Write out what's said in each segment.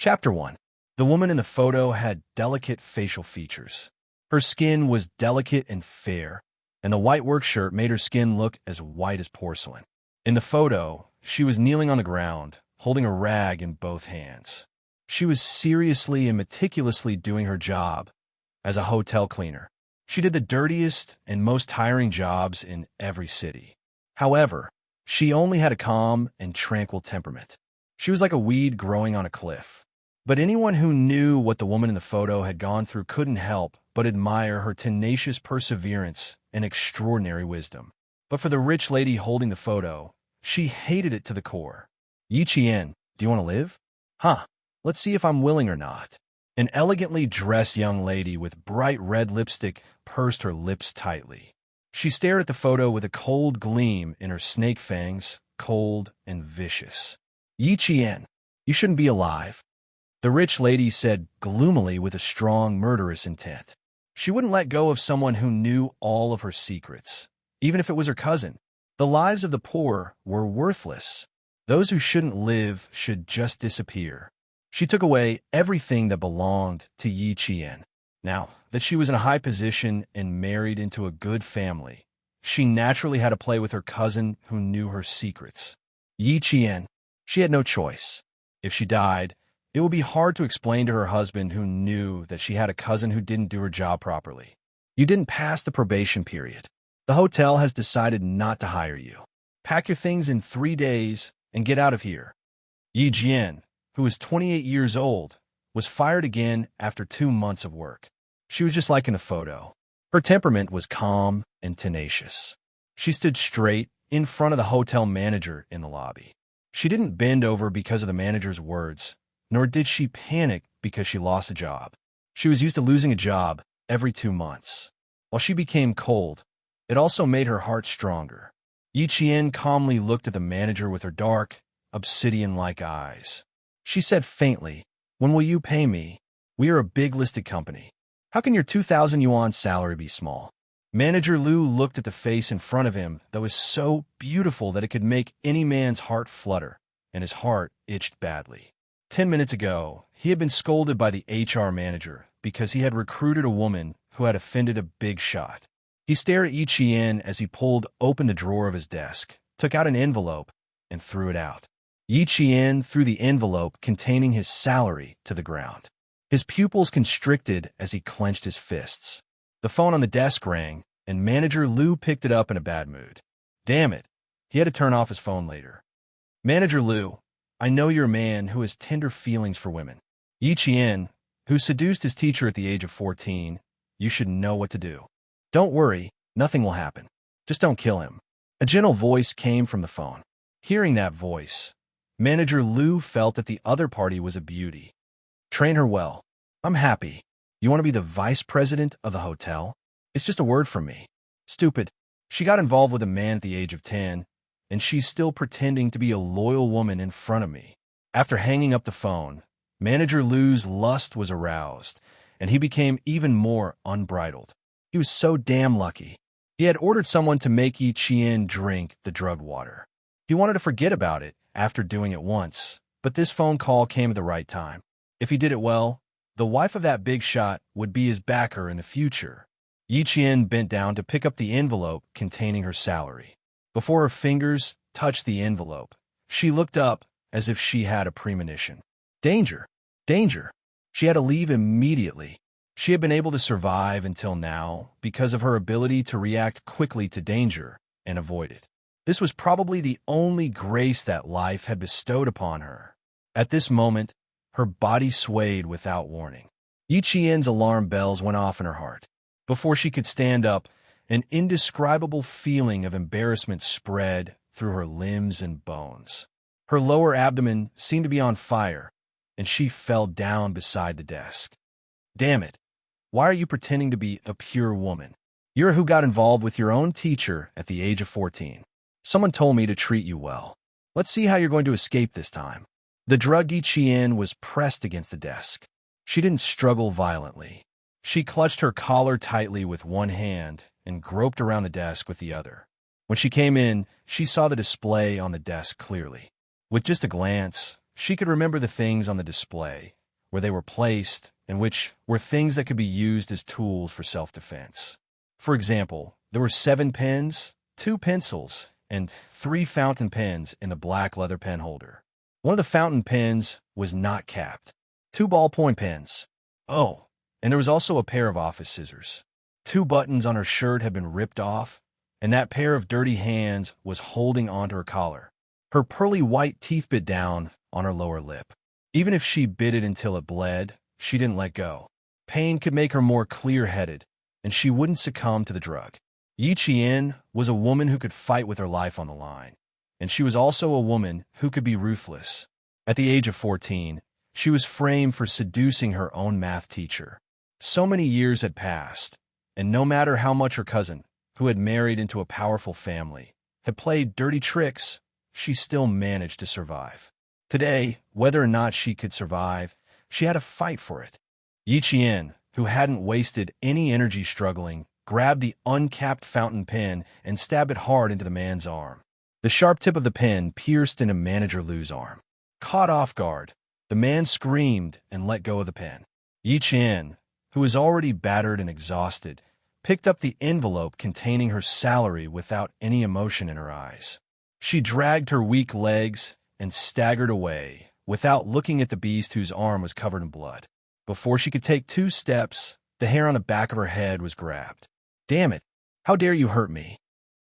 Chapter 1. The woman in the photo had delicate facial features. Her skin was delicate and fair, and the white work shirt made her skin look as white as porcelain. In the photo, she was kneeling on the ground, holding a rag in both hands. She was seriously and meticulously doing her job as a hotel cleaner. She did the dirtiest and most tiring jobs in every city. However, she only had a calm and tranquil temperament. She was like a weed growing on a cliff. But anyone who knew what the woman in the photo had gone through couldn't help but admire her tenacious perseverance and extraordinary wisdom. But for the rich lady holding the photo, she hated it to the core. Yiqian, do you want to live? Huh, let's see if I'm willing or not. An elegantly dressed young lady with bright red lipstick pursed her lips tightly. She stared at the photo with a cold gleam in her snake fangs, cold and vicious. Yiqian, you shouldn't be alive, the rich lady said gloomily with a strong, murderous intent. She wouldn't let go of someone who knew all of her secrets, even if it was her cousin. The lives of the poor were worthless. Those who shouldn't live should just disappear. She took away everything that belonged to Yiqian. Now that she was in a high position and married into a good family, she naturally had to play with her cousin who knew her secrets. Yiqian, she had no choice. If she died, it would be hard to explain to her husband who knew that she had a cousin who didn't do her job properly. You didn't pass the probation period. The hotel has decided not to hire you. Pack your things in 3 days and get out of here. Yi Jian, who was 28 years old, was fired again after 2 months of work. She was just like in the photo. Her temperament was calm and tenacious. She stood straight in front of the hotel manager in the lobby. She didn't bend over because of the manager's words, nor did she panic because she lost a job. She was used to losing a job every 2 months. While she became cold, it also made her heart stronger. Yiqian calmly looked at the manager with her dark, obsidian-like eyes. She said faintly, "When will you pay me? We are a big listed company. How can your 2,000 yuan salary be small?" Manager Liu looked at the face in front of him that was so beautiful that it could make any man's heart flutter, and his heart itched badly. 10 minutes ago, he had been scolded by the HR manager because he had recruited a woman who had offended a big shot. He stared at Yiqian as he pulled open the drawer of his desk, took out an envelope, and threw it out. Yiqian threw the envelope containing his salary to the ground. His pupils constricted as he clenched his fists. The phone on the desk rang, and Manager Liu picked it up in a bad mood. Damn it, he had to turn off his phone later. Manager Liu, I know you're a man who has tender feelings for women. Yiqian, who seduced his teacher at the age of 14, you should know what to do. Don't worry, nothing will happen. Just don't kill him. A gentle voice came from the phone. Hearing that voice, Manager Liu felt that the other party was a beauty. Train her well. I'm happy. You want to be the vice president of the hotel? It's just a word from me. Stupid. She got involved with a man at the age of 10, and she's still pretending to be a loyal woman in front of me. After hanging up the phone, Manager Liu's lust was aroused, and he became even more unbridled. He was so damn lucky. He had ordered someone to make Yiqian drink the drugged water. He wanted to forget about it after doing it once, but this phone call came at the right time. If he did it well, the wife of that big shot would be his backer in the future. Yiqian bent down to pick up the envelope containing her salary. Before her fingers touched the envelope, she looked up as if she had a premonition. Danger! Danger! She had to leave immediately. She had been able to survive until now because of her ability to react quickly to danger and avoid it. This was probably the only grace that life had bestowed upon her. At this moment, her body swayed without warning. Yiqian's alarm bells went off in her heart. Before she could stand up, an indescribable feeling of embarrassment spread through her limbs and bones. Her lower abdomen seemed to be on fire, and she fell down beside the desk. Damn it. Why are you pretending to be a pure woman? You're who got involved with your own teacher at the age of 14. Someone told me to treat you well. Let's see how you're going to escape this time. The drugged Yiqian was pressed against the desk. She didn't struggle violently. She clutched her collar tightly with one hand and groped around the desk with the other. When she came in, she saw the display on the desk clearly. With just a glance, She could remember the things on the display, where they were placed, and which were things that could be used as tools for self-defense. For example, there were 7 pens, 2 pencils, and 3 fountain pens in the black leather pen holder. One of the fountain pens was not capped. 2 ballpoint pens. Oh, and there was also a pair of office scissors. 2 buttons on her shirt had been ripped off, and that pair of dirty hands was holding onto her collar. Her pearly white teeth bit down on her lower lip. Even if she bit it until it bled, she didn't let go. Pain could make her more clear-headed, and she wouldn't succumb to the drug. Yiqian was a woman who could fight with her life on the line, and she was also a woman who could be ruthless. At the age of 14, she was framed for seducing her own math teacher. So many years had passed, and no matter how much her cousin, who had married into a powerful family, had played dirty tricks, she still managed to survive. Today, whether or not she could survive, she had to fight for it. Yiqian, who hadn't wasted any energy struggling, grabbed the uncapped fountain pen and stabbed it hard into the man's arm. The sharp tip of the pen pierced into Manager Lu's arm. Caught off guard, the man screamed and let go of the pen. Yiqian, who was already battered and exhausted, picked up the envelope containing her salary without any emotion in her eyes. She dragged her weak legs and staggered away, without looking at the beast whose arm was covered in blood. Before she could take 2 steps, the hair on the back of her head was grabbed. "Damn it! How dare you hurt me?"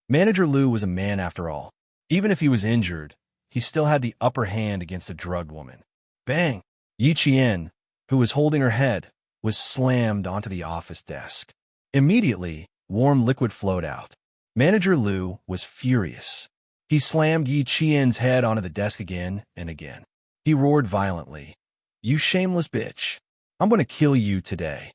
Manager Lu was a man after all. Even if he was injured, he still had the upper hand against a drugged woman. Bang! Yiqian, who was holding her head, was slammed onto the office desk. Immediately, warm liquid flowed out. Manager Lu was furious. He slammed Yiqian's head onto the desk again and again. He roared violently, "You shameless bitch! I'm going to kill you today."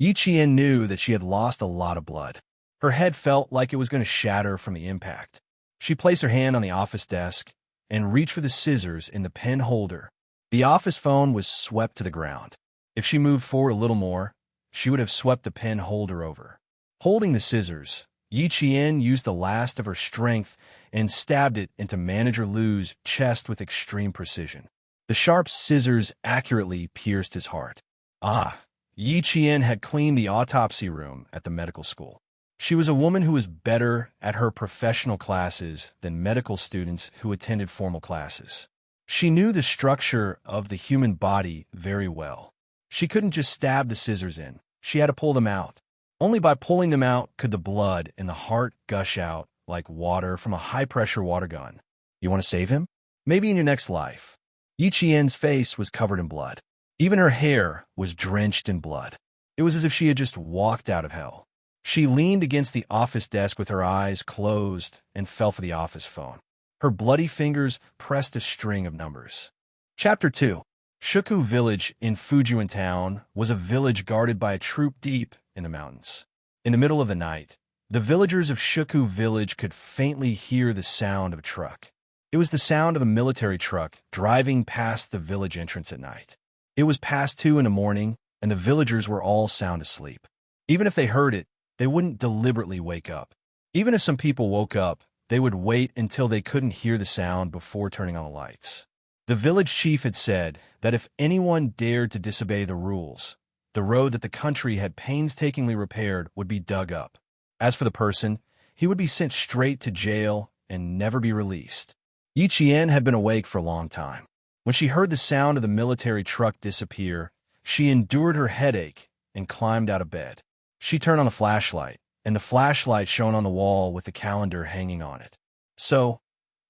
Yiqian knew that she had lost a lot of blood. Her head felt like it was going to shatter from the impact. She placed her hand on the office desk and reached for the scissors in the pen holder. The office phone was swept to the ground. If she moved forward a little more, she would have swept the pen holder over. Holding the scissors, Yiqian used the last of her strength and stabbed it into Manager Lu's chest with extreme precision. The sharp scissors accurately pierced his heart. Yiqian had cleaned the autopsy room at the medical school. She was a woman who was better at her professional classes than medical students who attended formal classes. She knew the structure of the human body very well. She couldn't just stab the scissors in. She had to pull them out. Only by pulling them out could the blood in the heart gush out like water from a high-pressure water gun. You want to save him? Maybe in your next life. Yiqian's face was covered in blood. Even her hair was drenched in blood. It was as if she had just walked out of hell. She leaned against the office desk with her eyes closed and fell for the office phone. Her bloody fingers pressed a string of numbers. Chapter 2. Shuku Village in Fujian Town was a village guarded by a troop deep in the mountains. In the middle of the night, the villagers of Shuku Village could faintly hear the sound of a truck. It was the sound of a military truck driving past the village entrance at night. It was past 2 in the morning, and the villagers were all sound asleep. Even if they heard it, they wouldn't deliberately wake up. Even if some people woke up, they would wait until they couldn't hear the sound before turning on the lights. The village chief had said that if anyone dared to disobey the rules, the road that the country had painstakingly repaired would be dug up. As for the person, he would be sent straight to jail and never be released. Yiqian had been awake for a long time. When she heard the sound of the military truck disappear, she endured her headache and climbed out of bed. She turned on the flashlight, and the flashlight shone on the wall with the calendar hanging on it. So,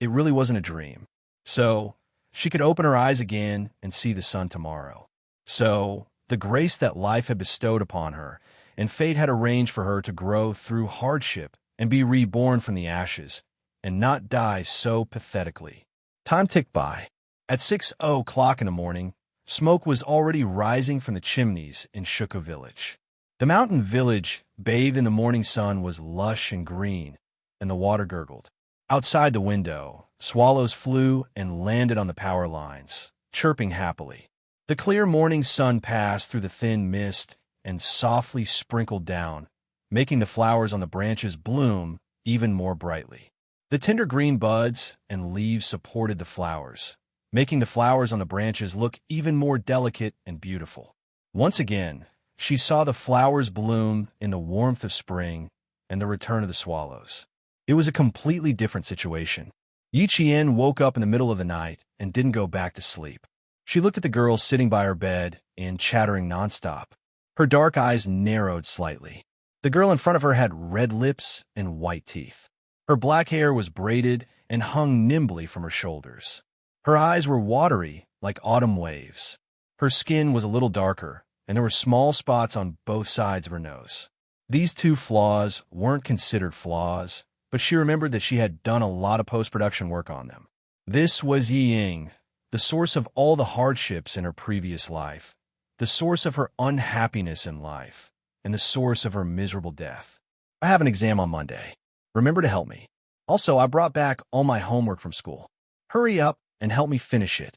it really wasn't a dream. So, she could open her eyes again and see the sun tomorrow. So, the grace that life had bestowed upon her, and fate had arranged for her to grow through hardship and be reborn from the ashes, and not die so pathetically. Time ticked by. At 6:00 in the morning, smoke was already rising from the chimneys in Shuku Village. The mountain village, bathed in the morning sun, was lush and green, and the water gurgled. Outside the window, swallows flew and landed on the power lines, chirping happily. The clear morning sun passed through the thin mist and softly sprinkled down, making the flowers on the branches bloom even more brightly. The tender green buds and leaves supported the flowers, making the flowers on the branches look even more delicate and beautiful. Once again, she saw the flowers bloom in the warmth of spring and the return of the swallows. It was a completely different situation. Yiqian woke up in the middle of the night and didn't go back to sleep. She looked at the girl sitting by her bed and chattering nonstop. Her dark eyes narrowed slightly. The girl in front of her had red lips and white teeth. Her black hair was braided and hung nimbly from her shoulders. Her eyes were watery, like autumn waves. Her skin was a little darker, and there were small spots on both sides of her nose. These two flaws weren't considered flaws, but she remembered that she had done a lot of post-production work on them. This was Yi Ying, the source of all the hardships in her previous life, the source of her unhappiness in life, and the source of her miserable death. I have an exam on Monday. Remember to help me. Also, I brought back all my homework from school. Hurry up and help me finish it.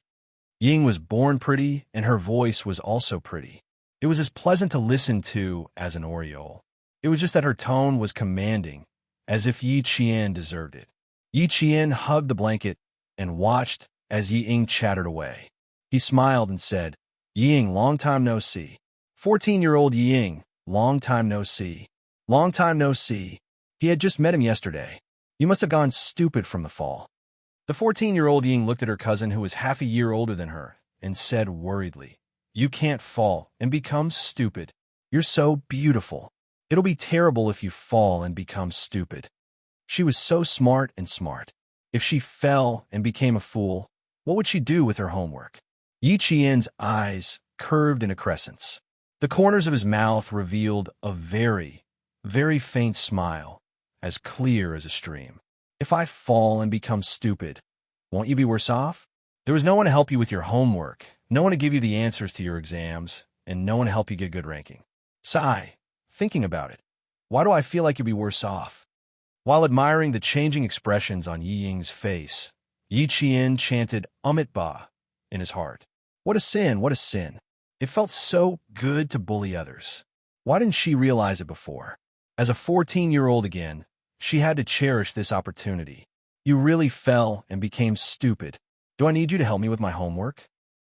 Ying was born pretty, and her voice was also pretty. It was as pleasant to listen to as an Oriole. It was just that her tone was commanding, as if Yi Qian deserved it. Yi Qian hugged the blanket and watched as Yi Ying chattered away. He smiled and said, "Yi Ying, long time no see." 14-year-old Yi Ying, long time no see. Long time no see. He had just met him yesterday. You must have gone stupid from the fall. The 14-year-old Ying looked at her cousin, who was half a year older than her, and said worriedly, "You can't fall and become stupid. You're so beautiful. It'll be terrible if you fall and become stupid." She was so smart and smart. If she fell and became a fool, what would she do with her homework? Yi Qian's eyes curved into crescents. The corners of his mouth revealed a very, very faint smile, as clear as a stream. "If I fall and become stupid, won't you be worse off? There was no one to help you with your homework, no one to give you the answers to your exams, and no one to help you get a good ranking. Sigh, thinking about it. Why do I feel like you'd be worse off?" While admiring the changing expressions on Yi Ying's face, Yi Qian chanted Amit Ba in his heart. What a sin, what a sin. It felt so good to bully others. Why didn't she realize it before? As a 14-year-old again, she had to cherish this opportunity. "You really fell and became stupid. Do I need you to help me with my homework?"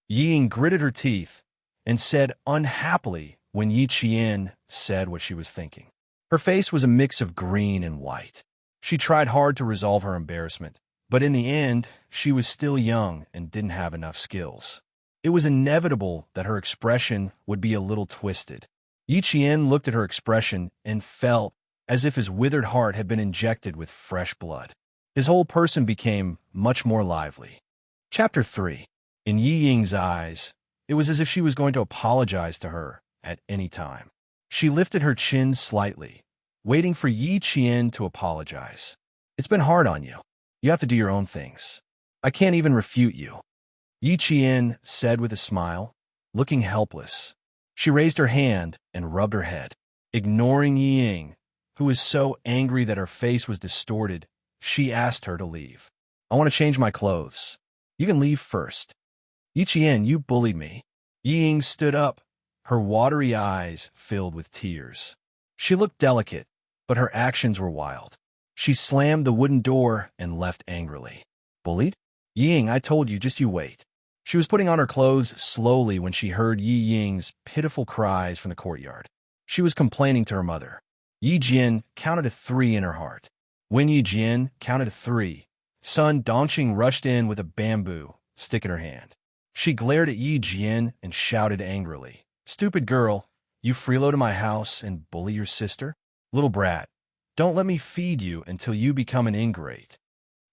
Yi Ying gritted her teeth and said unhappily when Yi Qian said what she was thinking. Her face was a mix of green and white. She tried hard to resolve her embarrassment, but in the end, she was still young and didn't have enough skills. It was inevitable that her expression would be a little twisted. Yi Qian looked at her expression and felt as if his withered heart had been injected with fresh blood. His whole person became much more lively. Chapter 3. In Yi Ying's eyes, it was as if she was going to apologize to her at any time. She lifted her chin slightly, waiting for Yi Qian to apologize. "It's been hard on you. You have to do your own things. I can't even refute you," Yi Qian said with a smile, looking helpless. She raised her hand and rubbed her head. Ignoring Yi Ying, who was so angry that her face was distorted, she asked her to leave. "I want to change my clothes. You can leave first." "Yi Qian, you bullied me." Yi Ying stood up, her watery eyes filled with tears. She looked delicate, but her actions were wild. She slammed the wooden door and left angrily. "Bullied? Yi Ying, I told you, just you wait." She was putting on her clothes slowly when she heard Yi Ying's pitiful cries from the courtyard. She was complaining to her mother. Yi Jian counted to 3 in her heart. When Yi Jian counted to 3, Sun Dongqing rushed in with a bamboo stick in her hand. She glared at Yi Jian and shouted angrily, "Stupid girl, you freeload in my house and bully your sister? Little brat, don't let me feed you until you become an ingrate."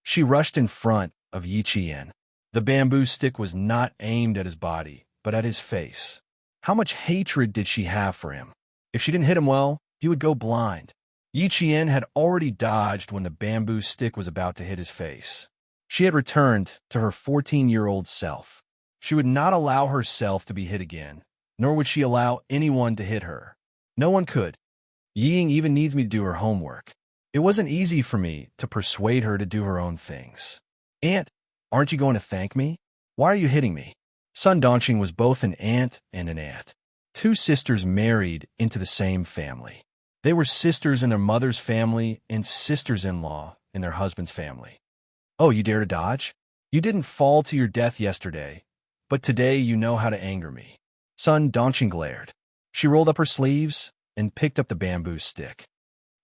She rushed in front of Yi Qian. The bamboo stick was not aimed at his body, but at his face. How much hatred did she have for him? If she didn't hit him well, he would go blind. Yi Qian had already dodged when the bamboo stick was about to hit his face. She had returned to her 14-year-old self. She would not allow herself to be hit again, nor would she allow anyone to hit her. No one could. Yi Ying even needs me to do her homework. It wasn't easy for me to persuade her to do her own things. "Aunt, aren't you going to thank me? Why are you hitting me?" Sun Dongqing was both an aunt and an aunt. 2 sisters married into the same family. They were sisters in their mother's family and sisters-in-law in their husband's family. "Oh, you dare to dodge? You didn't fall to your death yesterday, but today you know how to anger me. Sun Dongqing glared. She rolled up her sleeves and picked up the bamboo stick.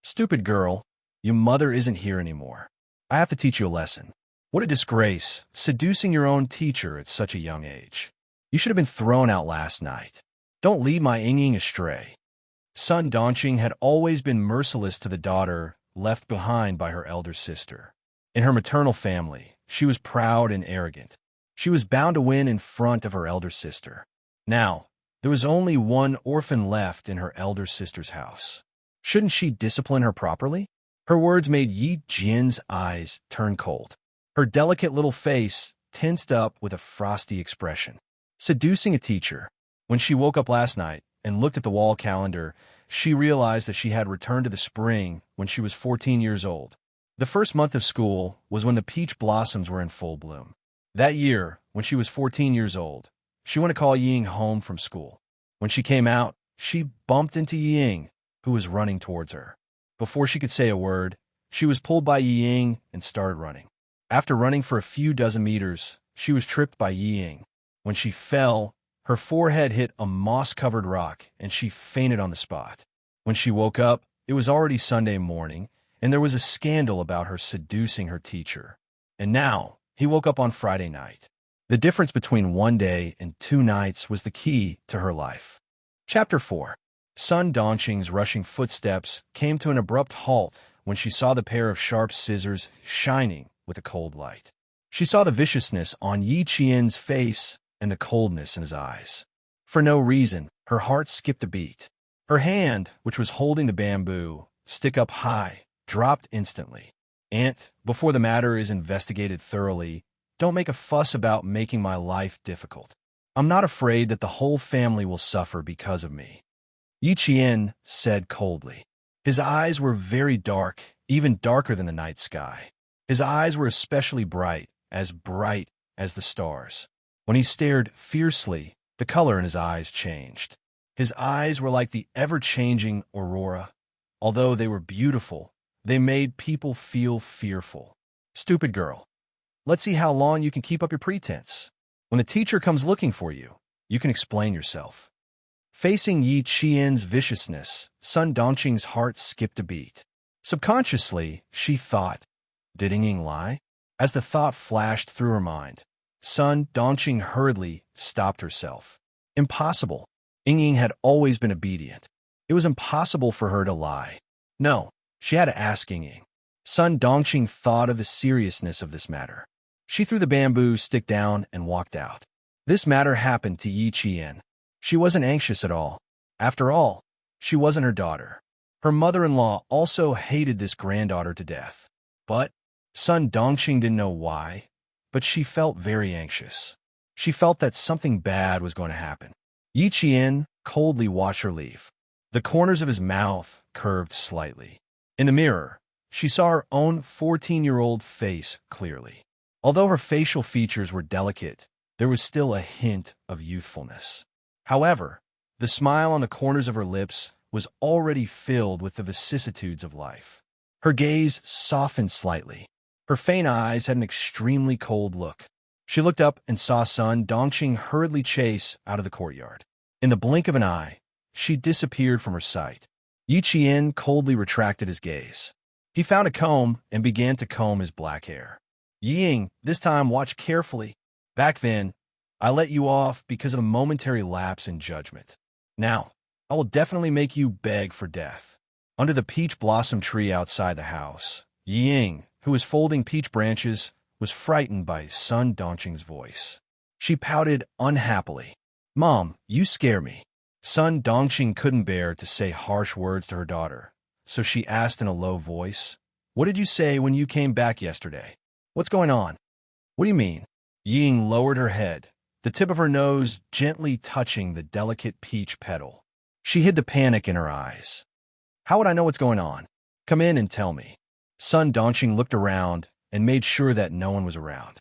Stupid girl, your mother isn't here anymore. I have to teach you a lesson. What a disgrace, seducing your own teacher at such a young age. You should have been thrown out last night. Don't lead my Ying astray. Sun Dongqing had always been merciless to the daughter left behind by her elder sister. In her maternal family, she was proud and arrogant. She was bound to win in front of her elder sister. Now, there was only one orphan left in her elder sister's house. Shouldn't she discipline her properly? Her words made Yi Jian's eyes turn cold. Her delicate little face tensed up with a frosty expression. Seducing a teacher. When she woke up last night and looked at the wall calendar, she realized that she had returned to the spring when she was 14 years old. The first month of school was when the peach blossoms were in full bloom. That year, when she was 14 years old, she went to call Ying home from school. When she came out, she bumped into Ying, who was running towards her. Before she could say a word, she was pulled by Ying and started running. After running for a few dozen meters, she was tripped by Ying. When she fell, her forehead hit a moss-covered rock, and she fainted on the spot. When she woke up, it was already Sunday morning, and there was a scandal about her seducing her teacher. And now, he woke up on Friday night. The difference between one day and 2 nights was the key to her life. Chapter 4. Sun Dongqing's rushing footsteps came to an abrupt halt when she saw the pair of sharp scissors shining with a cold light. She saw the viciousness on Yi Qian's face and the coldness in his eyes. For no reason, her heart skipped a beat. Her hand, which was holding the bamboo stick up high, dropped instantly. Aunt, before the matter is investigated thoroughly, don't make a fuss about making my life difficult. I'm not afraid that the whole family will suffer because of me. Yi Qian said coldly. His eyes were very dark, even darker than the night sky. His eyes were especially bright as the stars. When he stared fiercely, the color in his eyes changed. His eyes were like the ever-changing aurora. Although they were beautiful, they made people feel fearful. Stupid girl. Let's see how long you can keep up your pretense. When the teacher comes looking for you, you can explain yourself. Facing Yi Qian's viciousness, Sun Dongqing's heart skipped a beat. Subconsciously, she thought, did Ying lie? As the thought flashed through her mind, Sun Dongqing hurriedly stopped herself. Impossible. Ying had always been obedient. It was impossible for her to lie. No, she had to ask Ying. Sun Dongqing thought of the seriousness of this matter. She threw the bamboo stick down and walked out. This matter happened to Yi Qian. She wasn't anxious at all. After all, she wasn't her daughter. Her mother-in-law also hated this granddaughter to death. But Sun Dongqing didn't know why, but she felt very anxious. She felt that something bad was going to happen. Yi Qian coldly watched her leave. The corners of his mouth curved slightly. In the mirror, she saw her own 14-year-old face clearly. Although her facial features were delicate, there was still a hint of youthfulness. However, the smile on the corners of her lips was already filled with the vicissitudes of life. Her gaze softened slightly. Her faint eyes had an extremely cold look. She looked up and saw Sun Dongqing hurriedly chase out of the courtyard. In the blink of an eye, she disappeared from her sight. Yi Qian coldly retracted his gaze. He found a comb and began to comb his black hair. Ying, this time watch carefully. Back then, I let you off because of a momentary lapse in judgment. Now, I will definitely make you beg for death. Under the peach blossom tree outside the house, Ying, who was folding peach branches, was frightened by Sun Dongqing's voice. She pouted unhappily. Mom, you scare me. Sun Dongqing couldn't bear to say harsh words to her daughter, so she asked in a low voice, What did you say when you came back yesterday? What's going on? What do you mean? Ying lowered her head, the tip of her nose gently touching the delicate peach petal. She hid the panic in her eyes. How would I know what's going on? Come in and tell me. Sun Dongqing looked around and made sure that no one was around.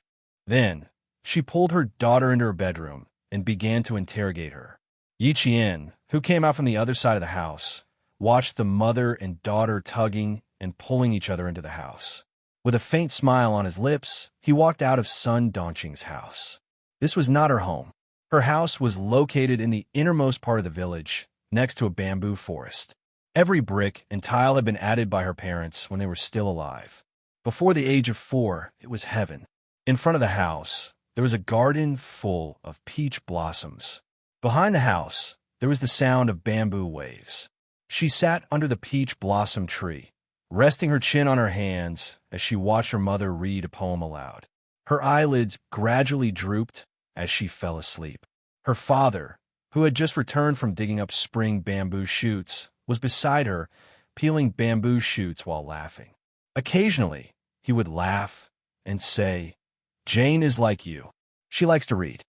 Then, she pulled her daughter into her bedroom and began to interrogate her. Yi Qian, who came out from the other side of the house, watched the mother and daughter tugging and pulling each other into the house. With a faint smile on his lips, he walked out of Sun Dongqing's house. This was not her home. Her house was located in the innermost part of the village, next to a bamboo forest. Every brick and tile had been added by her parents when they were still alive. Before the age of 4, it was heaven. In front of the house, there was a garden full of peach blossoms. Behind the house, there was the sound of bamboo waves. She sat under the peach blossom tree, resting her chin on her hands as she watched her mother read a poem aloud. Her eyelids gradually drooped as she fell asleep. Her father, who had just returned from digging up spring bamboo shoots, was beside her, peeling bamboo shoots while laughing. Occasionally, he would laugh and say, "Jane is like you. She likes to read."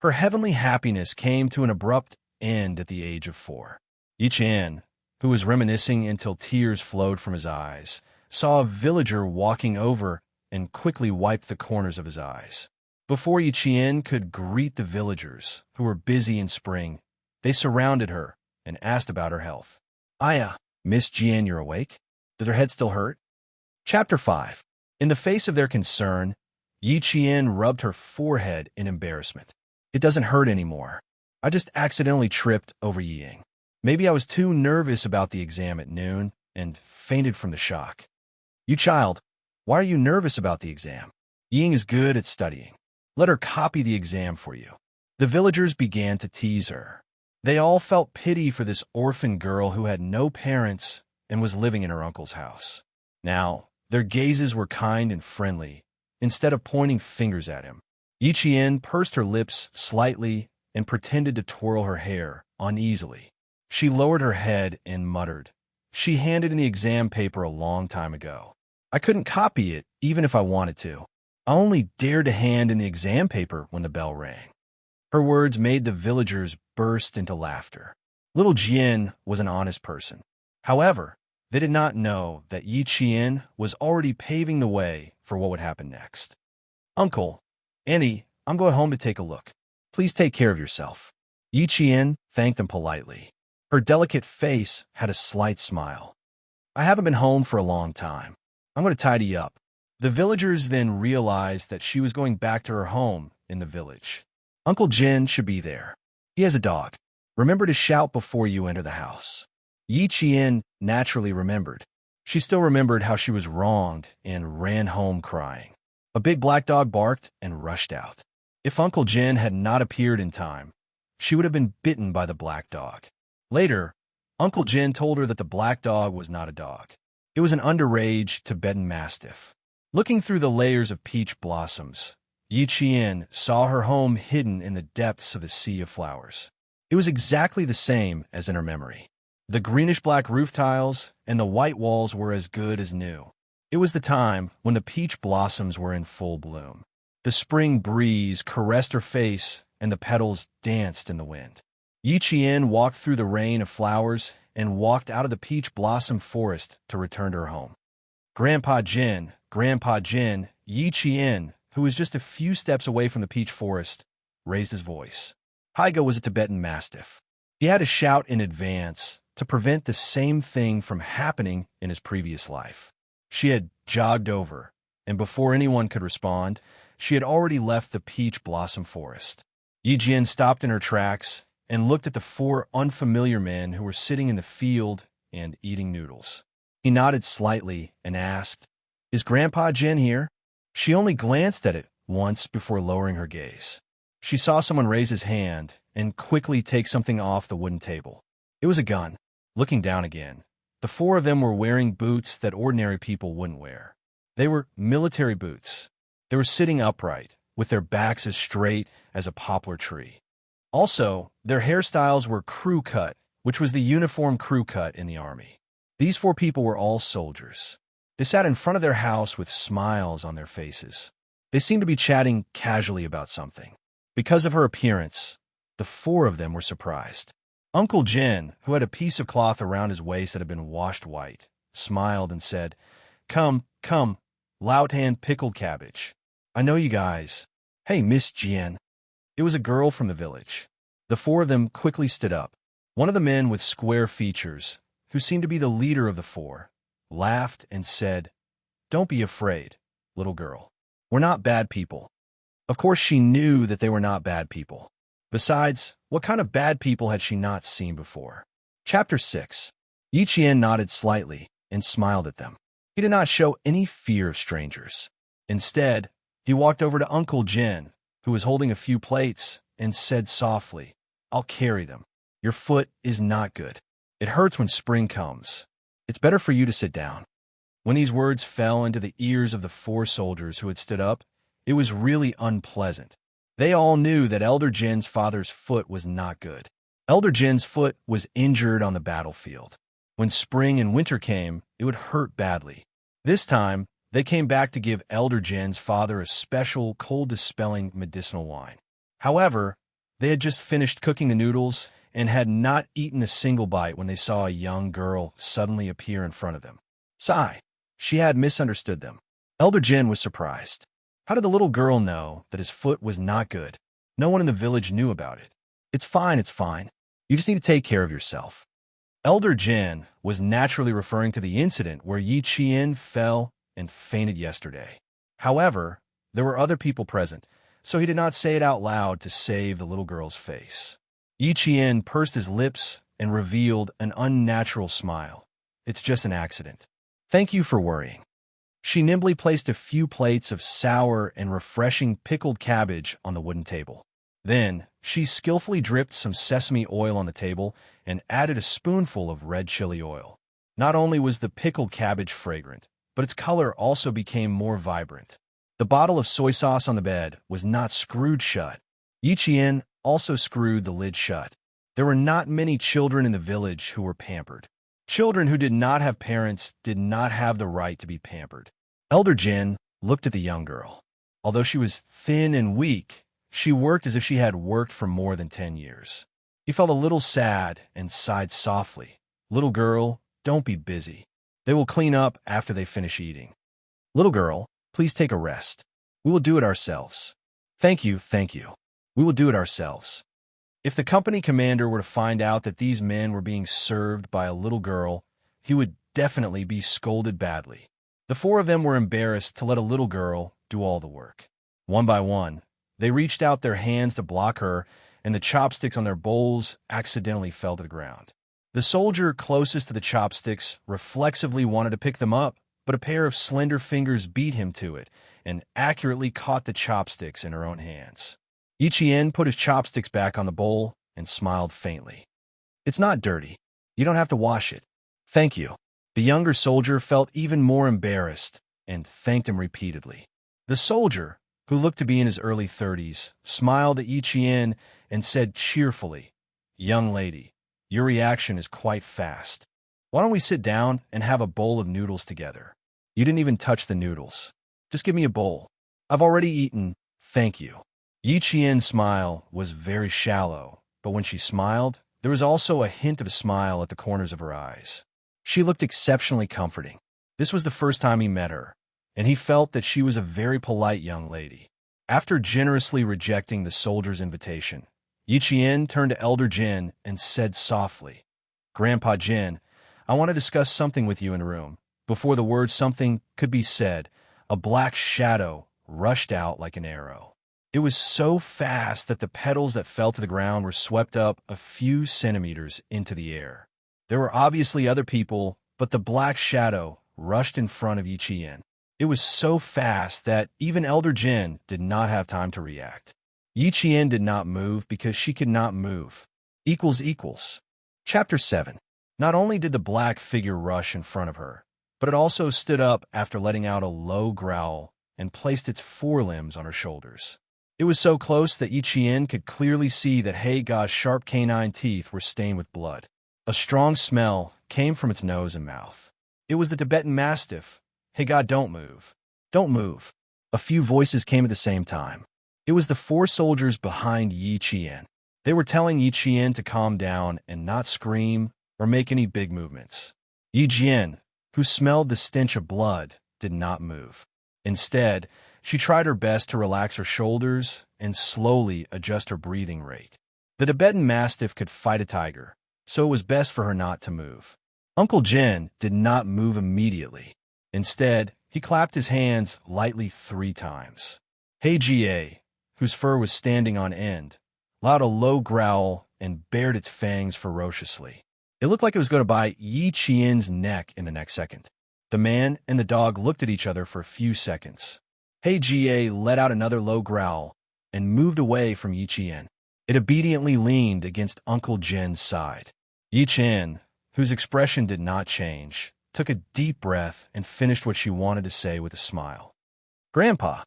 Her heavenly happiness came to an abrupt end at the age of 4. Yiqian, who was reminiscing until tears flowed from his eyes, saw a villager walking over and quickly wiped the corners of his eyes. Before Yiqian could greet the villagers, who were busy in spring, they surrounded her and asked about her health. "Aya, Miss Jian, you're awake? Does her head still hurt?" Chapter 5. In the face of their concern, Yiqian rubbed her forehead in embarrassment. "It doesn't hurt anymore. I just accidentally tripped over Ying. Maybe I was too nervous about the exam at noon and fainted from the shock." "You child, why are you nervous about the exam? Ying is good at studying. Let her copy the exam for you." The villagers began to tease her. They all felt pity for this orphan girl who had no parents and was living in her uncle's house. Now, their gazes were kind and friendly, instead of pointing fingers at him. Yiqian pursed her lips slightly and pretended to twirl her hair uneasily. She lowered her head and muttered, "She handed in the exam paper a long time ago. I couldn't copy it even if I wanted to. I only dared to hand in the exam paper when the bell rang." Her words made the villagers burst into laughter. Little Jian was an honest person. However, they did not know that Yiqian was already paving the way for what would happen next. "Uncle, Auntie, I'm going home to take a look. Please take care of yourself." Yiqian thanked them politely. Her delicate face had a slight smile. "I haven't been home for a long time. I'm going to tidy up." The villagers then realized that she was going back to her home in the village. "Uncle Jin should be there. He has a dog. Remember to shout before you enter the house." Yiqian naturally remembered. She still remembered how she was wronged and ran home crying. A big black dog barked and rushed out. If Uncle Jin had not appeared in time, she would have been bitten by the black dog. Later, Uncle Jin told her that the black dog was not a dog. It was an underage Tibetan Mastiff. Looking through the layers of peach blossoms, Yiqian saw her home hidden in the depths of a sea of flowers. It was exactly the same as in her memory. The greenish-black roof tiles and the white walls were as good as new. It was the time when the peach blossoms were in full bloom. The spring breeze caressed her face and the petals danced in the wind. Yiqian walked through the rain of flowers and walked out of the peach blossom forest to return to her home. Grandpa Jin, Yiqian, who was just a few steps away from the peach forest, raised his voice. Haiga was a Tibetan Mastiff. He had to shout in advance to prevent the same thing from happening in his previous life. She had jogged over, and before anyone could respond, she had already left the peach blossom forest. Yiqian stopped in her tracks and looked at the 4 unfamiliar men who were sitting in the field and eating noodles. He nodded slightly and asked, "Is Grandpa Jin here?" She only glanced at it once before lowering her gaze. She saw someone raise his hand and quickly take something off the wooden table. It was a gun. Looking down again, the 4 of them were wearing boots that ordinary people wouldn't wear. They were military boots. They were sitting upright, with their backs as straight as a poplar tree. Also, their hairstyles were crew cut, which was the uniform crew cut in the army. These 4 people were all soldiers. They sat in front of their house with smiles on their faces. They seemed to be chatting casually about something. Because of her appearance, the 4 of them were surprised. Uncle Jin, who had a piece of cloth around his waist that had been washed white, smiled and said, Come, Lout-hand pickled cabbage. I know you guys. Hey, Miss Jian." It was a girl from the village. The 4 of them quickly stood up. One of the men with square features, who seemed to be the leader of the 4, laughed and said, don't be afraid, little girl. We're not bad people. Of course, she knew that they were not bad people. Besides, what kind of bad people had she not seen before? Chapter 6. Yi Qian nodded slightly and smiled at them. He did not show any fear of strangers. Instead, he walked over to Uncle Jin, who was holding a few plates, and said softly, "I'll carry them. Your foot is not good. It hurts when spring comes. It's better for you to sit down." When these words fell into the ears of the 4 soldiers who had stood up, it was really unpleasant. They all knew that Elder Jin's father's foot was not good. Elder Jin's foot was injured on the battlefield. When spring and winter came, it would hurt badly. This time, they came back to give Elder Jin's father a special cold-dispelling medicinal wine. However, they had just finished cooking the noodles and had not eaten a single bite when they saw a young girl suddenly appear in front of them. Sigh. She had misunderstood them. Elder Jin was surprised. How did the little girl know that his foot was not good? No one in the village knew about it. It's fine, it's fine. You just need to take care of yourself. Elder Jin was naturally referring to the incident where Yi Qian fell and fainted yesterday. However, there were other people present, so he did not say it out loud to save the little girl's face. Yi Qian pursed his lips and revealed an unnatural smile. It's just an accident. Thank you for worrying. She nimbly placed a few plates of sour and refreshing pickled cabbage on the wooden table. Then, she skillfully dripped some sesame oil on the table and added a spoonful of red chili oil. Not only was the pickled cabbage fragrant, but its color also became more vibrant. The bottle of soy sauce on the bed was not screwed shut. Yi Qian also screwed the lid shut. There were not many children in the village who were pampered. Children who did not have parents did not have the right to be pampered. Elder Jin looked at the young girl. Although she was thin and weak, she worked as if she had worked for more than 10 years. He felt a little sad and sighed softly. Little girl, don't be busy. They will clean up after they finish eating. Little girl, please take a rest. We will do it ourselves. Thank you, thank you. We will do it ourselves. If the company commander were to find out that these men were being served by a little girl, he would definitely be scolded badly. The 4 of them were embarrassed to let a little girl do all the work. One by one, they reached out their hands to block her, and the chopsticks on their bowls accidentally fell to the ground. The soldier closest to the chopsticks reflexively wanted to pick them up, but a pair of slender fingers beat him to it and accurately caught the chopsticks in her own hands. Yi Qian put his chopsticks back on the bowl and smiled faintly. It's not dirty. You don't have to wash it. Thank you. The younger soldier felt even more embarrassed and thanked him repeatedly. The soldier, who looked to be in his early 30s, smiled at Yi Qian and said cheerfully, "Young lady, your reaction is quite fast. Why don't we sit down and have a bowl of noodles together? You didn't even touch the noodles. Just give me a bowl. I've already eaten, thank you." Yi Qian's smile was very shallow, but when she smiled, there was also a hint of a smile at the corners of her eyes. She looked exceptionally comforting. This was the first time he met her, and he felt that she was a very polite young lady. After generously rejecting the soldier's invitation, Yi Qian turned to Elder Jin and said softly, "Grandpa Jin, I want to discuss something with you in a room." Before the word something could be said, a black shadow rushed out like an arrow. It was so fast that the petals that fell to the ground were swept up a few centimeters into the air. There were obviously other people, but the black shadow rushed in front of Yi Qian. It was so fast that even Elder Jin did not have time to react. Yi Qian did not move because she could not move. Equals. Chapter 7. Not only did the black figure rush in front of her, but it also stood up after letting out a low growl and placed its forelimbs on her shoulders. It was so close that Yi Qian could clearly see that Haega's sharp canine teeth were stained with blood. A strong smell came from its nose and mouth. It was the Tibetan Mastiff. Haega, don't move. Don't move. A few voices came at the same time. It was the 4 soldiers behind Yi Qian. They were telling Yi Qian to calm down and not scream or make any big movements. Yi Qian, who smelled the stench of blood, did not move. Instead, she tried her best to relax her shoulders and slowly adjust her breathing rate. The Tibetan Mastiff could fight a tiger, so it was best for her not to move. Uncle Jin did not move immediately. Instead, He clapped his hands lightly 3 times. Xianxia, whose fur was standing on end, allowed a low growl and bared its fangs ferociously. It looked like it was going to bite Yi Qian's neck in the next second. The man and the dog looked at each other for a few seconds. Xianxia let out another low growl and moved away from Yi Qian. It obediently leaned against Uncle Jin's side. Yi Qian, whose expression did not change, took a deep breath and finished what she wanted to say with a smile. Grandpa,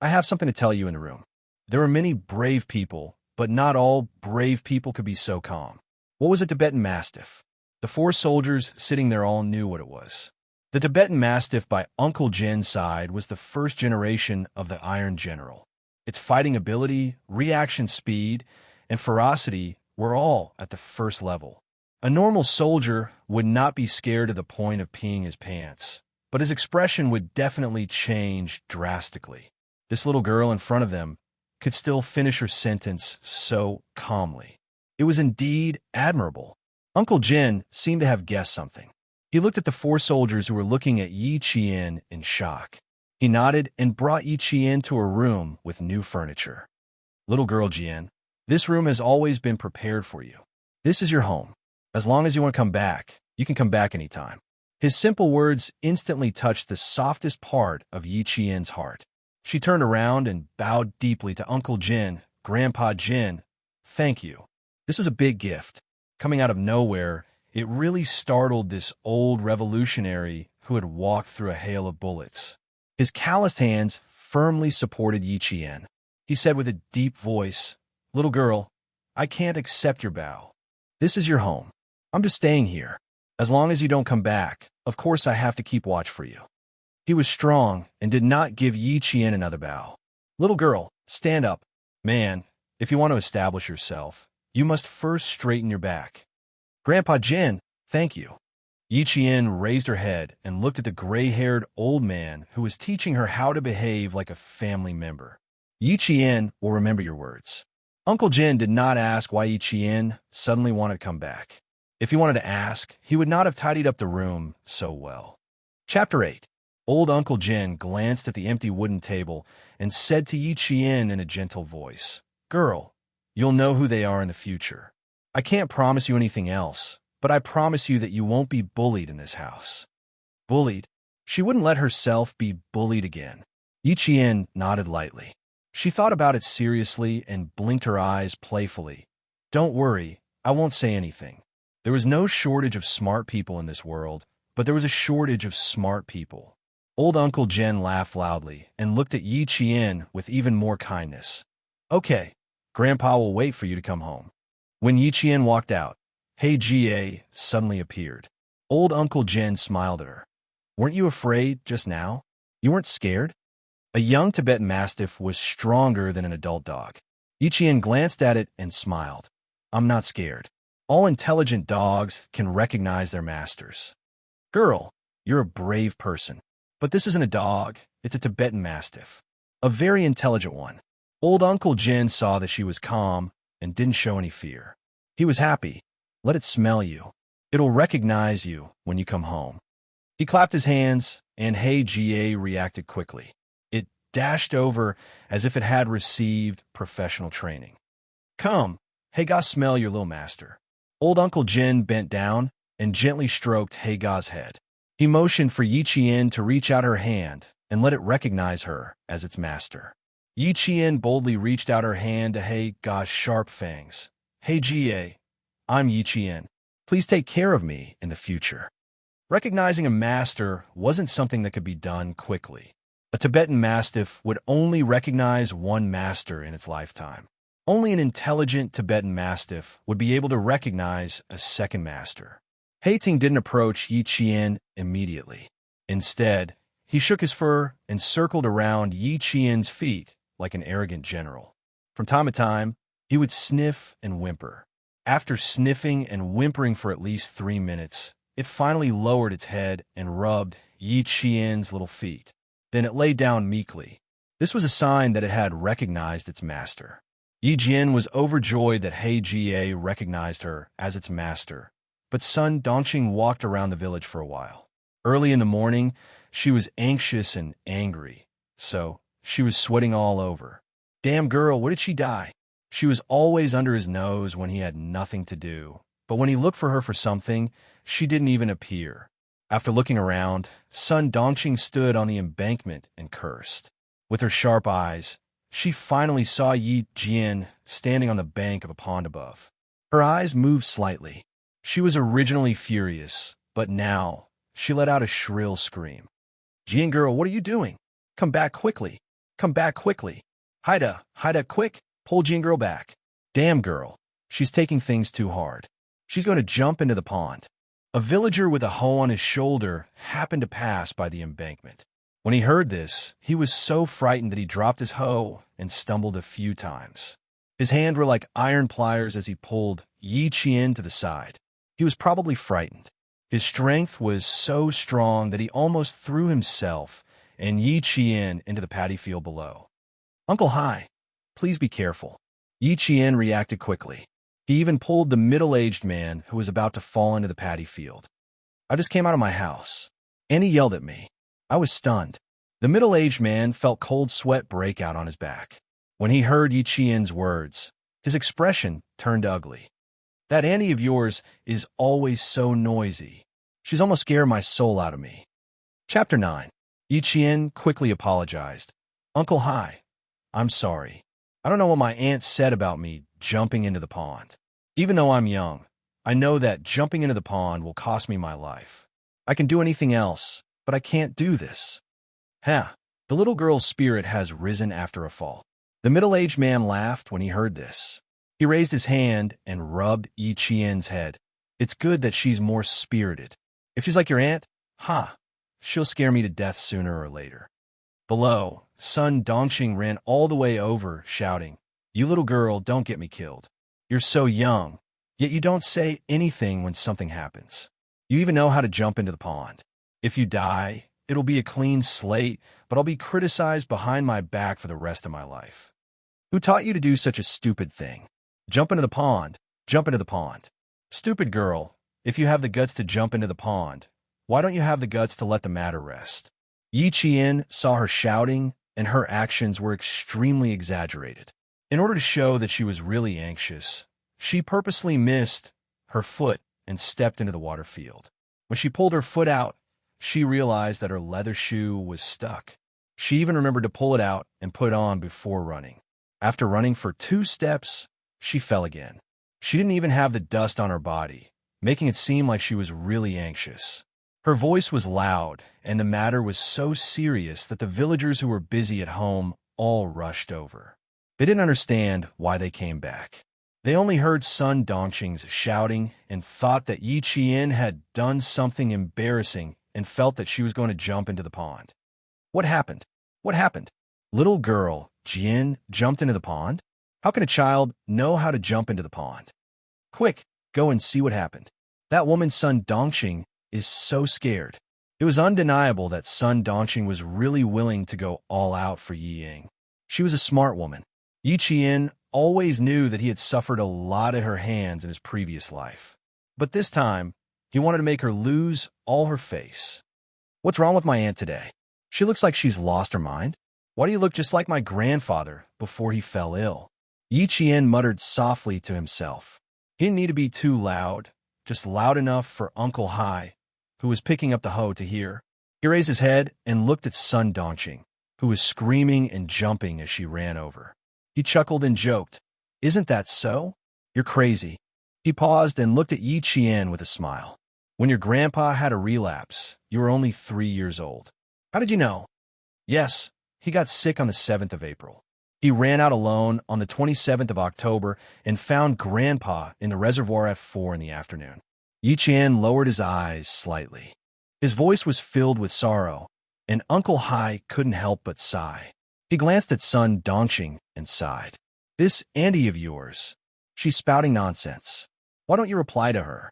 I have something to tell you in the room. There are many brave people, but not all brave people could be so calm. What was a Tibetan Mastiff? The 4 soldiers sitting there all knew what it was. The Tibetan Mastiff by Uncle Jin's side was the first generation of the Iron General. Its fighting ability, reaction speed, and ferocity were all at the first level. A normal soldier would not be scared to the point of peeing his pants, but his expression would definitely change drastically. This little girl in front of them could still finish her sentence so calmly. It was indeed admirable. Uncle Jin seemed to have guessed something. He looked at the 4 soldiers who were looking at Yi Qian in shock. He nodded and brought Yi Qian to a room with new furniture. Little girl Jian, this room has always been prepared for you. This is your home. As long as you want to come back, you can come back anytime. His simple words instantly touched the softest part of Yi Qian's heart. She turned around and bowed deeply to Uncle Jin. Grandpa Jin, thank you. This was a big gift. Coming out of nowhere, it really startled this old revolutionary who had walked through a hail of bullets. His calloused hands firmly supported Yi Qian. He said with a deep voice, Little girl, I can't accept your bow. This is your home. I'm just staying here. As long as you don't come back, of course I have to keep watch for you. He was strong and did not give Yi Qian another bow. Little girl, stand up. Man, if you want to establish yourself, you must first straighten your back. Grandpa Jin, thank you. Yi Qian raised her head and looked at the gray-haired old man who was teaching her how to behave like a family member. Yi Qian will remember your words. Uncle Jin did not ask why Yi Qian suddenly wanted to come back. If he wanted to ask, he would not have tidied up the room so well. Chapter 8. Old Uncle Jin glanced at the empty wooden table and said to Yi Qian in a gentle voice, Girl, you'll know who they are in the future. I can't promise you anything else, but I promise you that you won't be bullied in this house. Bullied? She wouldn't let herself be bullied again. Yi Qian nodded lightly. She thought about it seriously and blinked her eyes playfully. Don't worry, I won't say anything. There was no shortage of smart people in this world, but there was a shortage of smart people. Old Uncle Jin laughed loudly and looked at Yi Qian with even more kindness. Okay, Grandpa will wait for you to come home. When Yi Qian walked out, Xianxia suddenly appeared. Old Uncle Jin smiled at her. Weren't you afraid just now? You weren't scared? A young Tibetan Mastiff was stronger than an adult dog. Yi Qian glanced at it and smiled. I'm not scared. All intelligent dogs can recognize their masters. Girl, you're a brave person. But this isn't a dog, it's a Tibetan Mastiff. A very intelligent one. Old Uncle Jin saw that she was calm and didn't show any fear. He was happy. Let it smell you. It'll recognize you when you come home. He clapped his hands, and Xianxia reacted quickly. It dashed over as if it had received professional training. Come, Heiga, smell your little master. Old Uncle Jin bent down and gently stroked Heiga's head. He motioned for Yi Qian to reach out her hand and let it recognize her as its master. Yi Qian boldly reached out her hand to Heiga's sharp fangs. Xianxia, I'm Yi Qian. Please take care of me in the future. Recognizing a master wasn't something that could be done quickly. A Tibetan Mastiff would only recognize one master in its lifetime. Only an intelligent Tibetan Mastiff would be able to recognize a second master. Heiting didn't approach Yi Qian immediately. Instead, he shook his fur and circled around Yi Qian's feet like an arrogant general. From time to time, he would sniff and whimper. After sniffing and whimpering for at least 3 minutes, it finally lowered its head and rubbed Yi Qian's little feet. Then it lay down meekly. This was a sign that it had recognized its master. Yi Qian was overjoyed that Xianxia recognized her as its master, but Sun Dongqing walked around the village for a while. Early in the morning, she was anxious and angry, so she was sweating all over. Damn girl, what did she die? She was always under his nose when he had nothing to do, but when he looked for her for something, she didn't even appear. After looking around, Sun Dongqing stood on the embankment and cursed. With her sharp eyes, she finally saw Yi Jian standing on the bank of a pond above. Her eyes moved slightly. She was originally furious, but now she let out a shrill scream. Jian girl, what are you doing? Come back quickly. Come back quickly. Haida, quick. Pull Jian girl back. Damn girl. She's taking things too hard. She's going to jump into the pond. A villager with a hoe on his shoulder happened to pass by the embankment. When he heard this, he was so frightened that he dropped his hoe and stumbled a few times. His hands were like iron pliers as he pulled Yi Qian to the side. He was probably frightened. His strength was so strong that he almost threw himself and Yi Qian into the paddy field below. Uncle Hai, please be careful. Yi Qian reacted quickly. He even pulled the middle-aged man who was about to fall into the paddy field. I just came out of my house, and he yelled at me. I was stunned. The middle-aged man felt cold sweat break out on his back. When he heard Yi Qian's words, his expression turned ugly. That auntie of yours is always so noisy. She's almost scared my soul out of me. Chapter 9. Yi Qian quickly apologized. Uncle Hai, I'm sorry. I don't know what my aunt said about me jumping into the pond. Even though I'm young, I know that jumping into the pond will cost me my life. I can do anything else, but I can't do this. The little girl's spirit has risen after a fall. The middle-aged man laughed when he heard this. He raised his hand and rubbed Yi Qian's head. It's good that she's more spirited. If she's like your aunt, she'll scare me to death sooner or later. Below, Sun Dongqing ran all the way over, shouting, You little girl, don't get me killed. You're so young, yet you don't say anything when something happens. You even know how to jump into the pond. If you die, it'll be a clean slate, but I'll be criticized behind my back for the rest of my life. Who taught you to do such a stupid thing? Jump into the pond. Jump into the pond. Stupid girl, if you have the guts to jump into the pond, why don't you have the guts to let the matter rest? Yi Qian saw her shouting, and her actions were extremely exaggerated. In order to show that she was really anxious, she purposely missed her foot and stepped into the water field. When she pulled her foot out, she realized that her leather shoe was stuck. She even remembered to pull it out and put it on before running. After running for 2 steps, she fell again. She didn't even have the dust on her body, making it seem like she was really anxious. Her voice was loud, and the matter was so serious that the villagers who were busy at home all rushed over. They didn't understand why they came back. They only heard Sun Dongqing's shouting and thought that Yi Qian had done something embarrassing and felt that she was going to jump into the pond. What happened? What happened? Little girl, Jian, jumped into the pond? How can a child know how to jump into the pond? Quick, go and see what happened. That woman Sun Dongqing is so scared. It was undeniable that Sun Dongqing was really willing to go all out for Yi Ying. She was a smart woman. Yi Qian always knew that he had suffered a lot at her hands in his previous life. But this time, he wanted to make her lose all her face. What's wrong with my aunt today? She looks like she's lost her mind. Why do you look just like my grandfather before he fell ill? Yi Qian muttered softly to himself. He didn't need to be too loud, just loud enough for Uncle Hai, who was picking up the hoe, to hear. He raised his head and looked at Sun Dongqing, who was screaming and jumping as she ran over. He chuckled and joked, Isn't that so? You're crazy. He paused and looked at Yi Qian with a smile. When your grandpa had a relapse, you were only 3 years old. How did you know? Yes, he got sick on the 7th of April. He ran out alone on the 27th of October and found Grandpa in the reservoir at 4 in the afternoon. Yi Qian lowered his eyes slightly. His voice was filled with sorrow, and Uncle Hai couldn't help but sigh. He glanced at Sun Dongqing and sighed. This auntie of yours, she's spouting nonsense. Why don't you reply to her?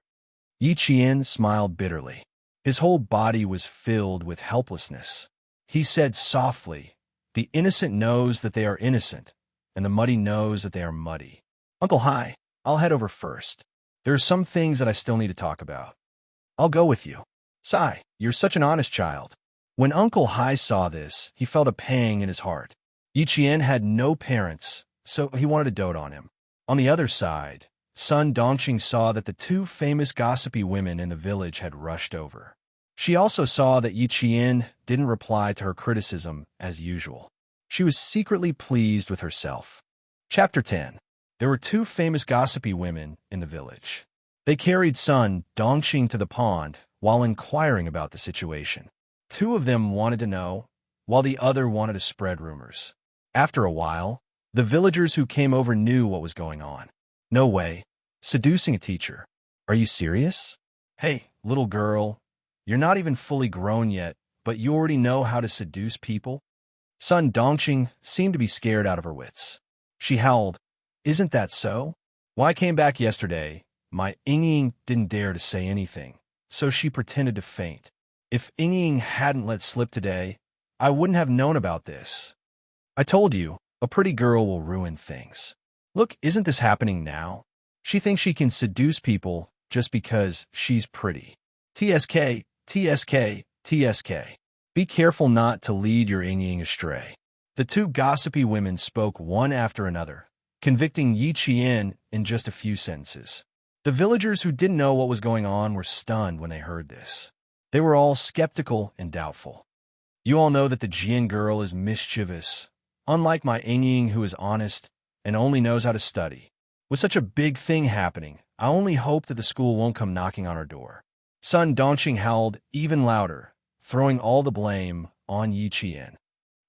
Yi Qian smiled bitterly. His whole body was filled with helplessness. He said softly, The innocent knows that they are innocent, and the muddy knows that they are muddy. Uncle Hai, I'll head over first. There are some things that I still need to talk about. I'll go with you. Sigh, you're such an honest child. When Uncle Hai saw this, he felt a pang in his heart. Yiqian had no parents, so he wanted to dote on him. On the other side, Sun Dongqing saw that the two famous gossipy women in the village had rushed over. She also saw that Yiqian didn't reply to her criticism as usual. She was secretly pleased with herself. Chapter 10. There were two famous gossipy women in the village. They carried Sun Dongqing to the pond while inquiring about the situation. Two of them wanted to know, while the other wanted to spread rumors. After a while, the villagers who came over knew what was going on. No way. Seducing a teacher. Are you serious? Hey, little girl, you're not even fully grown yet, but you already know how to seduce people? Sun Dongqing seemed to be scared out of her wits. She howled, "Isn't that so? When I came back yesterday, my Ying didn't dare to say anything, so she pretended to faint. If Ying hadn't let slip today, I wouldn't have known about this. I told you, a pretty girl will ruin things. Look, isn't this happening now? She thinks she can seduce people just because she's pretty. TSK, TSK, TSK. Be careful not to lead your Ying astray." The two gossipy women spoke one after another, convicting Yi Qian in just a few sentences. The villagers who didn't know what was going on were stunned when they heard this. They were all skeptical and doubtful. You all know that the Jian girl is mischievous, unlike my Ying who is honest and only knows how to study. With such a big thing happening, I only hope that the school won't come knocking on our door. Sun Dongqing howled even louder, throwing all the blame on Yi Qian.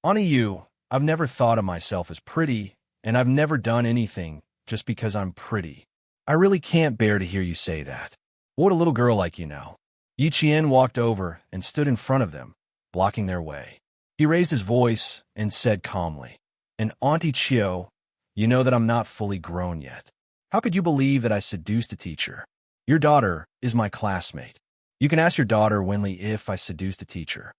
On you, I've never thought of myself as pretty, and I've never done anything just because I'm pretty. I really can't bear to hear you say that. What a little girl like you know. Yi Qian walked over and stood in front of them, blocking their way. He raised his voice and said calmly, "And Auntie Chio, you know that I'm not fully grown yet. How could you believe that I seduced a teacher? Your daughter is my classmate. You can ask your daughter Wenli if I seduced a teacher.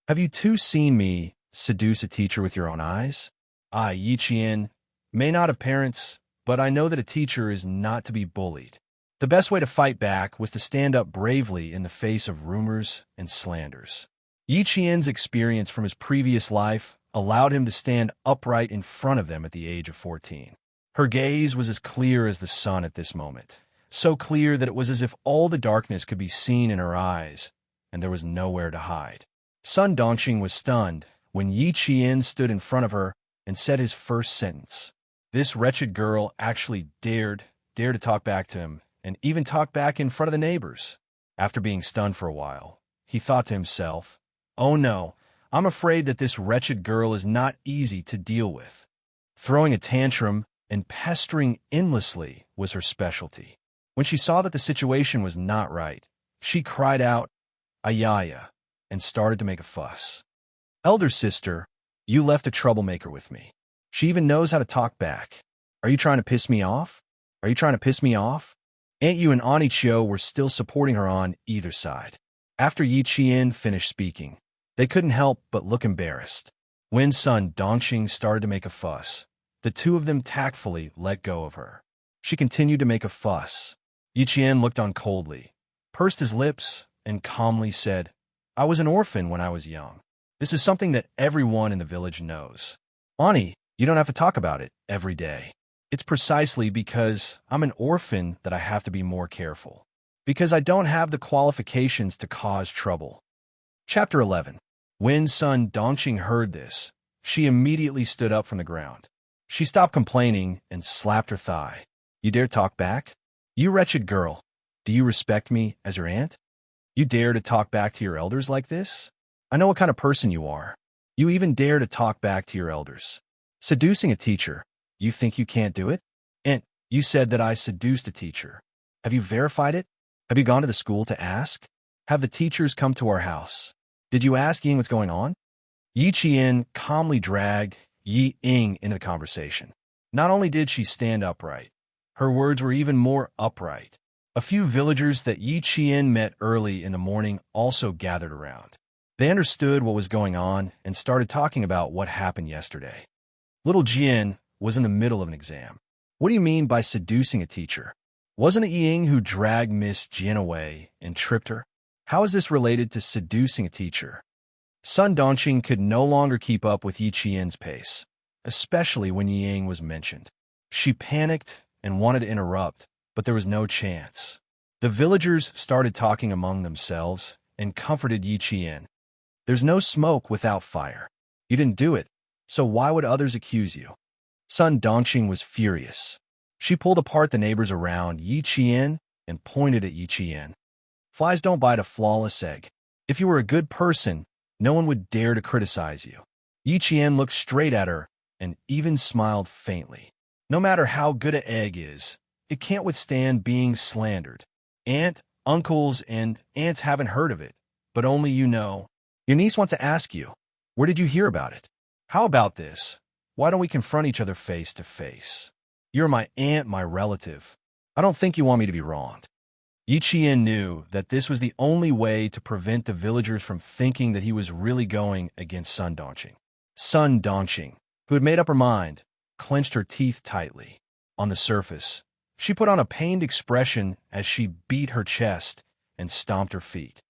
Have you two seen me seduce a teacher with your own eyes? I, Yi Qian, may not have parents, but I know that a teacher is not to be bullied. The best way to fight back was to stand up bravely in the face of rumors and slanders." Yi Qian's experience from his previous life allowed him to stand upright in front of them at the age of 14. Her gaze was as clear as the sun at this moment, so clear that it was as if all the darkness could be seen in her eyes, and there was nowhere to hide. Sun Dongqing was stunned when Yi Qian stood in front of her and said his first sentence. This wretched girl actually dared to talk back to him, and even talk back in front of the neighbors. After being stunned for a while, he thought to himself, "Oh no, I'm afraid that this wretched girl is not easy to deal with." Throwing a tantrum and pestering endlessly was her specialty. When she saw that the situation was not right, she cried out, "Ayaya," and started to make a fuss. "Elder sister, you left a troublemaker with me. She even knows how to talk back. Are you trying to piss me off? Are you trying to piss me off?" Aunt Yu and Auntie Chio were still supporting her on either side. After Yi Qian finished speaking, they couldn't help but look embarrassed. When Sun Dongqing started to make a fuss, the two of them tactfully let go of her. She continued to make a fuss. Yi Qian looked on coldly, pursed his lips, and calmly said, "I was an orphan when I was young. This is something that everyone in the village knows. Auntie, you don't have to talk about it every day. It's precisely because I'm an orphan that I have to be more careful, because I don't have the qualifications to cause trouble." Chapter 11. When Sun Dongqing heard this, she immediately stood up from the ground. She stopped complaining and slapped her thigh. "You dare talk back? You wretched girl, do you respect me as your aunt? You dare to talk back to your elders like this? I know what kind of person you are. You even dare to talk back to your elders. Seducing a teacher. You think you can't do it? And you said that I seduced a teacher. Have you verified it? Have you gone to the school to ask? Have the teachers come to our house? Did you ask Ying what's going on?" Yi Qian calmly dragged Yi Ying into the conversation. Not only did she stand upright, her words were even more upright. A few villagers that Yi Qian met early in the morning also gathered around. They understood what was going on and started talking about what happened yesterday. Little Jian was in the middle of an exam. "What do you mean by seducing a teacher? Wasn't it Ying who dragged Miss Jian away and tripped her? How is this related to seducing a teacher? Sun Dongqing could no longer keep up with Yi Qian's pace, especially when Yi Ying was mentioned. She panicked and wanted to interrupt, but there was no chance. The villagers started talking among themselves and comforted Yi Qian. There's no smoke without fire. You didn't do it, so why would others accuse you? Sun Dongqing was furious. She pulled apart the neighbors around Yi Qian and pointed at Yi Qian. Flies don't bite a flawless egg. If you were a good person, no one would dare to criticize you. Yi Qian looked straight at her and even smiled faintly. No matter how good an egg is, it can't withstand being slandered. Aunt, uncles, and aunts haven't heard of it, but only you know. Your niece wants to ask you, where did you hear about it? How about this? Why don't we confront each other face to face? You're my aunt, my relative. I don't think you want me to be wronged. Yi Qian knew that this was the only way to prevent the villagers from thinking that he was really going against Sun Dongqing. Sun Dongqing, who had made up her mind, clenched her teeth tightly. On the surface, she put on a pained expression as she beat her chest and stomped her feet.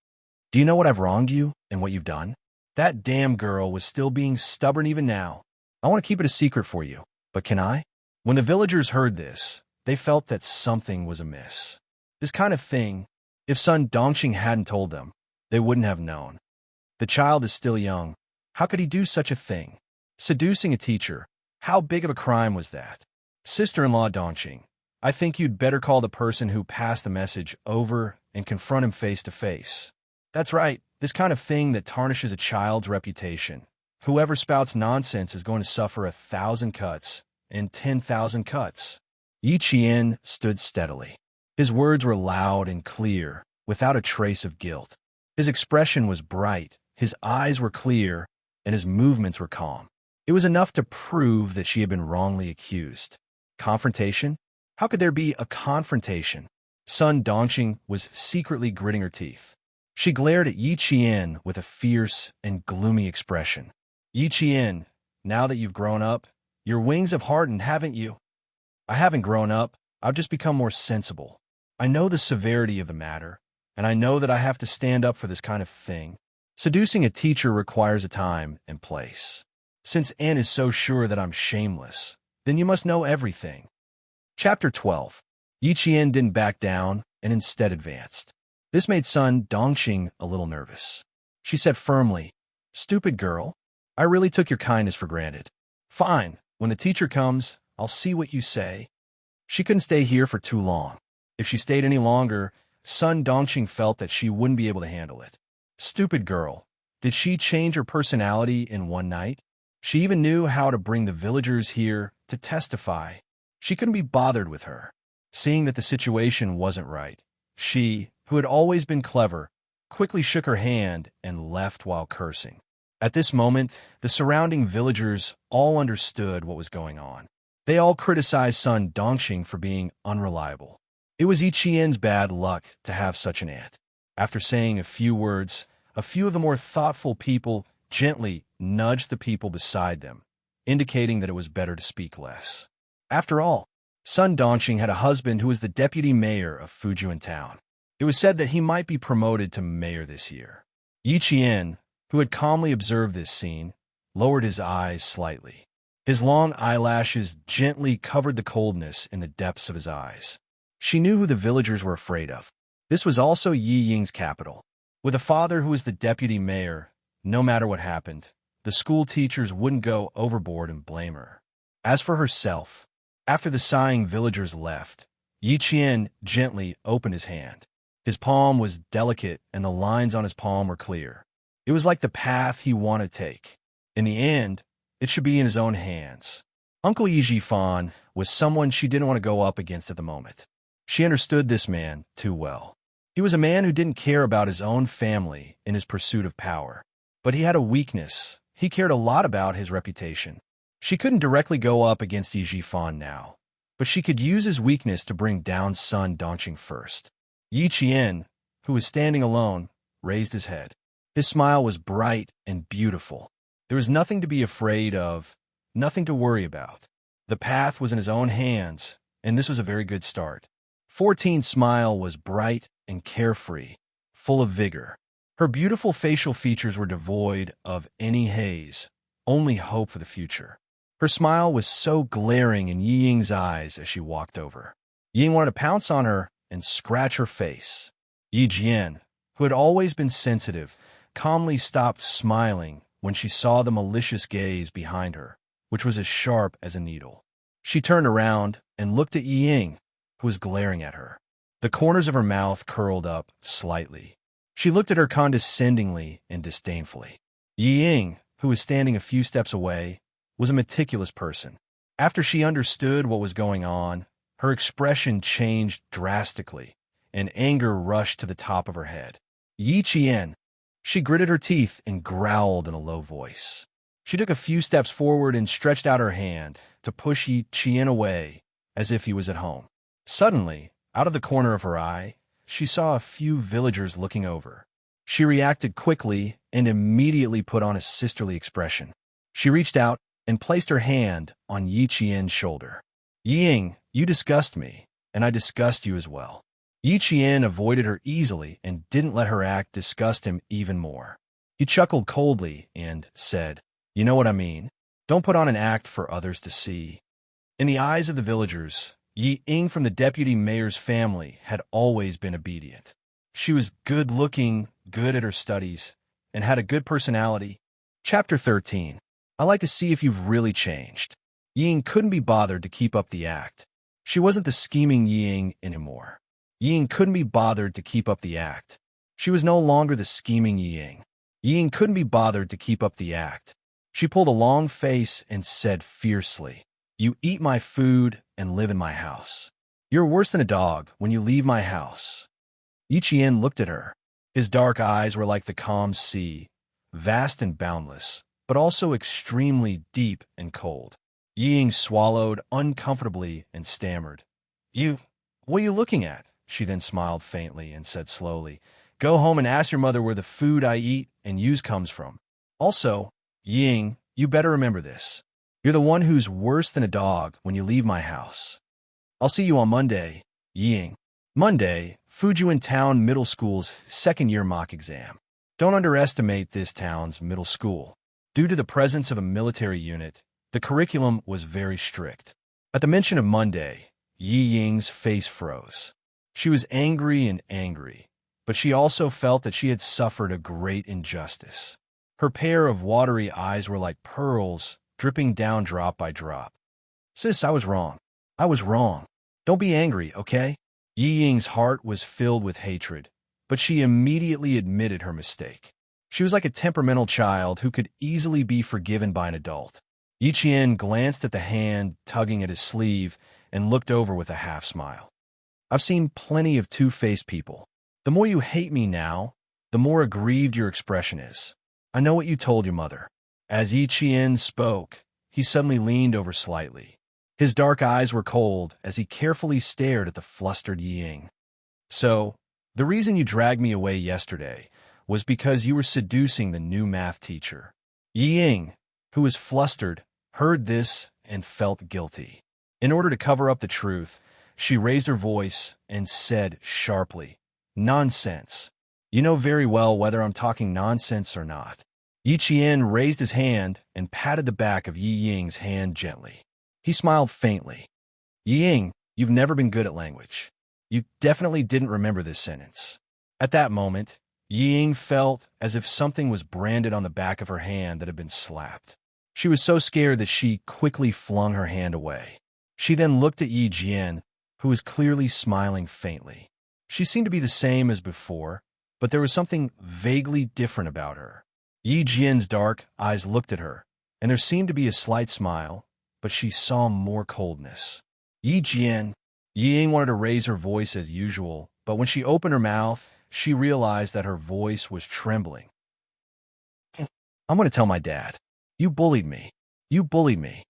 Do you know what I've wronged you and what you've done? That damn girl was still being stubborn even now. I want to keep it a secret for you, but can I? When the villagers heard this, they felt that something was amiss. This kind of thing, if Sun Dongqing hadn't told them, they wouldn't have known. The child is still young. How could he do such a thing? Seducing a teacher. How big of a crime was that? Sister-in-law Dongqing, I think you'd better call the person who passed the message over and confront him face to face. That's right, this kind of thing that tarnishes a child's reputation. Whoever spouts nonsense is going to suffer 1,000 cuts and 10,000 cuts. Yi Qian stood steadily. His words were loud and clear, without a trace of guilt. His expression was bright, his eyes were clear, and his movements were calm. It was enough to prove that she had been wrongly accused. Confrontation? How could there be a confrontation? Sun Dongqing was secretly gritting her teeth. She glared at Yi Qian with a fierce and gloomy expression. Yi Qian, now that you've grown up, your wings have hardened, haven't you? I haven't grown up. I've just become more sensible. I know the severity of the matter, and I know that I have to stand up for this kind of thing. Seducing a teacher requires a time and place. Since Anne is so sure that I'm shameless, then you must know everything. Chapter 12. Yi Qian didn't back down and instead advanced. This made Sun Dongqing a little nervous. She said firmly, "Stupid girl, I really took your kindness for granted. Fine, when the teacher comes, I'll see what you say." She couldn't stay here for too long. If she stayed any longer, Sun Dongqing felt that she wouldn't be able to handle it. Stupid girl. Did she change her personality in one night? She even knew how to bring the villagers here to testify. She couldn't be bothered with her. Seeing that the situation wasn't right, she, who had always been clever, quickly shook her hand and left while cursing. At this moment, the surrounding villagers all understood what was going on. They all criticized Sun Dongqing for being unreliable. It was Yi Qian's bad luck to have such an aunt. After saying a few words, a few of the more thoughtful people gently nudged the people beside them, indicating that it was better to speak less. After all, Sun Dongqing had a husband who was the deputy mayor of Fujian town. It was said that he might be promoted to mayor this year. Yi Qian, who had calmly observed this scene, lowered his eyes slightly. His long eyelashes gently covered the coldness in the depths of his eyes. She knew who the villagers were afraid of. This was also Yi Ying's capital. With a father who was the deputy mayor, no matter what happened, the school teachers wouldn't go overboard and blame her. As for herself, after the sighing villagers left, Yi Qian gently opened his hand. His palm was delicate and the lines on his palm were clear. It was like the path he wanted to take. In the end, it should be in his own hands. Uncle Yi Jifan was someone she didn't want to go up against at the moment. She understood this man too well. He was a man who didn't care about his own family in his pursuit of power. But he had a weakness. He cared a lot about his reputation. She couldn't directly go up against Yi Jifan now, but she could use his weakness to bring down Sun Dongqing first. Yi Qian, who was standing alone, raised his head. His smile was bright and beautiful. There was nothing to be afraid of, nothing to worry about. The path was in his own hands, and this was a very good start. 14's smile was bright and carefree. full of vigor. Her beautiful facial features were devoid of any haze, only hope for the future. Her smile was so glaring in Yi Ying's eyes as she walked over. Yi Ying wanted to pounce on her and scratch her face. Yi Jian, who had always been sensitive, calmly stopped smiling when she saw the malicious gaze behind her, which was as sharp as a needle. She turned around and looked at Yi Ying, who was glaring at her. The corners of her mouth curled up slightly. She looked at her condescendingly and disdainfully. Yi Ying, who was standing a few steps away, was a meticulous person. After she understood what was going on, her expression changed drastically, and anger rushed to the top of her head. Yi Qian. She gritted her teeth and growled in a low voice. She took a few steps forward and stretched out her hand to push Yi Qian away, as if he was at home. Suddenly, out of the corner of her eye, she saw a few villagers looking over. She reacted quickly and immediately put on a sisterly expression. She reached out and placed her hand on Yi Qian's shoulder. Yi Ying, you disgust me, and I disgust you as well. Yi Qian avoided her easily and didn't let her act disgust him even more. He chuckled coldly and said, "You know what I mean? Don't put on an act for others to see." In the eyes of the villagers, Yi Ying from the deputy mayor's family had always been obedient. She was good-looking, good at her studies, and had a good personality. Chapter 13. I like to see if you've really changed. Yi Ying couldn't be bothered to keep up the act. She wasn't the scheming Yi Ying anymore. Yi Ying couldn't be bothered to keep up the act. She was no longer the scheming Yi Ying. Yi Ying couldn't be bothered to keep up the act. She pulled a long face and said fiercely, "You eat my food and live in my house. You're worse than a dog when you leave my house." Yi Qian looked at her. His dark eyes were like the calm sea, vast and boundless, but also extremely deep and cold. Yi Ying swallowed uncomfortably and stammered. What are you looking at?" She then smiled faintly and said slowly, "Go home and ask your mother where the food I eat and use comes from. Also, Yi Ying, you better remember this. You're the one who's worse than a dog when you leave my house. I'll see you on Monday, Yi Ying." Monday, Fujian Town Middle School's second-year mock exam. Don't underestimate this town's middle school. Due to the presence of a military unit, the curriculum was very strict. At the mention of Monday, Yi Ying's face froze. She was angry, but she also felt that she had suffered a great injustice. Her pair of watery eyes were like pearls, dripping down drop by drop. "Sis, I was wrong. I was wrong. Don't be angry, okay?" Yi Ying's heart was filled with hatred, but she immediately admitted her mistake. She was like a temperamental child who could easily be forgiven by an adult. Yi Qian glanced at the hand tugging at his sleeve and looked over with a half-smile. "I've seen plenty of two-faced people. The more you hate me now, the more aggrieved your expression is. I know what you told your mother." As Yi Qian spoke, he suddenly leaned over slightly. His dark eyes were cold as he carefully stared at the flustered Yi Ying. "So, the reason you dragged me away yesterday was because you were seducing the new math teacher." Yi Ying, who was flustered, heard this and felt guilty. In order to cover up the truth, she raised her voice and said sharply, "Nonsense. You know very well whether I'm talking nonsense or not." Yi Qian raised his hand and patted the back of Yi Ying's hand gently. He smiled faintly. "Yi Ying, you've never been good at language. You definitely didn't remember this sentence." At that moment, Yi Ying felt as if something was branded on the back of her hand that had been slapped. She was so scared that she quickly flung her hand away. She then looked at Yi Jian, who was clearly smiling faintly. She seemed to be the same as before, but there was something vaguely different about her. Yi Jian's dark eyes looked at her, and there seemed to be a slight smile, but she saw more coldness. "Yi Jian." Yi Ying wanted to raise her voice as usual, but when she opened her mouth, she realized that her voice was trembling. "I'm going to tell my dad. You bullied me. You bullied me."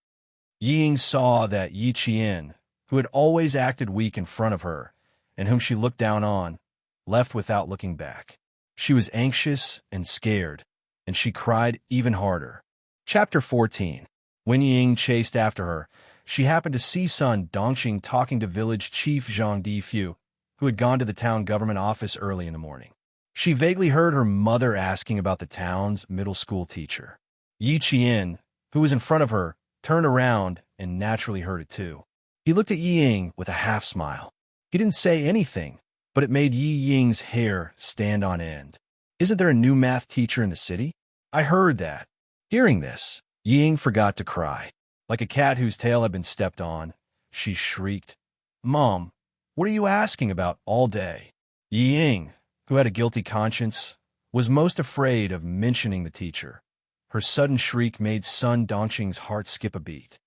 Yi Ying saw that Yi Qian, who had always acted weak in front of her, and whom she looked down on, left without looking back. She was anxious and scared, and she cried even harder. Chapter 14. When Yi Ying chased after her, she happened to see son Dongxing talking to village chief Zhang Difu, who had gone to the town government office early in the morning. She vaguely heard her mother asking about the town's middle school teacher. Yi Qian, who was in front of her, turned around and naturally heard it too. He looked at Yi Ying with a half-smile. He didn't say anything, but it made Yi Ying's hair stand on end. Isn't there a new math teacher in the city? I heard that. Hearing this, Yi Ying forgot to cry. Like a cat whose tail had been stepped on, she shrieked, "Mom, what are you asking about all day?" Yi Ying, who had a guilty conscience, was most afraid of mentioning the teacher. Her sudden shriek made Sun Dongqing's heart skip a beat.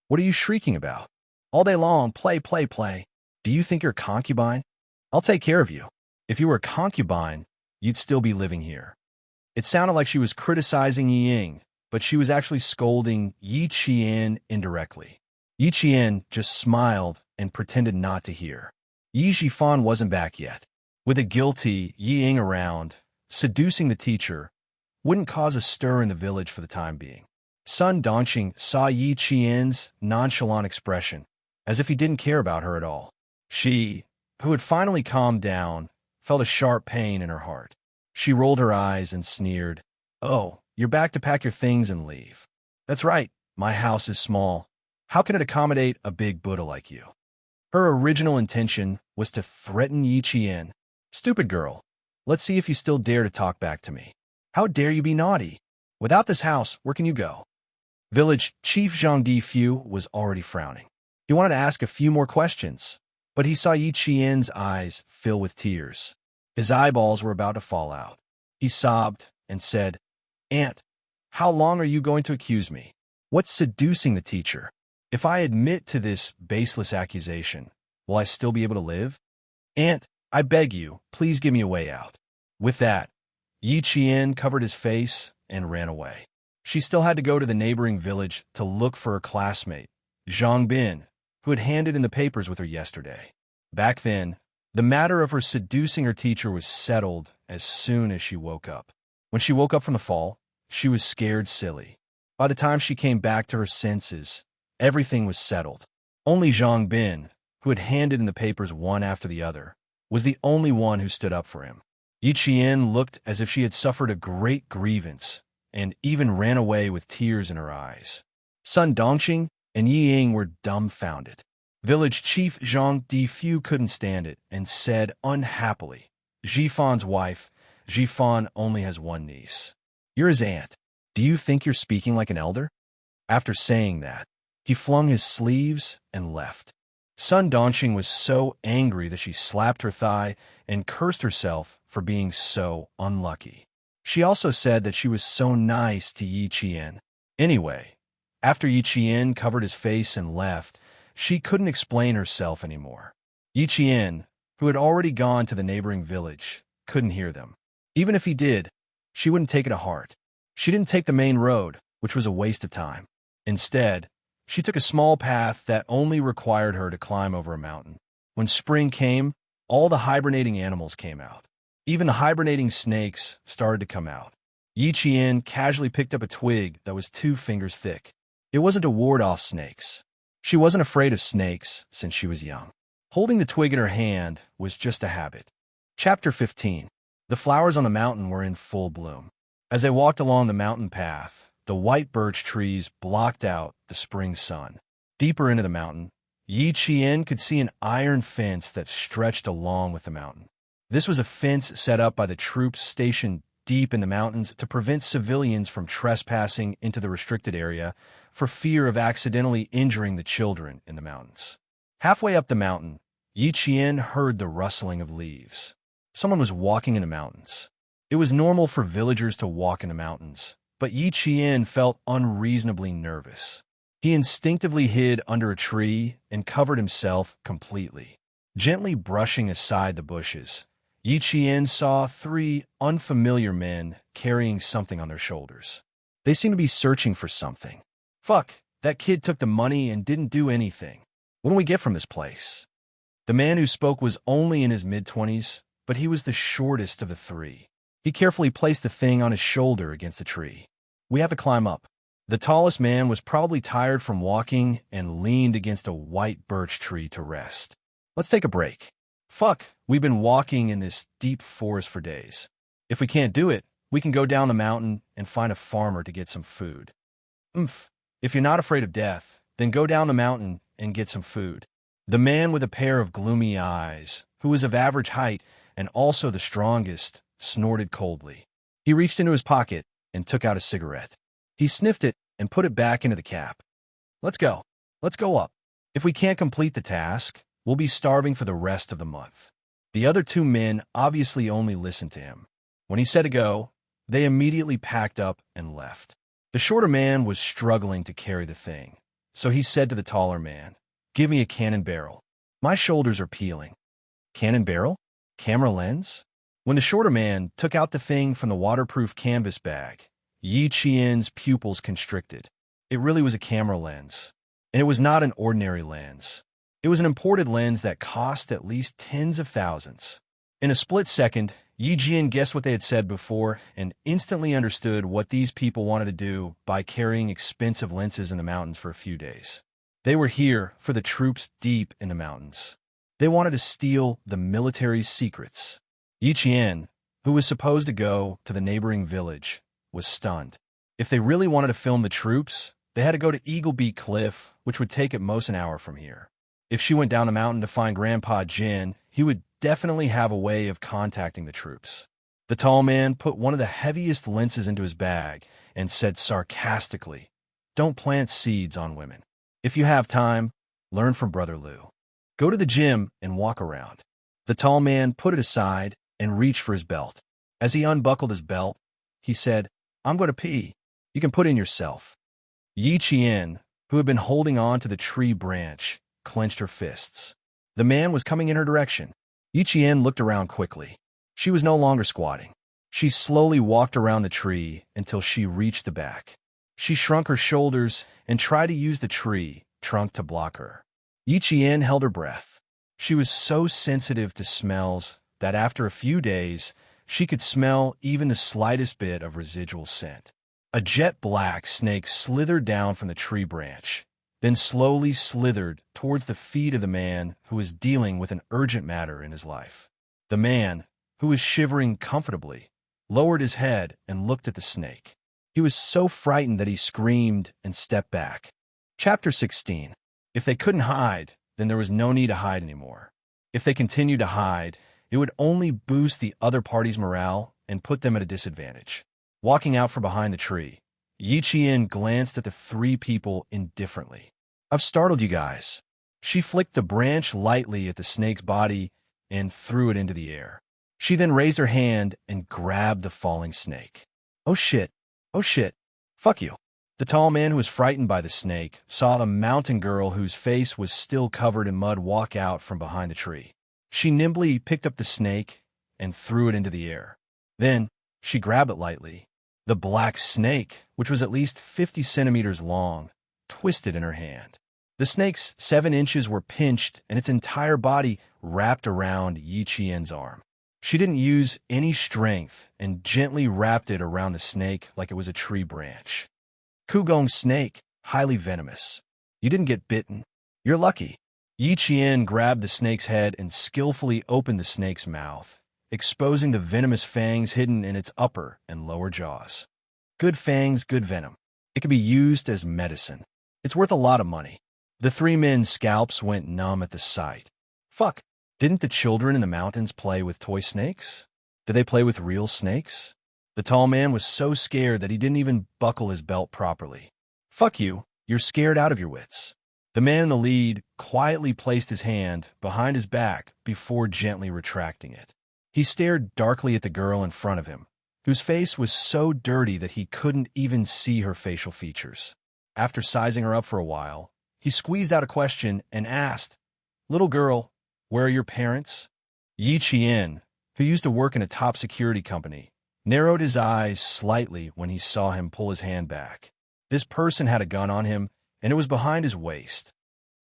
"What are you shrieking about? All day long, play, play, play. Do you think you're a concubine? I'll take care of you. If you were a concubine, you'd still be living here." It sounded like she was criticizing Yi Ying, but she was actually scolding Yi Qian indirectly. Yi Qian just smiled and pretended not to hear. Yi Zhifan wasn't back yet. With a guilty Yi Ying around, seducing the teacher wouldn't cause a stir in the village for the time being. Sun Dongqing saw Yi Qian's nonchalant expression, as if he didn't care about her at all. She, who had finally calmed down, felt a sharp pain in her heart. She rolled her eyes and sneered, "Oh, you're back to pack your things and leave. That's right, my house is small. How can it accommodate a big Buddha like you?" Her original intention was to threaten Yi Qian. "Stupid girl, let's see if you still dare to talk back to me. How dare you be naughty? Without this house, where can you go?" Village Chief Zhang Difu was already frowning. He wanted to ask a few more questions, but he saw Yi Qian's eyes fill with tears. His eyeballs were about to fall out. He sobbed and said, "Aunt, how long are you going to accuse me? What's seducing the teacher? If I admit to this baseless accusation, will I still be able to live? Aunt, I beg you, please give me a way out." With that, Yi Qian covered his face and ran away. She still had to go to the neighboring village to look for her classmate, Zhang Bin, who had handed in the papers with her yesterday. Back then, the matter of her seducing her teacher was settled as soon as she woke up. When she woke up from the fall, she was scared silly. By the time she came back to her senses, everything was settled. Only Zhang Bin, who had handed in the papers one after the other, was the only one who stood up for him. Yi Qian looked as if she had suffered a great grievance and even ran away with tears in her eyes. Sun Dongqing and Yi Ying were dumbfounded. Village Chief Zhang Difu couldn't stand it and said unhappily, "Zhifan's wife, Zhifan only has one niece. You're his aunt. Do you think you're speaking like an elder?" After saying that, he flung his sleeves and left. Sun Dongqing was so angry that she slapped her thigh and cursed herself for being so unlucky. She also said that she was so nice to Yi Qian. Anyway, after Yi Qian covered his face and left, she couldn't explain herself anymore. Yi Qian, who had already gone to the neighboring village, couldn't hear them. Even if he did, she wouldn't take it to heart. She didn't take the main road, which was a waste of time. Instead, she took a small path that only required her to climb over a mountain. When spring came, all the hibernating animals came out. Even the hibernating snakes started to come out. Yi Qian casually picked up a twig that was 2 fingers thick. It wasn't to ward off snakes. She wasn't afraid of snakes since she was young. Holding the twig in her hand was just a habit. Chapter 15. The flowers on the mountain were in full bloom. As they walked along the mountain path, the white birch trees blocked out the spring sun. Deeper into the mountain, Yi Qian could see an iron fence that stretched along with the mountain. This was a fence set up by the troops stationed deep in the mountains to prevent civilians from trespassing into the restricted area for fear of accidentally injuring the children in the mountains. Halfway up the mountain, Yi Qian heard the rustling of leaves. Someone was walking in the mountains. It was normal for villagers to walk in the mountains, but Yi Qian felt unreasonably nervous. He instinctively hid under a tree and covered himself completely. Gently brushing aside the bushes, Yi Qian saw 3 unfamiliar men carrying something on their shoulders. They seemed to be searching for something. "Fuck, that kid took the money and didn't do anything. What do we get from this place?" The man who spoke was only in his mid-20s, but he was the shortest of the 3. He carefully placed the thing on his shoulder against the tree. "We have to climb up." The tallest man was probably tired from walking and leaned against a white birch tree to rest. "Let's take a break." Fuck, we've been walking in this deep forest for days. If we can't do it, we can go down the mountain and find a farmer to get some food. If you're not afraid of death, then go down the mountain and get some food. The man with a pair of gloomy eyes, who was of average height and also the strongest, snorted coldly. He reached into his pocket and took out a cigarette. He sniffed it and put it back into the cap. Let's go. Let's go up. If we can't complete the task, we'll be starving for the rest of the month. The other two men obviously only listened to him. When he said to go, they immediately packed up and left. The shorter man was struggling to carry the thing, so he said to the taller man, "Give me a cannon barrel. My shoulders are peeling." Cannon barrel? Camera lens? When the shorter man took out the thing from the waterproof canvas bag, Yi Qian's pupils constricted. It really was a camera lens, and it was not an ordinary lens. It was an imported lens that cost at least tens of thousands. In a split second, Yi Jian guessed what they had said before and instantly understood what these people wanted to do by carrying expensive lenses in the mountains for a few days. They were here for the troops deep in the mountains. They wanted to steal the military's secrets. Yi Qian, who was supposed to go to the neighboring village, was stunned. If they really wanted to film the troops, they had to go to Eagle Beak Cliff, which would take at most an hour from here. If she went down the mountain to find Grandpa Jin, he would definitely have a way of contacting the troops. The tall man put one of the heaviest lenses into his bag and said sarcastically, "Don't plant seeds on women. If you have time, learn from Brother Liu. Go to the gym and walk around." The tall man put it aside and reached for his belt. As he unbuckled his belt, he said, "I'm going to pee. You can put in yourself." Yi Qian, who had been holding on to the tree branch, clenched her fists. The man was coming in her direction. Yi Qian looked around quickly. She was no longer squatting. She slowly walked around the tree until she reached the back. She shrunk her shoulders and tried to use the tree trunk to block her. Yi Qian held her breath. She was so sensitive to smells that after a few days, she could smell even the slightest bit of residual scent. A jet black snake slithered down from the tree branch, then slowly slithered towards the feet of the man who was dealing with an urgent matter in his life. The man, who was shivering comfortably, lowered his head and looked at the snake. He was so frightened that he screamed and stepped back. Chapter 16. If they couldn't hide, then there was no need to hide anymore. If they continued to hide, it would only boost the other party's morale and put them at a disadvantage. Walking out from behind the tree, Yi Qian glanced at the three people indifferently. "I've startled you guys." She flicked the branch lightly at the snake's body and threw it into the air. She then raised her hand and grabbed the falling snake. "Oh shit. Oh shit. Fuck you." The tall man who was frightened by the snake saw the mountain girl whose face was still covered in mud walk out from behind the tree. She nimbly picked up the snake and threw it into the air. Then she grabbed it lightly. The black snake, which was at least 50 centimeters long, twisted in her hand. The snake's 7 inches were pinched and its entire body wrapped around Yi Qian's arm. She didn't use any strength and gently wrapped it around the snake like it was a tree branch. "Kugong snake, highly venomous. You didn't get bitten. You're lucky." Yi Qian grabbed the snake's head and skillfully opened the snake's mouth, exposing the venomous fangs hidden in its upper and lower jaws. Good fangs, good venom. It can be used as medicine. It's worth a lot of money. The three men's scalps went numb at the sight. Fuck, didn't the children in the mountains play with toy snakes? Did they play with real snakes? The tall man was so scared that he didn't even buckle his belt properly. "Fuck you, you're scared out of your wits." The man in the lead quietly placed his hand behind his back before gently retracting it. He stared darkly at the girl in front of him, whose face was so dirty that he couldn't even see her facial features. After sizing her up for a while, he squeezed out a question and asked, "Little girl, where are your parents?" Yi Qian, who used to work in a top security company, narrowed his eyes slightly when he saw him pull his hand back. This person had a gun on him, and it was behind his waist.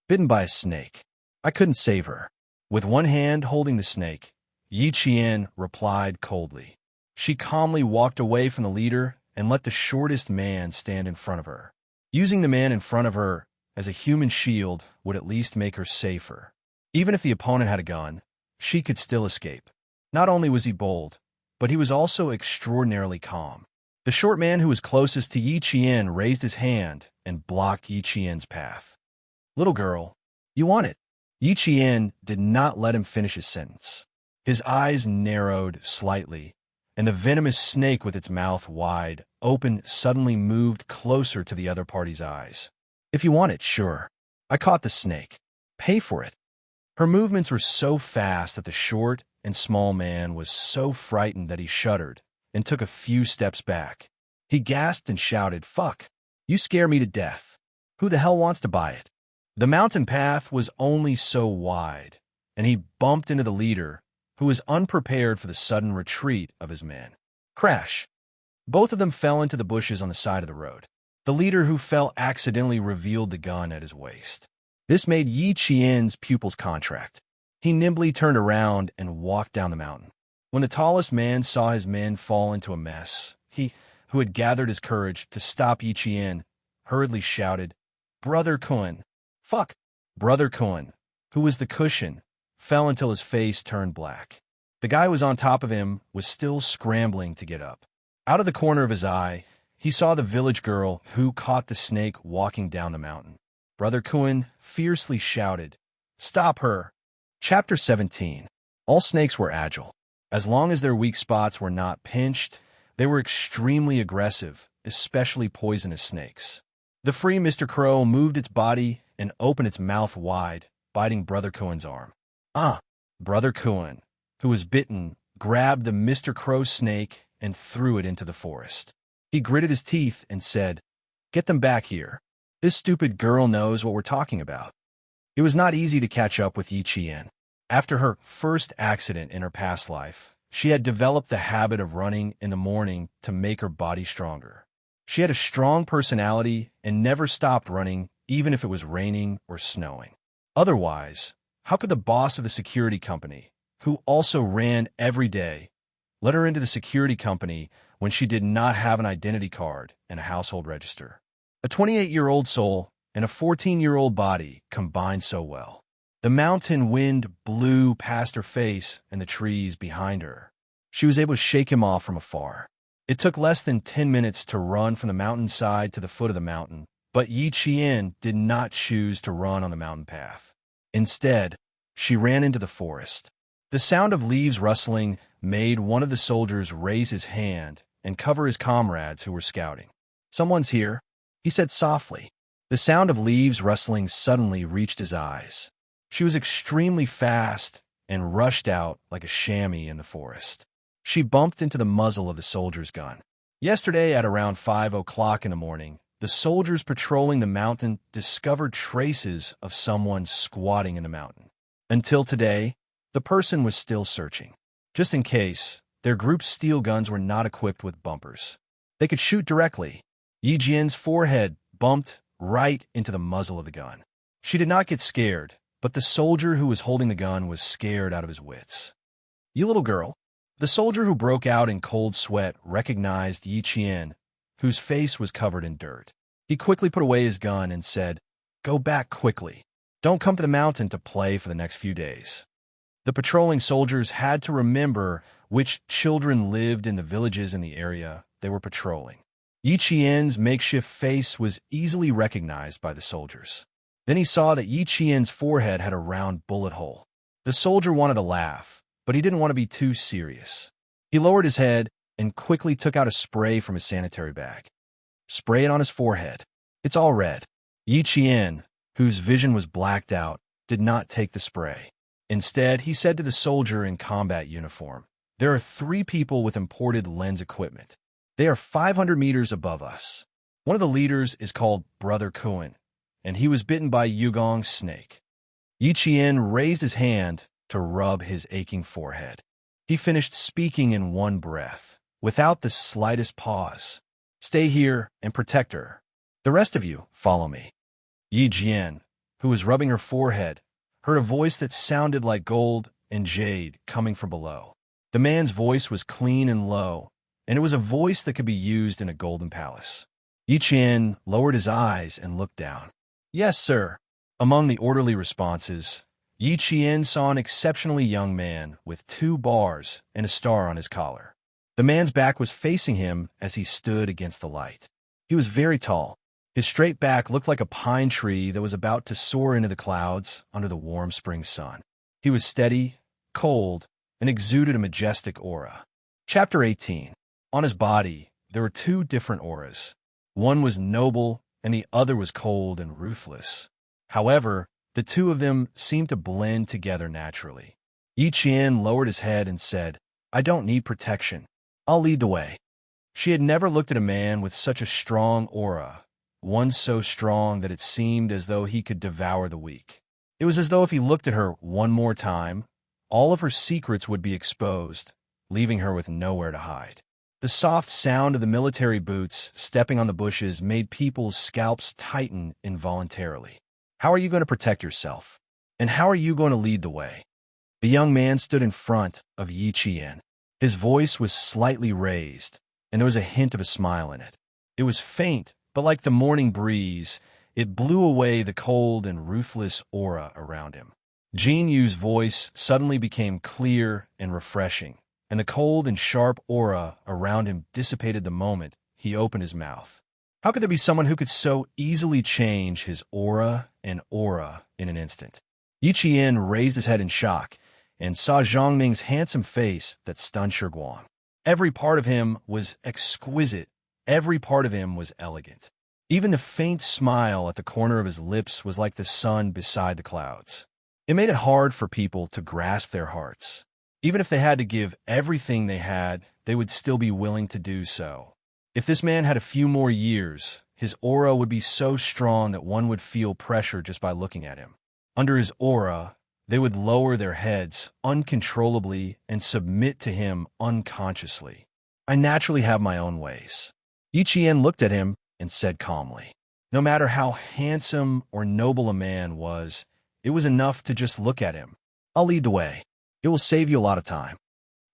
"Bitten by a snake. I couldn't save her." With one hand holding the snake, Yi Qian replied coldly. She calmly walked away from the leader and let the shortest man stand in front of her. Using the man in front of her as a human shield would at least make her safer. Even if the opponent had a gun, she could still escape. Not only was he bold, but he was also extraordinarily calm. The short man who was closest to Yi Qian raised his hand and blocked Yi Qian's path. "Little girl, you want it?" Yi Qian did not let him finish his sentence. His eyes narrowed slightly, and the venomous snake with its mouth wide open suddenly moved closer to the other party's eyes. "If you want it, sure. I caught the snake. Pay for it." Her movements were so fast that the short and small man was so frightened that he shuddered and took a few steps back. He gasped and shouted, "Fuck! You scare me to death. Who the hell wants to buy it?" The mountain path was only so wide, and he bumped into the leader, who was unprepared for the sudden retreat of his men. Crash! Both of them fell into the bushes on the side of the road. The leader who fell accidentally revealed the gun at his waist. This made Yi Qian's pupils contract. He nimbly turned around and walked down the mountain. When the tallest man saw his men fall into a mess, he, who had gathered his courage to stop Yi Qian, hurriedly shouted, "Brother Kun!" "Fuck!" Brother Kun, who was the cushion, fell until his face turned black. The guy who was on top of him was still scrambling to get up. Out of the corner of his eye, he saw the village girl who caught the snake walking down the mountain. Brother Kun fiercely shouted, "Stop her!" Chapter 17. All snakes were agile. As long as their weak spots were not pinched, they were extremely aggressive, especially poisonous snakes. The free Mr. Crow moved its body and opened its mouth wide, biting Brother Kuen's arm. Brother Kuen, who was bitten, grabbed the Mr. Crow snake and threw it into the forest. He gritted his teeth and said, "Get them back here. This stupid girl knows what we're talking about." It was not easy to catch up with Yi Qian. After her first accident in her past life, she had developed the habit of running in the morning to make her body stronger. She had a strong personality and never stopped running, even if it was raining or snowing. Otherwise, how could the boss of the security company, who also ran every day, let her into the security company when she did not have an identity card and a household register? A 28-year-old soul and a 14-year-old body combined so well. The mountain wind blew past her face and the trees behind her. She was able to shake him off from afar. It took less than 10 minutes to run from the mountainside to the foot of the mountain, but Yi Qian did not choose to run on the mountain path. Instead, she ran into the forest. The sound of leaves rustling made one of the soldiers raise his hand and cover his comrades who were scouting. "Someone's here," he said softly. The sound of leaves rustling suddenly reached his eyes. She was extremely fast and rushed out like a chamois in the forest. She bumped into the muzzle of the soldier's gun. Yesterday at around 5 o'clock in the morning, the soldiers patrolling the mountain discovered traces of someone squatting in the mountain. Until today, the person was still searching. Just in case, their group's steel guns were not equipped with bumpers. They could shoot directly. Yi Jian's forehead bumped right into the muzzle of the gun. She did not get scared, but the soldier who was holding the gun was scared out of his wits. "You little girl." The soldier who broke out in cold sweat recognized Yi Qian, whose face was covered in dirt. He quickly put away his gun and said, "Go back quickly. Don't come to the mountain to play for the next few days." The patrolling soldiers had to remember which children lived in the villages in the area they were patrolling. Yi Qian's makeshift face was easily recognized by the soldiers. Then he saw that Yi Qian's forehead had a round bullet hole. The soldier wanted to laugh, but he didn't want to be too serious. He lowered his head and quickly took out a spray from his sanitary bag. "Spray it on his forehead. It's all red." Yi Qian, whose vision was blacked out, did not take the spray. Instead, he said to the soldier in combat uniform, "There are 3 people with imported lens equipment. They are 500 meters above us. One of the leaders is called Brother Kuen, and he was bitten by Yugong's snake." Yi Qian raised his hand to rub his aching forehead. He finished speaking in one breath, without the slightest pause. "Stay here and protect her. The rest of you, follow me." Yi Jian, who was rubbing her forehead, heard a voice that sounded like gold and jade coming from below. The man's voice was clean and low, and it was a voice that could be used in a golden palace. Yi Qian lowered his eyes and looked down. "Yes, sir." Among the orderly responses, Yi Qian saw an exceptionally young man with 2 bars and a star on his collar. The man's back was facing him as he stood against the light. He was very tall. His straight back looked like a pine tree that was about to soar into the clouds under the warm spring sun. He was steady, cold, and exuded a majestic aura. Chapter 18. On his body, there were 2 different auras. One was noble, and the other was cold and ruthless. However, the 2 of them seemed to blend together naturally. Yi Qian lowered his head and said, "I don't need protection. I'll lead the way." She had never looked at a man with such a strong aura, one so strong that it seemed as though he could devour the weak. It was as though if he looked at her one more time, all of her secrets would be exposed, leaving her with nowhere to hide. The soft sound of the military boots stepping on the bushes made people's scalps tighten involuntarily. "How are you going to protect yourself? And how are you going to lead the way?" The young man stood in front of Yi Qian. His voice was slightly raised, and there was a hint of a smile in it. It was faint, but like the morning breeze, it blew away the cold and ruthless aura around him. Jin Yu's voice suddenly became clear and refreshing, and the cold and sharp aura around him dissipated the moment he opened his mouth. How could there be someone who could so easily change his aura and aura in an instant? Yi Qian raised his head in shock and saw Zhang Ming's handsome face that stunned Shiguang. Every part of him was exquisite. Every part of him was elegant. Even the faint smile at the corner of his lips was like the sun beside the clouds. It made it hard for people to grasp their hearts. Even if they had to give everything they had, they would still be willing to do so. If this man had a few more years, his aura would be so strong that one would feel pressure just by looking at him. Under his aura, they would lower their heads uncontrollably and submit to him unconsciously. "I naturally have my own ways." Yi Qian looked at him and said calmly. No matter how handsome or noble a man was, it was enough to just look at him. "I'll lead the way. It will save you a lot of time.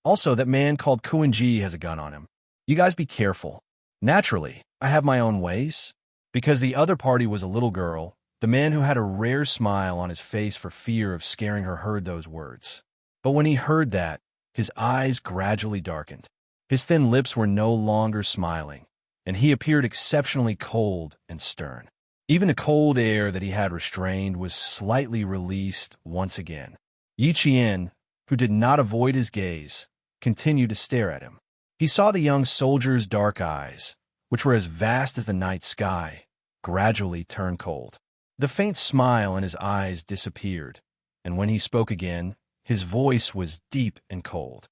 Also, that man called Kuan-ji has a gun on him. You guys be careful. Naturally, I have my own ways." Because the other party was a little girl, the man who had a rare smile on his face for fear of scaring her heard those words. But when he heard that, his eyes gradually darkened. His thin lips were no longer smiling, and he appeared exceptionally cold and stern. Even the cold air that he had restrained was slightly released once again. Yi Qian, who did not avoid his gaze, continued to stare at him. He saw the young soldier's dark eyes, which were as vast as the night sky, gradually turn cold. The faint smile in his eyes disappeared, and when he spoke again, his voice was deep and cold.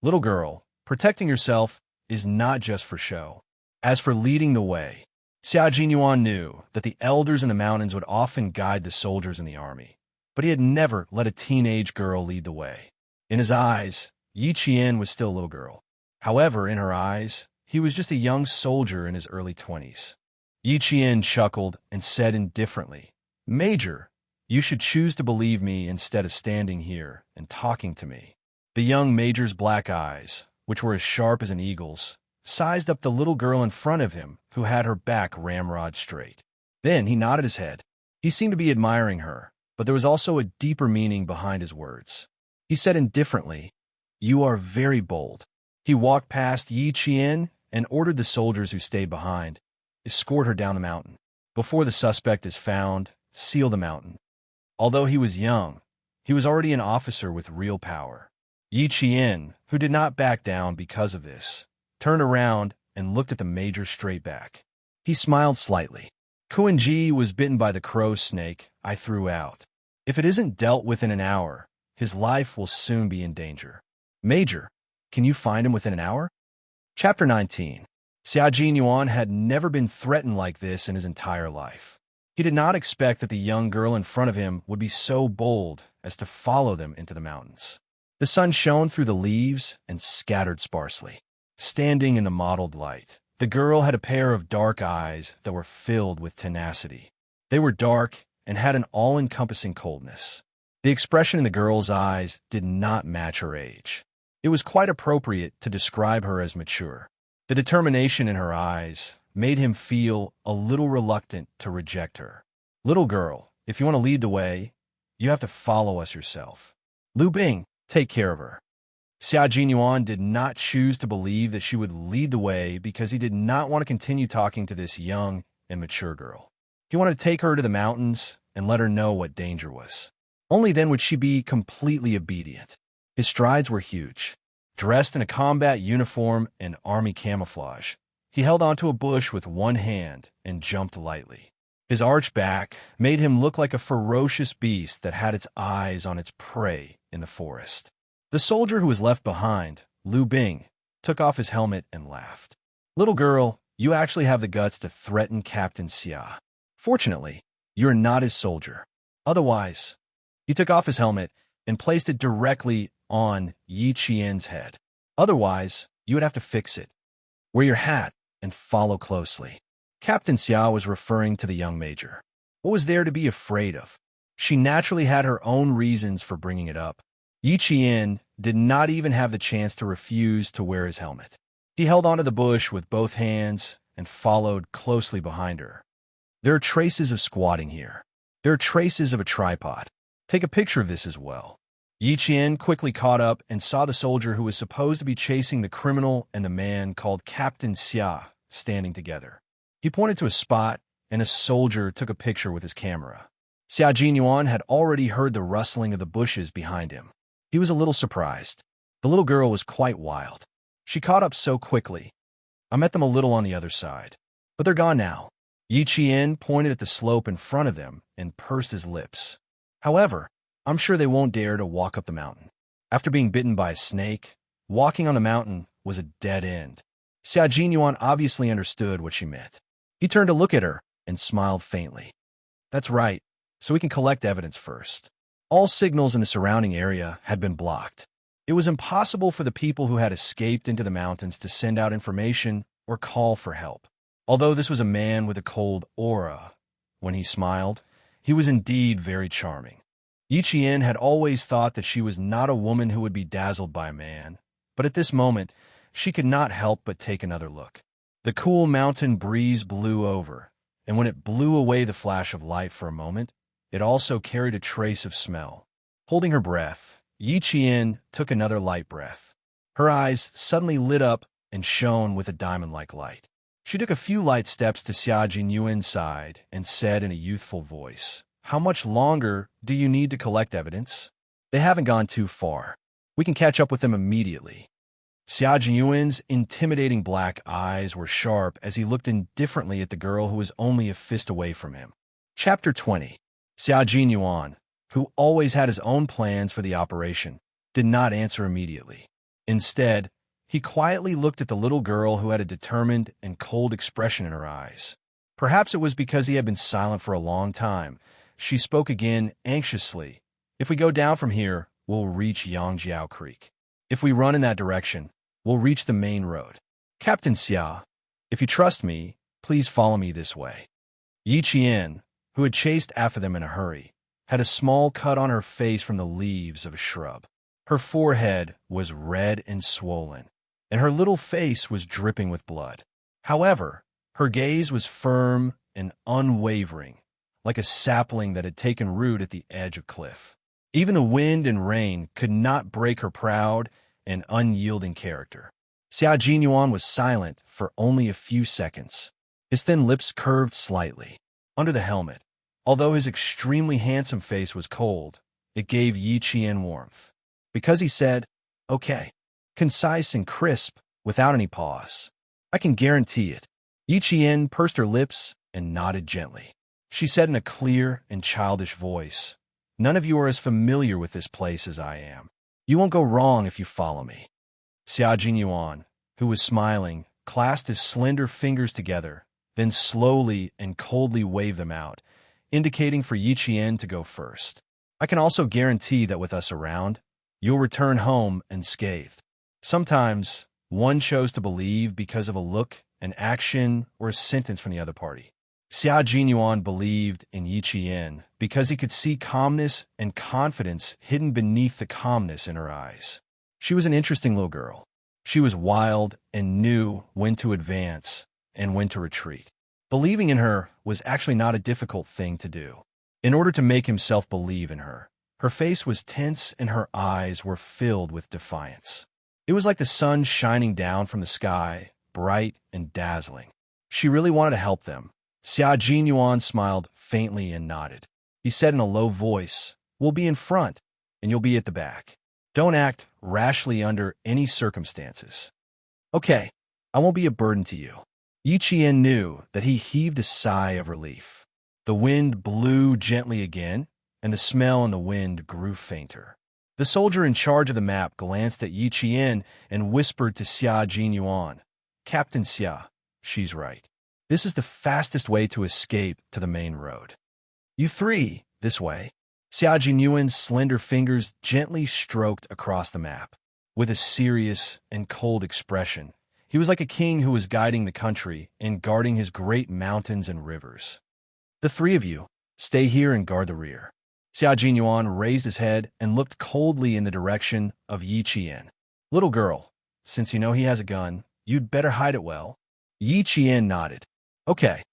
"Little girl, protecting yourself is not just for show. As for leading the way," Xia Jinyuan knew that the elders in the mountains would often guide the soldiers in the army, but he had never let a teenage girl lead the way. In his eyes, Yi Qian was still a little girl. However, in her eyes, he was just a young soldier in his early 20s. Yi Qian chuckled and said indifferently, "Major, you should choose to believe me instead of standing here and talking to me." The young major's black eyes, which were as sharp as an eagle's, sized up the little girl in front of him who had her back ramrod straight. Then he nodded his head. He seemed to be admiring her, but there was also a deeper meaning behind his words. He said indifferently, "You are very bold." He walked past Yi Qian and ordered the soldiers who stayed behind, escort her down the mountain. Before the suspect is found, seal the mountain. Although he was young, he was already an officer with real power. Yi Qian, who did not back down because of this, turned around and looked at the major straight back. He smiled slightly. "Kuan-ji was bitten by the crow snake I threw out. If it isn't dealt with in an hour, his life will soon be in danger. Major, can you find him within an hour?" Chapter 19. Xia Jinyuan had never been threatened like this in his entire life. He did not expect that the young girl in front of him would be so bold as to follow them into the mountains. The sun shone through the leaves and scattered sparsely. Standing in the mottled light, the girl had a pair of dark eyes that were filled with tenacity. They were dark and had an all-encompassing coldness. The expression in the girl's eyes did not match her age. It was quite appropriate to describe her as mature. The determination in her eyes made him feel a little reluctant to reject her. "Little girl, if you want to lead the way, You have to follow us yourself. Lu Bing, take care of her. Xia Jinyuan did not choose to believe that she would lead the way because he did not want to continue talking to this young and mature girl. He wanted to take her to the mountains and let her know what danger was. Only then would she be completely obedient. His strides were huge. Dressed in a combat uniform and army camouflage, he held onto a bush with one hand and jumped lightly. His arched back made him look like a ferocious beast that had its eyes on its prey in the forest. The soldier who was left behind, Lu Bing, took off his helmet and laughed. Little girl, you actually have the guts to threaten Captain Xia. Fortunately, you're not his soldier. Otherwise, he took off his helmet and placed it directly on Yi Qian's head. Otherwise, you would have to fix it. Wear your hat and follow closely. Captain Xia was referring to the young major. What was there to be afraid of? She naturally had her own reasons for bringing it up. Yi Qian did not even have the chance to refuse to wear his helmet. He held onto the bush with both hands and followed closely behind her. There are traces of squatting here. There are traces of a tripod. Take a picture of this as well. Yi Qian quickly caught up and saw the soldier who was supposed to be chasing the criminal and the man called Captain Xia standing together. He pointed to a spot, and a soldier took a picture with his camera. Xia Jinyuan had already heard the rustling of the bushes behind him. He was a little surprised. The little girl was quite wild. She caught up so quickly. I met them a little on the other side, but they're gone now. Yi Qian pointed at the slope in front of them and pursed his lips. However, I'm sure they won't dare to walk up the mountain. After being bitten by a snake, walking on the mountain was a dead end. Xia Jinyuan obviously understood what she meant. He turned to look at her and smiled faintly. That's right, so we can collect evidence first. All signals in the surrounding area had been blocked. It was impossible for the people who had escaped into the mountains to send out information or call for help. Although this was a man with a cold aura, when he smiled, he was indeed very charming. Yi Qian had always thought that she was not a woman who would be dazzled by a man, but at this moment, she could not help but take another look. The cool mountain breeze blew over, and when it blew away the flash of light for a moment, it also carried a trace of smell. Holding her breath, Yi Qian took another light breath. Her eyes suddenly lit up and shone with a diamond-like light. She took a few light steps to Xia Jinyuan's side and said in a youthful voice, "How much longer do you need to collect evidence? They haven't gone too far. We can catch up with them immediately." Xia Jinyuan's intimidating black eyes were sharp as he looked indifferently at the girl who was only a fist away from him. Chapter 20. Xia Jinyuan, who always had his own plans for the operation, did not answer immediately. Instead, he quietly looked at the little girl who had a determined and cold expression in her eyes. Perhaps it was because he had been silent for a long time. She spoke again anxiously. "If we go down from here, we'll reach Yangjiao Creek. If we run in that direction, we'll reach the main road. Captain Xia, if you trust me, please follow me this way." Yi Qian, who had chased after them in a hurry, had a small cut on her face from the leaves of a shrub. Her forehead was red and swollen, and her little face was dripping with blood. However, her gaze was firm and unwavering, like a sapling that had taken root at the edge of a cliff. Even the wind and rain could not break her proud and unyielding character. Xia Jinyuan was silent for only a few seconds. His thin lips curved slightly. Under the helmet, although his extremely handsome face was cold, it gave Yi Qian warmth. Because he said, "Okay," concise and crisp, without any pause. "I can guarantee it." Yi Qian pursed her lips and nodded gently. She said in a clear and childish voice, "None of you are as familiar with this place as I am. You won't go wrong if you follow me." Xia Jinyuan, who was smiling, clasped his slender fingers together, then slowly and coldly waved them out, indicating for Yi Qian to go first. "I can also guarantee that with us around, you'll return home unscathed." Sometimes, one chose to believe because of a look, an action, or a sentence from the other party. Xia Jinyuan believed in Yi Qian because he could see calmness and confidence hidden beneath the calmness in her eyes. She was an interesting little girl. She was wild and knew when to advance and when to retreat. Believing in her was actually not a difficult thing to do. in order to make himself believe in her. Her face was tense and her eyes were filled with defiance. It was like the sun shining down from the sky, bright and dazzling. She really wanted to help them. Xia Jinyuan smiled faintly and nodded. He said in a low voice, "We'll be in front, and you'll be at the back. Don't act rashly under any circumstances." "Okay, I won't be a burden to you." Yi Qian knew that he heaved a sigh of relief. The wind blew gently again, and the smell in the wind grew fainter. The soldier in charge of the map glanced at Yi Qian and whispered to Xia Jinyuan, "Captain Xia, she's right. This is the fastest way to escape to the main road. You three, this way." Xia Jinyuan's slender fingers gently stroked across the map. With a serious and cold expression, he was like a king who was guiding the country and guarding his great mountains and rivers. "The three of you, stay here and guard the rear." Xia Jinyuan raised his head and looked coldly in the direction of Yi Qian. "Little girl, since you know he has a gun, you'd better hide it well." Yi Qian nodded. "Okay."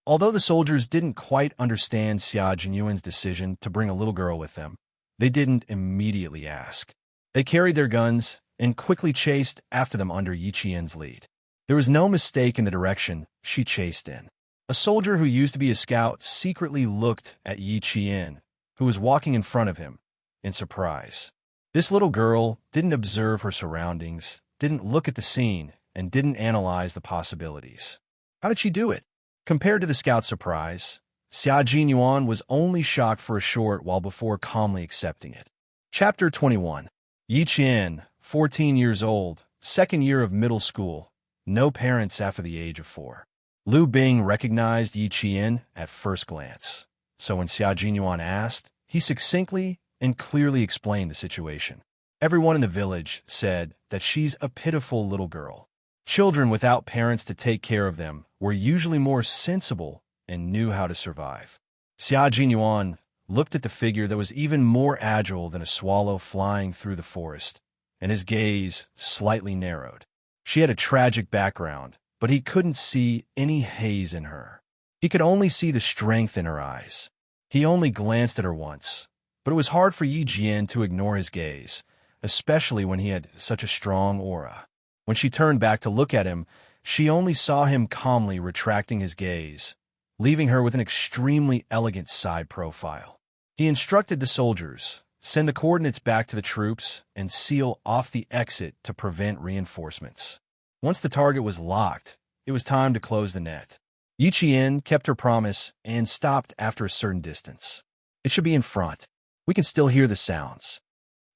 Although the soldiers didn't quite understand Xia Jinyuan's decision to bring a little girl with them, they didn't immediately ask. They carried their guns and quickly chased after them under Yi Qian's lead. There was no mistake in the direction she chased in. A soldier who used to be a scout secretly looked at Yi Qian, who was walking in front of him, in surprise. This little girl didn't observe her surroundings, didn't look at the scene, and didn't analyze the possibilities. How did she do it? Compared to the scout's surprise, Xia Jinyuan was only shocked for a short while before calmly accepting it. Chapter 21. Yi Qian, 14 years old, second year of middle school, no parents after the age of 4. Liu Bing recognized Yi Qian at first glance, so when Xia Jinyuan asked, he succinctly and clearly explained the situation. Everyone in the village said that she's a pitiful little girl. Children without parents to take care of them were usually more sensible and knew how to survive. Xia Jinyuan looked at the figure that was even more agile than a swallow flying through the forest, and his gaze slightly narrowed. She had a tragic background, but he couldn't see any haze in her. He could only see the strength in her eyes. He only glanced at her once, but it was hard for Yi Jian to ignore his gaze, especially when he had such a strong aura. When she turned back to look at him, she only saw him calmly retracting his gaze, leaving her with an extremely elegant side profile. He instructed the soldiers, send the coordinates back to the troops and seal off the exit to prevent reinforcements. Once the target was locked, it was time to close the net. Yi Qian kept her promise and stopped after a certain distance. "It should be in front. We can still hear the sounds."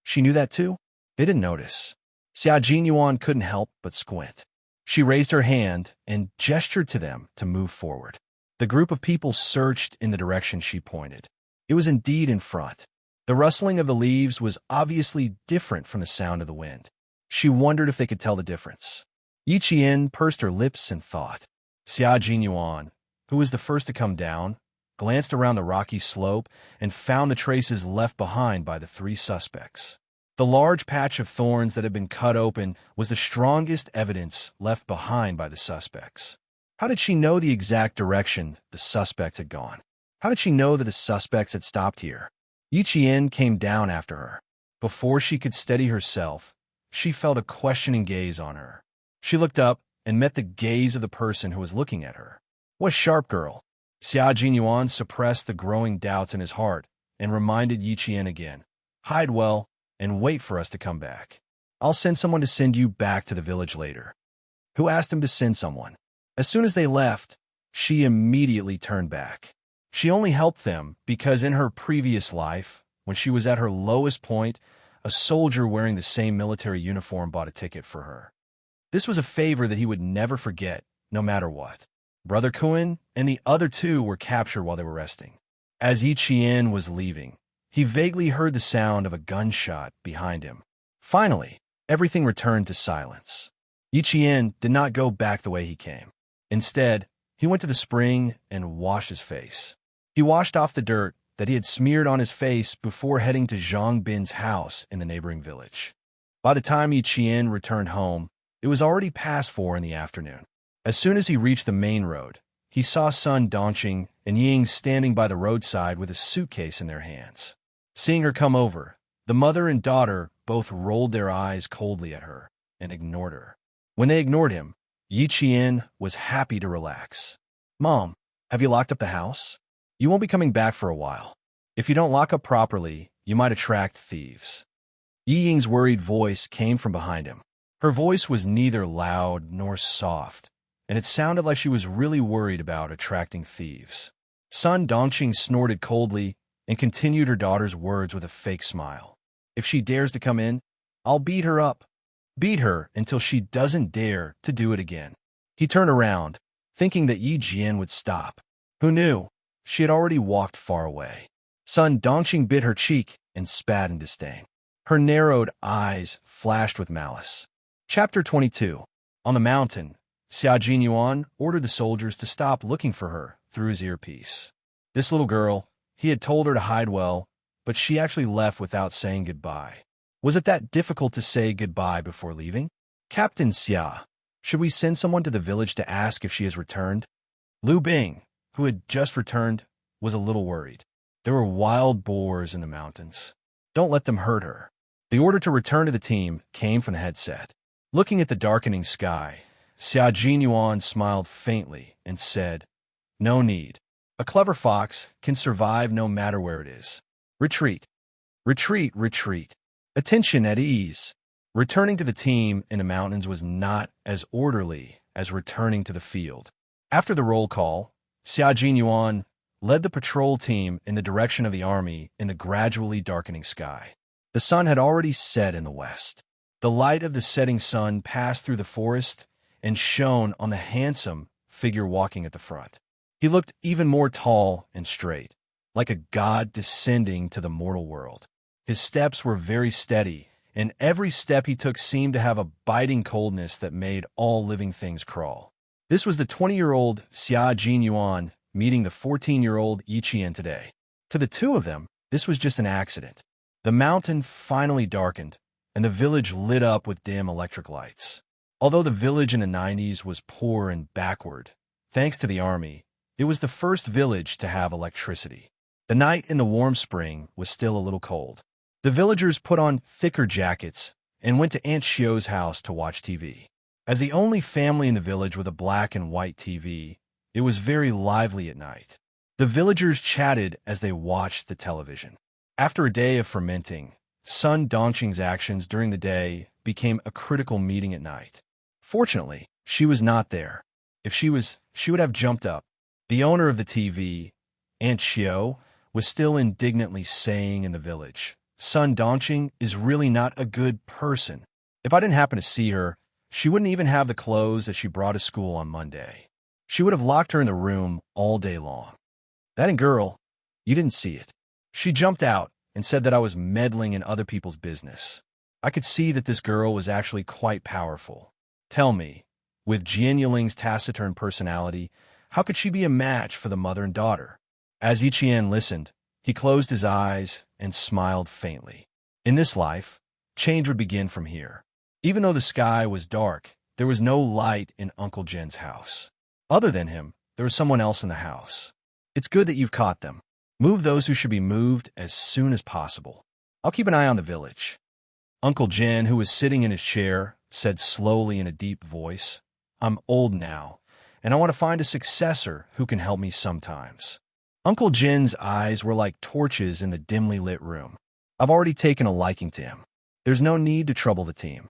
She knew that too? They didn't notice. Xia Jinyuan couldn't help but squint. She raised her hand and gestured to them to move forward. The group of people searched in the direction she pointed. It was indeed in front. The rustling of the leaves was obviously different from the sound of the wind. She wondered if they could tell the difference. Yi Qian pursed her lips and thought. Xia Jinyuan, who was the first to come down, glanced around the rocky slope and found the traces left behind by the 3 suspects. The large patch of thorns that had been cut open was the strongest evidence left behind by the suspects. How did she know the exact direction the suspects had gone? How did she know that the suspects had stopped here? Yi Qian came down after her. Before she could steady herself, she felt a questioning gaze on her. She looked up and met the gaze of the person who was looking at her. "What sharp girl?" Xia Jinyuan suppressed the growing doubts in his heart and reminded Yi Qian again, "Hide well and wait for us to come back. I'll send someone to send you back to the village later." Who asked him to send someone? As soon as they left, she immediately turned back. She only helped them because in her previous life, when she was at her lowest point, a soldier wearing the same military uniform bought a ticket for her. This was a favor that he would never forget, no matter what. Brother Kuan and the other 2 were captured while they were resting. As Yi Qian was leaving, he vaguely heard the sound of a gunshot behind him. Finally, everything returned to silence. Yi Qian did not go back the way he came. Instead, he went to the spring and washed his face. He washed off the dirt that he had smeared on his face before heading to Zhang Bin's house in the neighboring village. By the time Yi Qian returned home, it was already past 4 in the afternoon. As soon as he reached the main road, he saw Sun Dongqing and Ying standing by the roadside with a suitcase in their hands. Seeing her come over, the mother and daughter both rolled their eyes coldly at her and ignored her. When they ignored him, Yi Qian was happy to relax. "Mom, have you locked up the house? You won't be coming back for a while. If you don't lock up properly, you might attract thieves." Yi Ying's worried voice came from behind him. Her voice was neither loud nor soft, and it sounded like she was really worried about attracting thieves. Sun Dongqing snorted coldly and continued her daughter's words with a fake smile. "If she dares to come in, I'll beat her up. Beat her until she doesn't dare to do it again." He turned around, thinking that Yi Jian would stop. Who knew? She had already walked far away. Sun Dongqing bit her cheek and spat in disdain. Her narrowed eyes flashed with malice. Chapter 22. On the mountain, Xia Jinyuan ordered the soldiers to stop looking for her through his earpiece. This little girl, he had told her to hide well, but she actually left without saying goodbye. Was it that difficult to say goodbye before leaving? "Captain Xia, should we send someone to the village to ask if she has returned?" Lu Bing, who had just returned, was a little worried. There were wild boars in the mountains. Don't let them hurt her. The order to return to the team came from the headset. Looking at the darkening sky, Xia Jinyuan smiled faintly and said, "No need. A clever fox can survive no matter where it is. Retreat. Retreat, retreat. Attention at ease." Returning to the team in the mountains was not as orderly as returning to the field. After the roll call, Xia Jinyuan led the patrol team in the direction of the army in the gradually darkening sky. The sun had already set in the west. The light of the setting sun passed through the forest and shone on the handsome figure walking at the front. He looked even more tall and straight, like a god descending to the mortal world. His steps were very steady, and every step he took seemed to have a biting coldness that made all living things crawl. This was the 20-year-old Xia Jinyuan meeting the 14-year-old Yi Qian today. To the two of them, this was just an accident. The mountain finally darkened, and the village lit up with dim electric lights. Although the village in the 90s was poor and backward, thanks to the army, it was the first village to have electricity. The night in the warm spring was still a little cold. The villagers put on thicker jackets and went to Aunt Xiao's house to watch TV. As the only family in the village with a black and white TV, it was very lively at night. The villagers chatted as they watched the television. After a day of fermenting, Sun Dongqing's actions during the day became a critical meeting at night. Fortunately, she was not there. If she was, she would have jumped up. The owner of the TV, Aunt Xiao, was still indignantly saying in the village, "Sun Dongqing is really not a good person. If I didn't happen to see her, she wouldn't even have the clothes that she brought to school on Monday. She would have locked her in the room all day long. That girl, you didn't see it. She jumped out and said that I was meddling in other people's business. I could see that this girl was actually quite powerful. Tell me, with Jian Yiling's taciturn personality, how could she be a match for the mother and daughter?" As Yi Qian listened, he closed his eyes and smiled faintly. In this life, change would begin from here. Even though the sky was dark, there was no light in Uncle Jin's house. Other than him, there was someone else in the house. It's good that you've caught them. Move those who should be moved as soon as possible. I'll keep an eye on the village. Uncle Jin, who was sitting in his chair, said slowly in a deep voice, "I'm old now, and I want to find a successor who can help me sometimes." Uncle Jin's eyes were like torches in the dimly lit room. "I've already taken a liking to him. There's no need to trouble the team."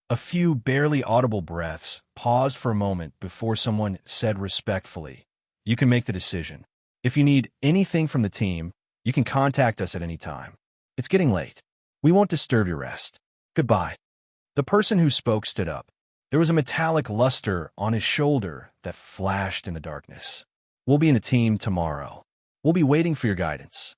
A few barely audible breaths paused for a moment before someone said respectfully, "You can make the decision. If you need anything from the team, you can contact us at any time. It's getting late. We won't disturb your rest. Goodbye." The person who spoke stood up. There was a metallic luster on his shoulder that flashed in the darkness. "We'll be in the team tomorrow. We'll be waiting for your guidance.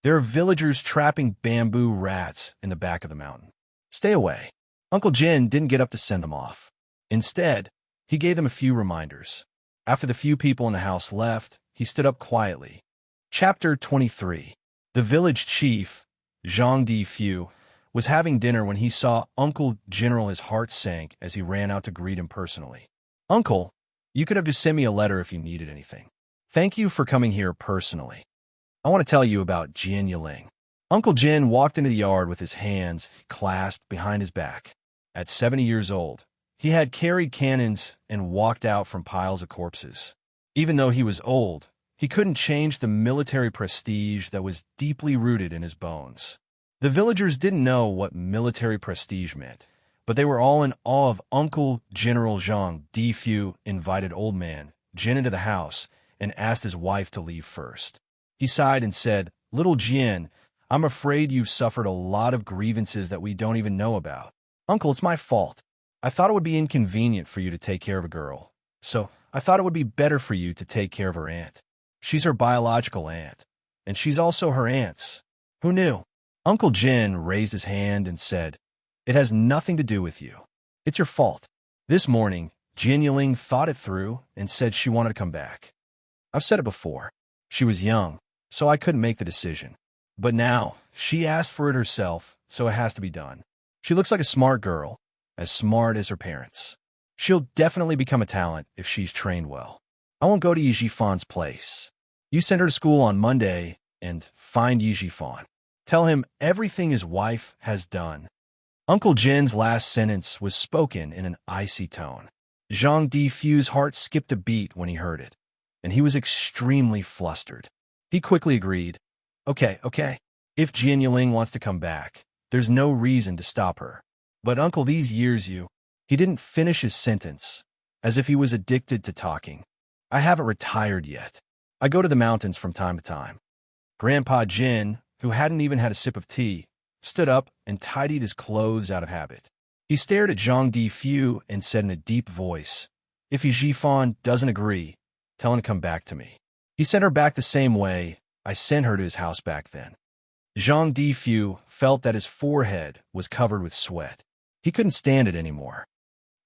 There are villagers trapping bamboo rats in the back of the mountain. Stay away." Uncle Jin didn't get up to send them off. Instead, he gave them a few reminders. After the few people in the house left, he stood up quietly. Chapter 23. The village chief, Zhang Difu, was having dinner when he saw Uncle General. His heart sank as he ran out to greet him personally. "Uncle, You could have just sent me a letter if you needed anything. Thank you for coming here personally. I want to tell you about Jin Yiling. Uncle Jin walked into the yard with his hands clasped behind his back. At 70 years old, he had carried cannons and walked out from piles of corpses. Even though he was old, he couldn't change the military prestige that was deeply rooted in his bones. The villagers didn't know what military prestige meant, but they were all in awe of Uncle General Zhang Difu invited old man Jin into the house and asked his wife to leave first. He sighed and said, "Little Jin, I'm afraid you've suffered a lot of grievances that we don't even know about. Uncle, it's my fault. I thought it would be inconvenient for you to take care of a girl, so I thought it would be better for you to take care of her aunt. She's her biological aunt, and she's also her aunt's. Who knew?" Uncle Jin raised his hand and said, "It has nothing to do with you. It's your fault." This morning, Jin Yiling thought it through and said she wanted to come back. I've said it before. She was young, so I couldn't make the decision. But now, she asked for it herself, so it has to be done. She looks like a smart girl, as smart as her parents. She'll definitely become a talent if she's trained well. I won't go to Yi Jifan's place. You send her to school on Monday and find Yi Jifan. Tell him everything his wife has done. Uncle Jin's last sentence was spoken in an icy tone. Zhang Difu's heart skipped a beat when he heard it, and he was extremely flustered. He quickly agreed. Okay. If Jin Yiling wants to come back, there's no reason to stop her. But uncle, these years He didn't finish his sentence, as if he was addicted to talking. I haven't retired yet. I go to the mountains from time to time. Grandpa Jin, who hadn't even had a sip of tea, stood up and tidied his clothes out of habit. He stared at Zhang Difu and said in a deep voice, "If Yi Jifan doesn't agree, tell him to come back to me." He sent her back the same way I sent her to his house back then. Zhang Difu felt that his forehead was covered with sweat. He couldn't stand it anymore.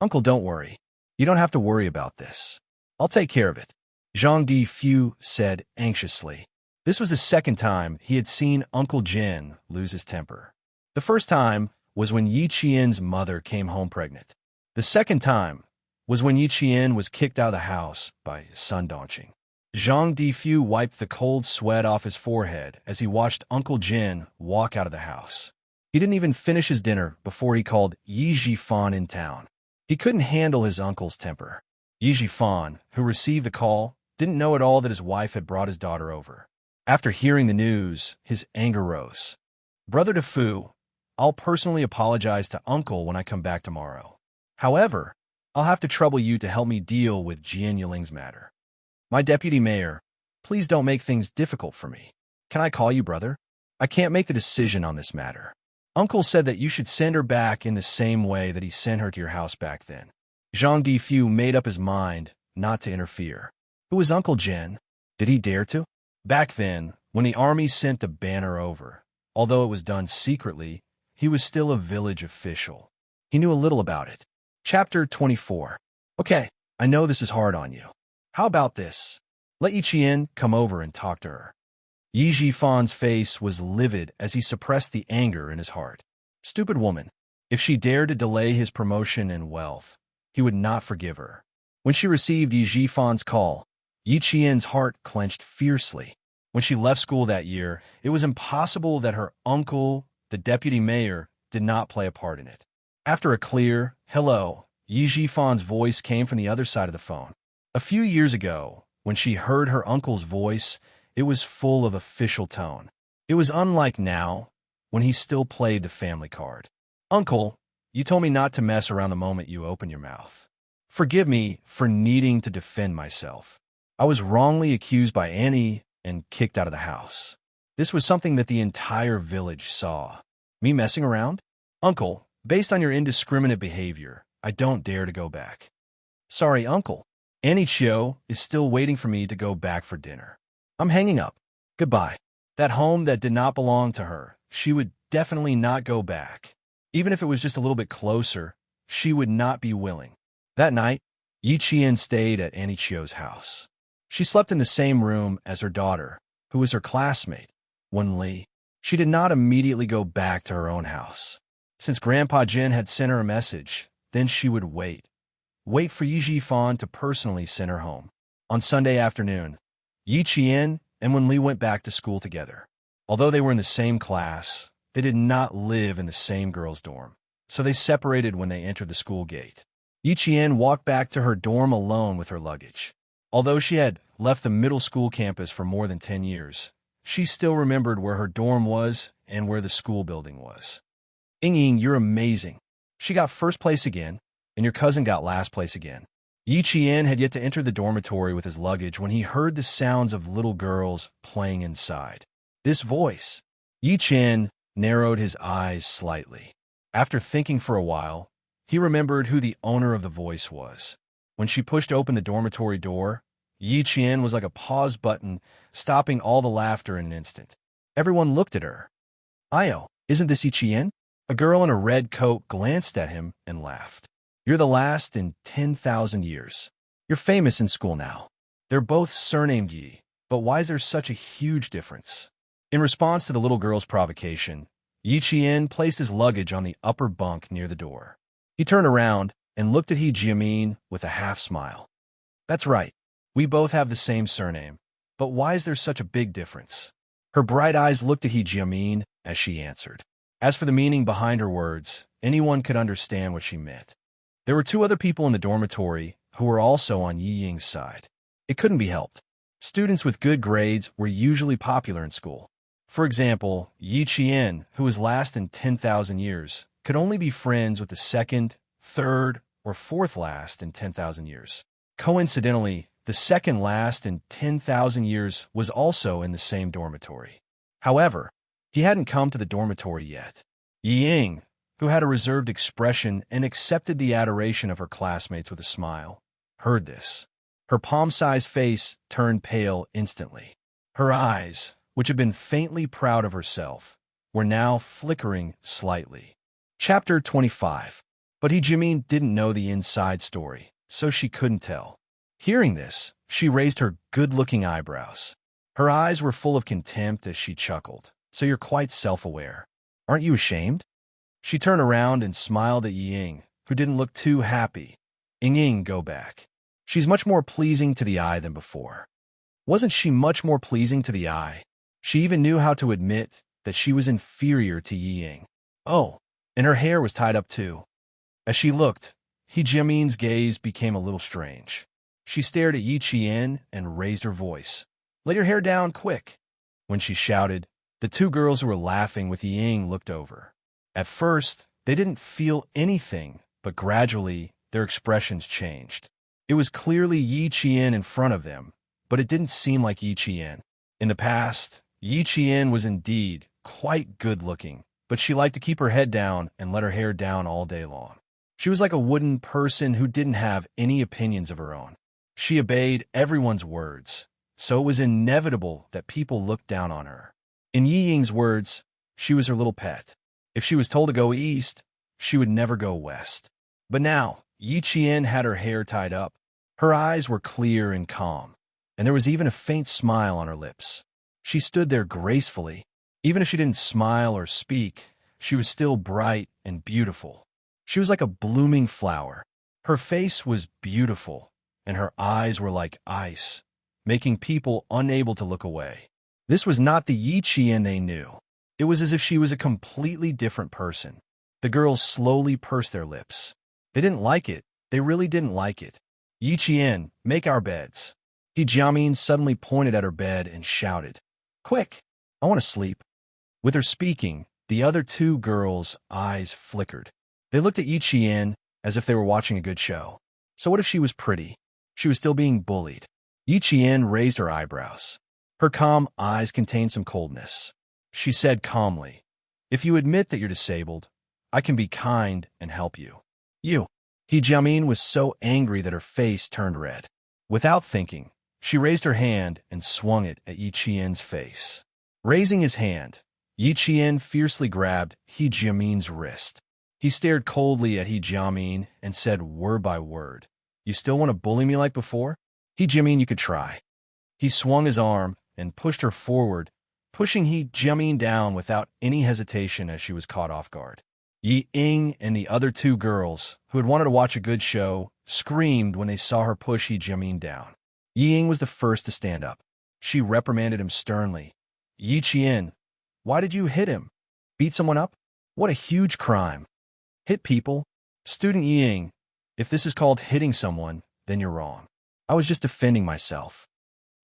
"Uncle, don't worry. You don't have to worry about this. I'll take care of it," Zhang Difu said anxiously. This was the second time he had seen Uncle Jin lose his temper. The first time was when Yi Qian's mother came home pregnant. The second time was when Yi Qian was kicked out of the house by Sun Dongqing. Zhang Difu wiped the cold sweat off his forehead as he watched Uncle Jin walk out of the house. He didn't even finish his dinner before he called Yi Jifan in town. He couldn't handle his uncle's temper. Yi Jifan, who received the call, didn't know at all that his wife had brought his daughter over. After hearing the news, his anger rose. "Brother Defu, I'll personally apologize to Uncle when I come back tomorrow. However, I'll have to trouble you to help me deal with Jin Yiling's matter. My deputy mayor, please don't make things difficult for me. Can I call you brother? I can't make the decision on this matter. Uncle said that you should send her back in the same way that he sent her to your house back then." Zhang Difu made up his mind not to interfere. Who was Uncle Jin? Did he dare to? Back then, when the army sent the banner over, although it was done secretly, he was still a village official. He knew a little about it. Chapter 24. Okay, I know this is hard on you. How about this? Let Yi Qian come over and talk to her. Yi Jifan's face was livid as he suppressed the anger in his heart. Stupid woman. If she dared to delay his promotion and wealth, he would not forgive her. When she received Yi Jifan's call, Yi Qian's heart clenched fiercely. When she left school that year, it was impossible that her uncle, the deputy mayor, did not play a part in it. After a clear, "Hello," Yi Jifan's voice came from the other side of the phone. A few years ago, when she heard her uncle's voice, it was full of official tone. It was unlike now, when he still played the family card. "Uncle, you told me not to mess around the moment you open your mouth. Forgive me for needing to defend myself. I was wrongly accused by Annie and kicked out of the house. This was something that the entire village saw. Me messing around? Uncle, based on your indiscriminate behavior, I don't dare to go back." "Sorry, Uncle. Annie Chio is still waiting for me to go back for dinner. I'm hanging up. Goodbye." That home that did not belong to her, she would definitely not go back. Even if it was just a little bit closer, she would not be willing. That night, Yi Qian stayed at Annie Chio's house. She slept in the same room as her daughter, who was her classmate, Wen Li. She did not immediately go back to her own house. Since Grandpa Jin had sent her a message, then she would wait. wait for Yi Jifan to personally send her home. On Sunday afternoon, Yi Qian and Wen Li went back to school together. Although they were in the same class, they did not live in the same girls' dorm, so they separated when they entered the school gate. Yi Qian walked back to her dorm alone with her luggage. Although she had left the middle school campus for more than 10 years, she still remembered where her dorm was and where the school building was. Ying, you're amazing. She got first place again, and your cousin got last place again. Yi Qian had yet to enter the dormitory with his luggage when he heard the sounds of little girls playing inside. This voice. Yi Qian narrowed his eyes slightly. After thinking for a while, he remembered who the owner of the voice was. When she pushed open the dormitory door, Yi Qian was like a pause button, stopping all the laughter in an instant. Everyone looked at her. Io, isn't this Yi Qian? A girl in a red coat glanced at him and laughed. You're the last in 10,000 years. You're famous in school now. They're both surnamed Yi, but why is there such a huge difference? In response to the little girl's provocation, Yi Qian placed his luggage on the upper bunk near the door. He turned around and looked at He Jiamin with a half-smile. That's right. We both have the same surname, but why is there such a big difference? Her bright eyes looked at He Jiamin as she answered. As for the meaning behind her words, anyone could understand what she meant. There were two other people in the dormitory who were also on Yi Ying's side. It couldn't be helped. Students with good grades were usually popular in school. For example, Yi Qian, who was last in 10,000 years, could only be friends with the second, third, or fourth last in 10,000 years. Coincidentally, the second last in 10,000 years was also in the same dormitory. However, he hadn't come to the dormitory yet. Yi Ying, who had a reserved expression and accepted the adoration of her classmates with a smile, heard this. Her palm-sized face turned pale instantly. Her eyes, which had been faintly proud of herself, were now flickering slightly. Chapter 25. But He Jiamin didn't know the inside story, so she couldn't tell. Hearing this, she raised her good-looking eyebrows. Her eyes were full of contempt as she chuckled. So you're quite self-aware. Aren't you ashamed? She turned around and smiled at Yi Ying, who didn't look too happy. Ying, go back. She's much more pleasing to the eye than before. Wasn't she much more pleasing to the eye? She even knew how to admit that she was inferior to Yi Ying. Oh, and her hair was tied up too. As she looked, He Jiamin's gaze became a little strange. She stared at Yi Qian and raised her voice. Let your hair down, quick. When she shouted, the two girls who were laughing with Yi Ying looked over. At first, they didn't feel anything, but gradually, their expressions changed. It was clearly Yi Qian in front of them, but it didn't seem like Yi Qian. In the past, Yi Qian was indeed quite good-looking, but she liked to keep her head down and let her hair down all day long. She was like a wooden person who didn't have any opinions of her own. She obeyed everyone's words, so it was inevitable that people looked down on her. In Yi Ying's words, she was her little pet. If she was told to go east, she would never go west. But now, Yi Qian had her hair tied up. Her eyes were clear and calm, and there was even a faint smile on her lips. She stood there gracefully. Even if she didn't smile or speak, she was still bright and beautiful. She was like a blooming flower. Her face was beautiful, and her eyes were like ice, making people unable to look away. This was not the Yi Qian they knew. It was as if she was a completely different person. The girls slowly pursed their lips. They didn't like it. They really didn't like it. Yi Qian, make our beds. He Jiamin suddenly pointed at her bed and shouted, Quick, I want to sleep. With her speaking, the other two girls' eyes flickered. They looked at Yi Qian as if they were watching a good show. So what if she was pretty? She was still being bullied. Yi Qian raised her eyebrows. Her calm eyes contained some coldness. She said calmly, If you admit that you're disabled, I can be kind and help you. You. He Jiamin was so angry that her face turned red. Without thinking, she raised her hand and swung it at Yi Qian's face. Raising his hand, Yi Qian fiercely grabbed He Jiamin's wrist. He stared coldly at He Jiamin and said word by word, You still want to bully me like before? He Jiamin, you could try. He swung his arm and pushed her forward, pushing He Jiamin down without any hesitation as she was caught off guard. Yi Ying and the other two girls, who had wanted to watch a good show, screamed when they saw her push He Jiamin down. Ying was the first to stand up. She reprimanded him sternly. Yi Qian, why did you hit him? Beat someone up? What a huge crime. Hit people? Student Ying, if this is called hitting someone, then you're wrong. I was just defending myself.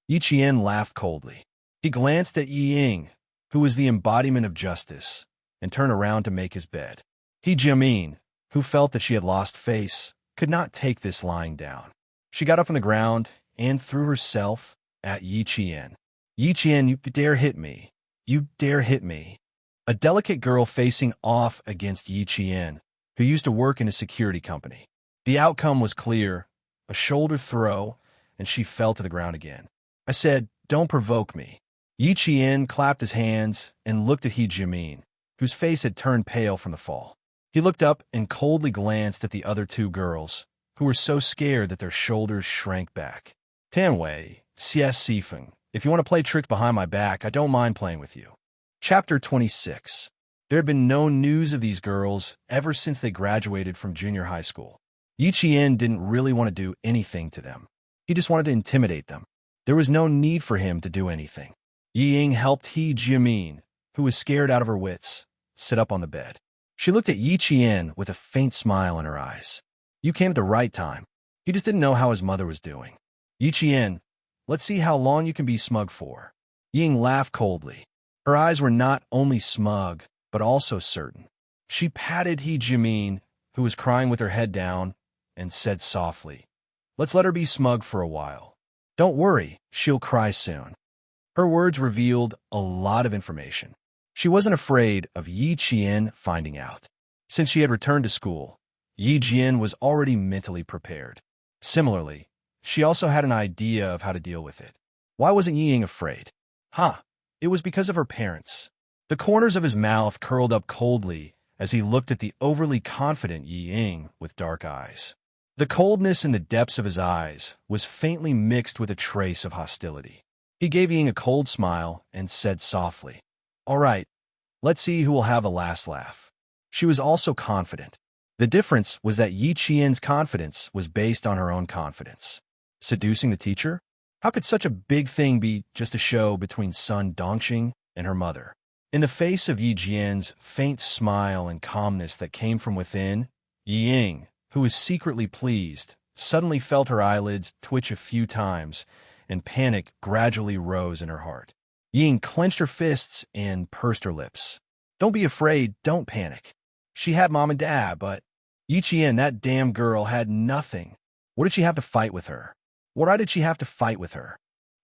Yi Qian laughed coldly. He glanced at Yi Ying, who was the embodiment of justice, and turned around to make his bed. He Jiamin, who felt that she had lost face, could not take this lying down. She got up from the ground and threw herself at Yi Qian. Yi Qian, you dare hit me. You dare hit me. A delicate girl facing off against Yi Qian, who used to work in a security company. The outcome was clear, a shoulder throw, and she fell to the ground again. I said, don't provoke me. Yi Qian clapped his hands and looked at He Jiamin, whose face had turned pale from the fall. He looked up and coldly glanced at the other two girls, who were so scared that their shoulders shrank back. Tanwei, Xianxia, if you want to play tricks behind my back, I don't mind playing with you. Chapter 26. There had been no news of these girls ever since they graduated from junior high school. Yi Qian didn't really want to do anything to them. He just wanted to intimidate them. There was no need for him to do anything. Yi Ying helped He Jiamin, who was scared out of her wits, sit up on the bed. She looked at Yi Qian with a faint smile in her eyes. You came at the right time. He just didn't know how his mother was doing. Yi Qian, let's see how long you can be smug for. Ying laughed coldly. Her eyes were not only smug, but also certain. She patted He Jiamin, who was crying with her head down, and said softly, let's let her be smug for a while. Don't worry, she'll cry soon. Her words revealed a lot of information. She wasn't afraid of Yi Qian finding out. Since she had returned to school, Yi Jian was already mentally prepared. Similarly, she also had an idea of how to deal with it. Why wasn't Yi Ying afraid? It was because of her parents. The corners of his mouth curled up coldly as he looked at the overly confident Yi Ying with dark eyes. The coldness in the depths of his eyes was faintly mixed with a trace of hostility. He gave Ying a cold smile and said softly, all right, let's see who will have the last laugh. She was also confident. The difference was that Yi Qian's confidence was based on her own confidence. Seducing the teacher? How could such a big thing be just a show between son Dongqing and her mother? In the face of Yi Jian's faint smile and calmness that came from within, Yi Ying, who was secretly pleased, suddenly felt her eyelids twitch a few times, and panic gradually rose in her heart. Ying clenched her fists and pursed her lips. Don't be afraid, don't panic. She had mom and dad, but Yi Qian, that damn girl, had nothing. What did she have to fight with her? What right did she have to fight with her?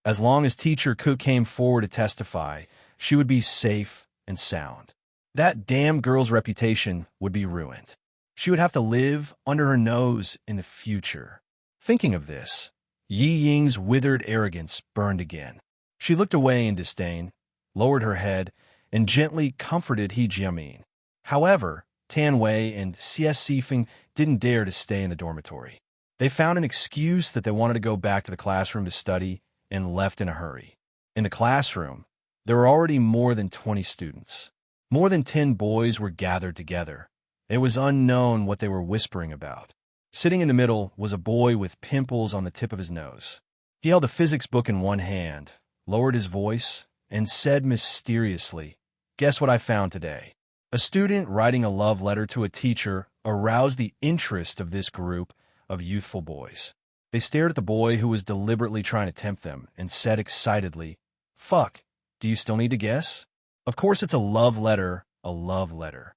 As long as teacher Cook came forward to testify, she would be safe and sound. That damn girl's reputation would be ruined. She would have to live under her nose in the future. Thinking of this, Yi Ying's withered arrogance burned again. She looked away in disdain, lowered her head, and gently comforted He Jiamin. However, Tan Wei and Xianxia didn't dare to stay in the dormitory. They found an excuse that they wanted to go back to the classroom to study and left in a hurry. In the classroom, there were already more than 20 students. More than 10 boys were gathered together. It was unknown what they were whispering about. Sitting in the middle was a boy with pimples on the tip of his nose. He held a physics book in one hand, lowered his voice, and said mysteriously, "Guess what I found today?" A student writing a love letter to a teacher aroused the interest of this group of youthful boys. They stared at the boy who was deliberately trying to tempt them and said excitedly, "Fuck, do you still need to guess? Of course it's a love letter, a love letter.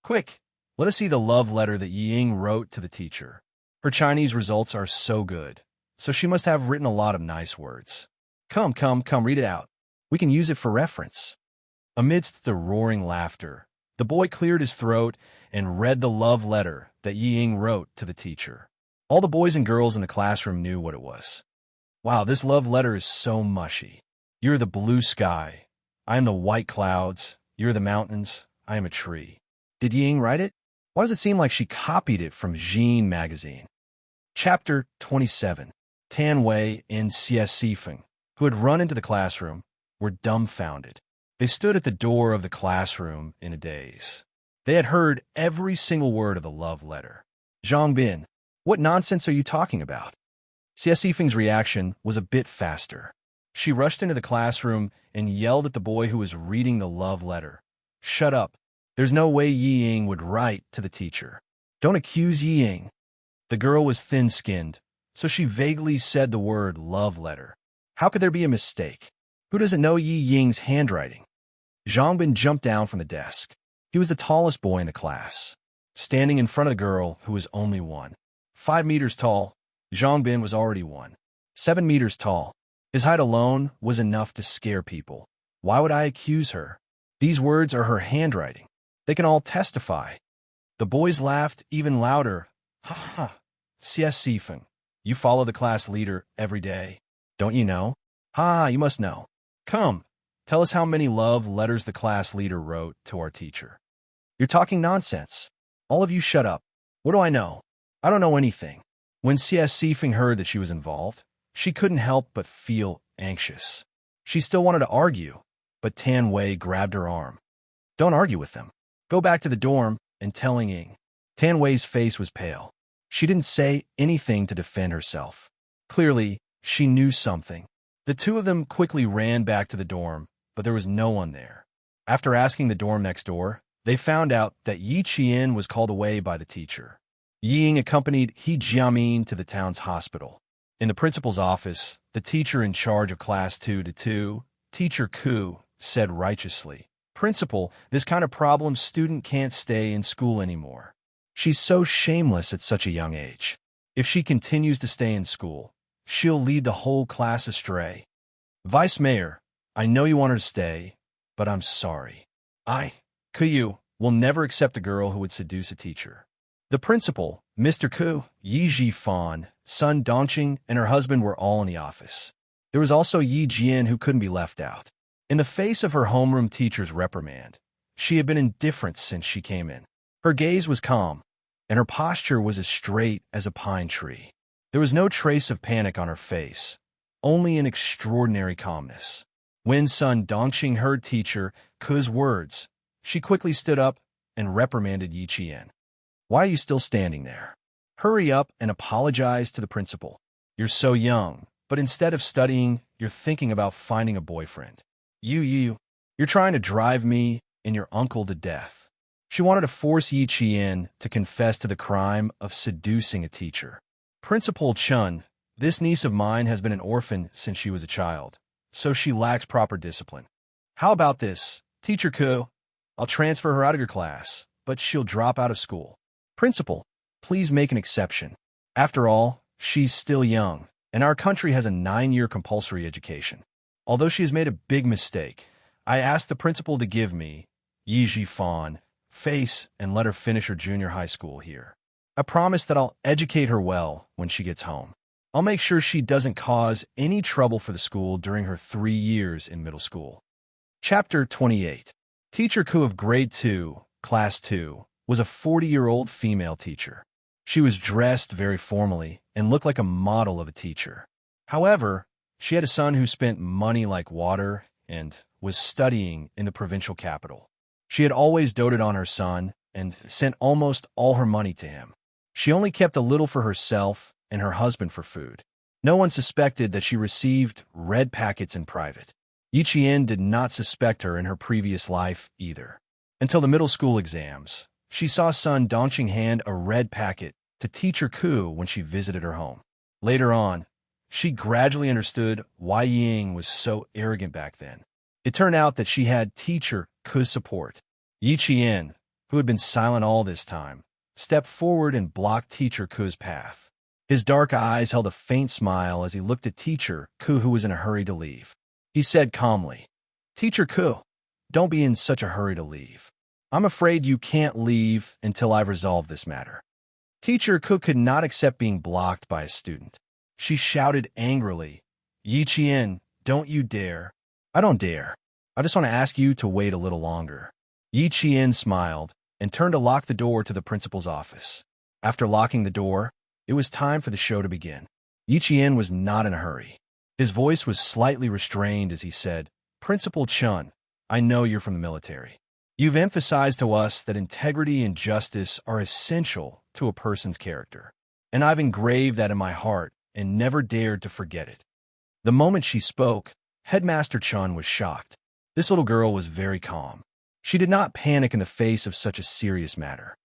Quick, let us see the love letter that Yi Ying wrote to the teacher. Her Chinese results are so good, so she must have written a lot of nice words. Come, read it out. We can use it for reference." Amidst the roaring laughter, the boy cleared his throat and read the love letter that Yi Ying wrote to the teacher. All the boys and girls in the classroom knew what it was. Wow, this love letter is so mushy. You're the blue sky. I am the white clouds. You're the mountains. I am a tree. Did Yi Ying write it? Why does it seem like she copied it from Jean magazine? Chapter 27. Tan Wei and Xianxia, who had run into the classroom, were dumbfounded. They stood at the door of the classroom in a daze. They had heard every single word of the love letter. Zhang Bin, What nonsense are you talking about? Xie Feng's reaction was a bit faster. She rushed into the classroom and yelled at the boy who was reading the love letter. Shut up. There's no way Yi Ying would write to the teacher. Don't accuse Yi Ying. The girl was thin-skinned, so she vaguely said the word love letter. How could there be a mistake? Who doesn't know Yi Ying's handwriting? Zhangbin jumped down from the desk. He was the tallest boy in the class, standing in front of the girl who was only 5 meters tall. Zhangbin was already 7 meters tall. His height alone was enough to scare people. Why would I accuse her? These words are her handwriting. They can all testify. The boys laughed even louder. Ha ha. Xie Feng, you follow the class leader every day. Don't you know? Ha, you must know. Come, tell us how many love letters the class leader wrote to our teacher. You're talking nonsense. All of you shut up. What do I know? I don't know anything. When Xie Feng heard that she was involved, she couldn't help but feel anxious. She still wanted to argue, but Tan Wei grabbed her arm. Don't argue with them. Go back to the dorm and tell Ying. Tan Wei's face was pale. She didn't say anything to defend herself. Clearly, she knew something. The two of them quickly ran back to the dorm, but there was no one there. After asking the dorm next door, they found out that Yi Qian was called away by the teacher. Yi Ying accompanied He Jiamin to the town's hospital. In the principal's office, the teacher in charge of Class 2-2, Teacher Ku, said righteously, Principal, this kind of problem student can't stay in school anymore. She's so shameless at such a young age. If she continues to stay in school, she'll lead the whole class astray. Vice Mayor, I know you want her to stay, but I'm sorry. Ku, will never accept the girl who would seduce a teacher. The principal, Mr. Ku, Yi Zhifan, Sun Dongqing, and her husband were all in the office. There was also Yi Jian who couldn't be left out. In the face of her homeroom teacher's reprimand, she had been indifferent since she came in. Her gaze was calm, and her posture was as straight as a pine tree. There was no trace of panic on her face, only an extraordinary calmness. When Sun Dongqing heard teacher Ku's words, she quickly stood up and reprimanded Yi Qian. Why are you still standing there? Hurry up and apologize to the principal. You're so young, but instead of studying, you're thinking about finding a boyfriend. You're trying to drive me and your uncle to death. She wanted to force Yi Qian to confess to the crime of seducing a teacher. Principal Chun, this niece of mine has been an orphan since she was a child, so she lacks proper discipline. How about this, Teacher Ku? I'll transfer her out of your class, but she'll drop out of school. Principal, please make an exception. After all, she's still young, and our country has a 9-year compulsory education. Although she has made a big mistake, I asked the principal to give me, Yi Zhifan, face and let her finish her junior high school here. I promise that I'll educate her well when she gets home. I'll make sure she doesn't cause any trouble for the school during her 3 years in middle school. Chapter 28. Teacher Ku of Grade 2, Class 2, was a 40-year-old female teacher. She was dressed very formally and looked like a model of a teacher. However, she had a son who spent money like water and was studying in the provincial capital. She had always doted on her son and sent almost all her money to him. She only kept a little for herself and her husband for food. No one suspected that she received red packets in private. Yi Qian did not suspect her in her previous life either. Until the middle school exams, she saw Sun Dongqing hand a red packet to Teacher Ku when she visited her home. Later on, she gradually understood why Ying was so arrogant back then. It turned out that she had Teacher Ku's support. Yi Qian, who had been silent all this time, stepped forward and blocked Teacher Ku's path. His dark eyes held a faint smile as he looked at Teacher Ku, who was in a hurry to leave. He said calmly, Teacher Ku, don't be in such a hurry to leave. I'm afraid you can't leave until I've resolved this matter. Teacher Ku could not accept being blocked by a student. She shouted angrily, Yi Qian, don't you dare. I don't dare. I just want to ask you to wait a little longer. Yi Qian smiled and turned to lock the door to the principal's office. After locking the door, it was time for the show to begin. Yi Qian was not in a hurry. His voice was slightly restrained as he said, Principal Chun, I know you're from the military. You've emphasized to us that integrity and justice are essential to a person's character. and I've engraved that in my heart and never dared to forget it." The moment she spoke, Headmaster Chun was shocked. This little girl was very calm. She did not panic in the face of such a serious matter.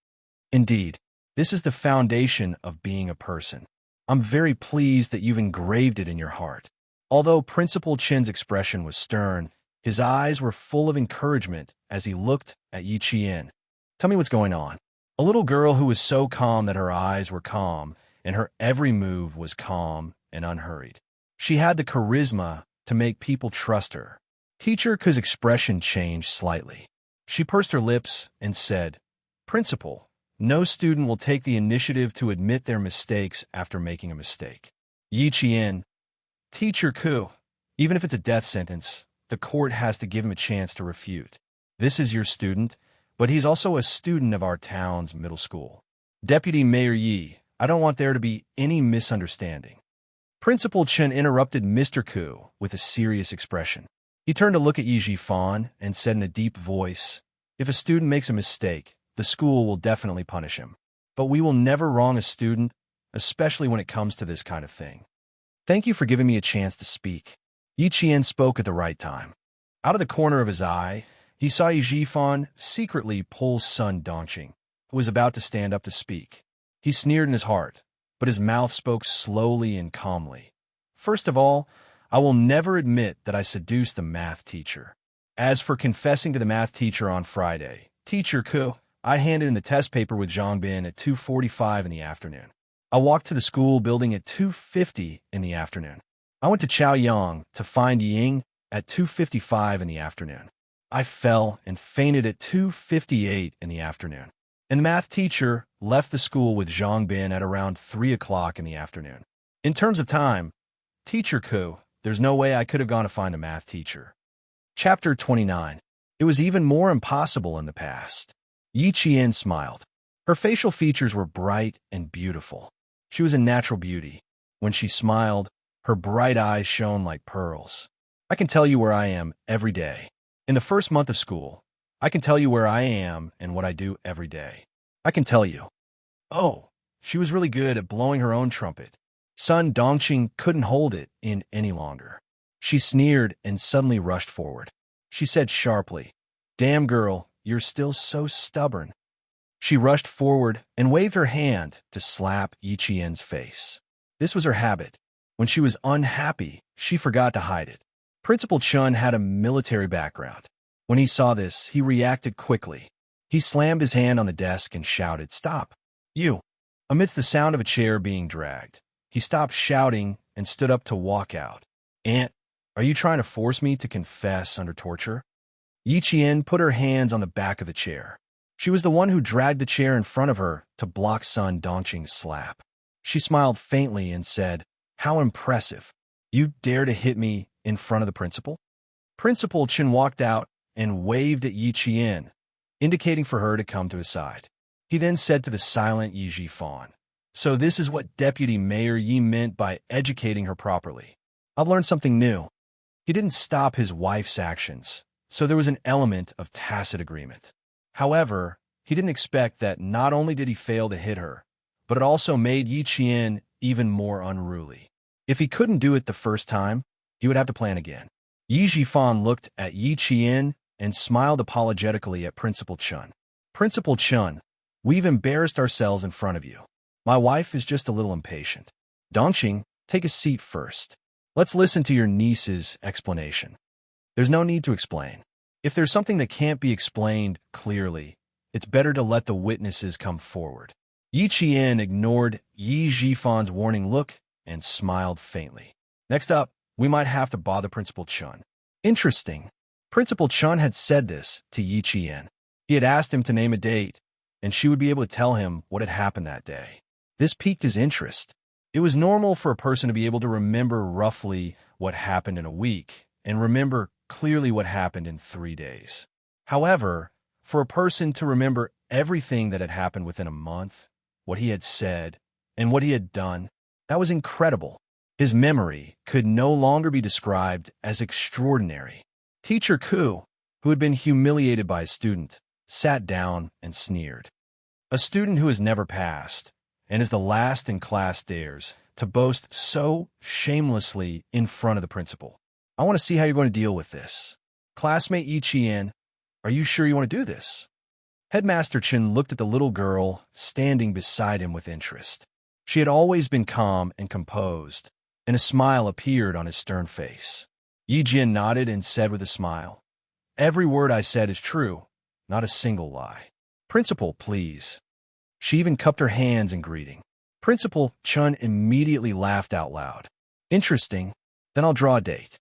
"Indeed, this is the foundation of being a person. I'm very pleased that you've engraved it in your heart." Although Principal Chin's expression was stern, his eyes were full of encouragement as he looked at Yi Qian. "Tell me what's going on." A little girl who was so calm that her eyes were calm and her every move was calm and unhurried. She had the charisma to make people trust her. Teacher Ku's expression changed slightly. She pursed her lips and said, "Principal, no student will take the initiative to admit their mistakes after making a mistake." Yi Qian, "Teacher Ku, even if it's a death sentence, the court has to give him a chance to refute. This is your student, but he's also a student of our town's middle school." Deputy Mayor Yi, "I don't want there to be any misunderstanding." Principal Chen interrupted Mr. Ku with a serious expression. He turned to look at Yi Jifan and said in a deep voice, "If a student makes a mistake, the school will definitely punish him. But we will never wrong a student, especially when it comes to this kind of thing. Thank you for giving me a chance to speak." Yi Qian spoke at the right time. Out of the corner of his eye, he saw Yi Jifan secretly pull Sun Dongqing, who was about to stand up to speak. He sneered in his heart, but his mouth spoke slowly and calmly. "First of all, I will never admit that I seduced the math teacher. As for confessing to the math teacher on Friday, Teacher Ku, I handed in the test paper with Zhang Bin at 2:45 in the afternoon. I walked to the school building at 2:50 in the afternoon. I went to Chaoyang to find Ying at 2:55 in the afternoon. I fell and fainted at 2:58 in the afternoon. And the math teacher left the school with Zhang Bin at around 3 o'clock in the afternoon. In terms of time, Teacher Ku, there's no way I could have gone to find a math teacher." Chapter 29. It was even more impossible in the past. Yi Qian smiled. Her facial features were bright and beautiful. She was a natural beauty. When she smiled, her bright eyes shone like pearls. "I can tell you where I am every day. In the first month of school, I can tell you where I am and what I do every day. I can tell you." Oh, she was really good at blowing her own trumpet. Sun Dongqing couldn't hold it in any longer. She sneered and suddenly rushed forward. She said sharply, "Damn girl, you're still so stubborn." She rushed forward and waved her hand to slap Yi Qian's face. This was her habit. When she was unhappy, she forgot to hide it. Principal Chun had a military background. When he saw this, he reacted quickly. He slammed his hand on the desk and shouted, "Stop! You!" Amidst the sound of a chair being dragged, he stopped shouting and stood up to walk out. "Aunt, are you trying to force me to confess under torture?" Yi Qian put her hands on the back of the chair. She was the one who dragged the chair in front of her to block Sun Dongqing's slap. She smiled faintly and said, "How impressive. You dare to hit me in front of the principal?" Principal Chen walked out and waved at Yi Qian, indicating for her to come to his side. He then said to the silent Yi Jifan, "So this is what Deputy Mayor Yi meant by educating her properly. I've learned something new." He didn't stop his wife's actions, so there was an element of tacit agreement. However, he didn't expect that not only did he fail to hit her, but it also made Yi Qian even more unruly. If he couldn't do it the first time, he would have to plan again. Yi Jifan looked at Yi Qian and smiled apologetically at Principal Chun. "Principal Chun, we've embarrassed ourselves in front of you. My wife is just a little impatient. Dongqing, take a seat first. Let's listen to your niece's explanation." "There's no need to explain. If there's something that can't be explained clearly, it's better to let the witnesses come forward." Yi Qian ignored Yi Jifan's warning look and smiled faintly. "Next up, we might have to bother Principal Chun." Interesting. Principal Chun had said this to Yi Qian. He had asked him to name a date, and she would be able to tell him what had happened that day. This piqued his interest. It was normal for a person to be able to remember roughly what happened in a week and remember clearly what happened in 3 days. However, for a person to remember everything that had happened within a month, what he had said, and what he had done, that was incredible. His memory could no longer be described as extraordinary. Teacher Ku, who had been humiliated by a student, sat down and sneered. "A student who has never passed, and as the last in class dares to boast so shamelessly in front of the principal. I want to see how you're going to deal with this. Classmate Yi Qian, are you sure you want to do this? Headmaster Chen looked at the little girl standing beside him with interest. She had always been calm and composed, and a smile appeared on his stern face. Yi Jian nodded and said with a smile, "Every word I said is true, not a single lie. Principal, please." She even cupped her hands in greeting. Principal Chen immediately laughed out loud. "Interesting. Then I'll draw a date."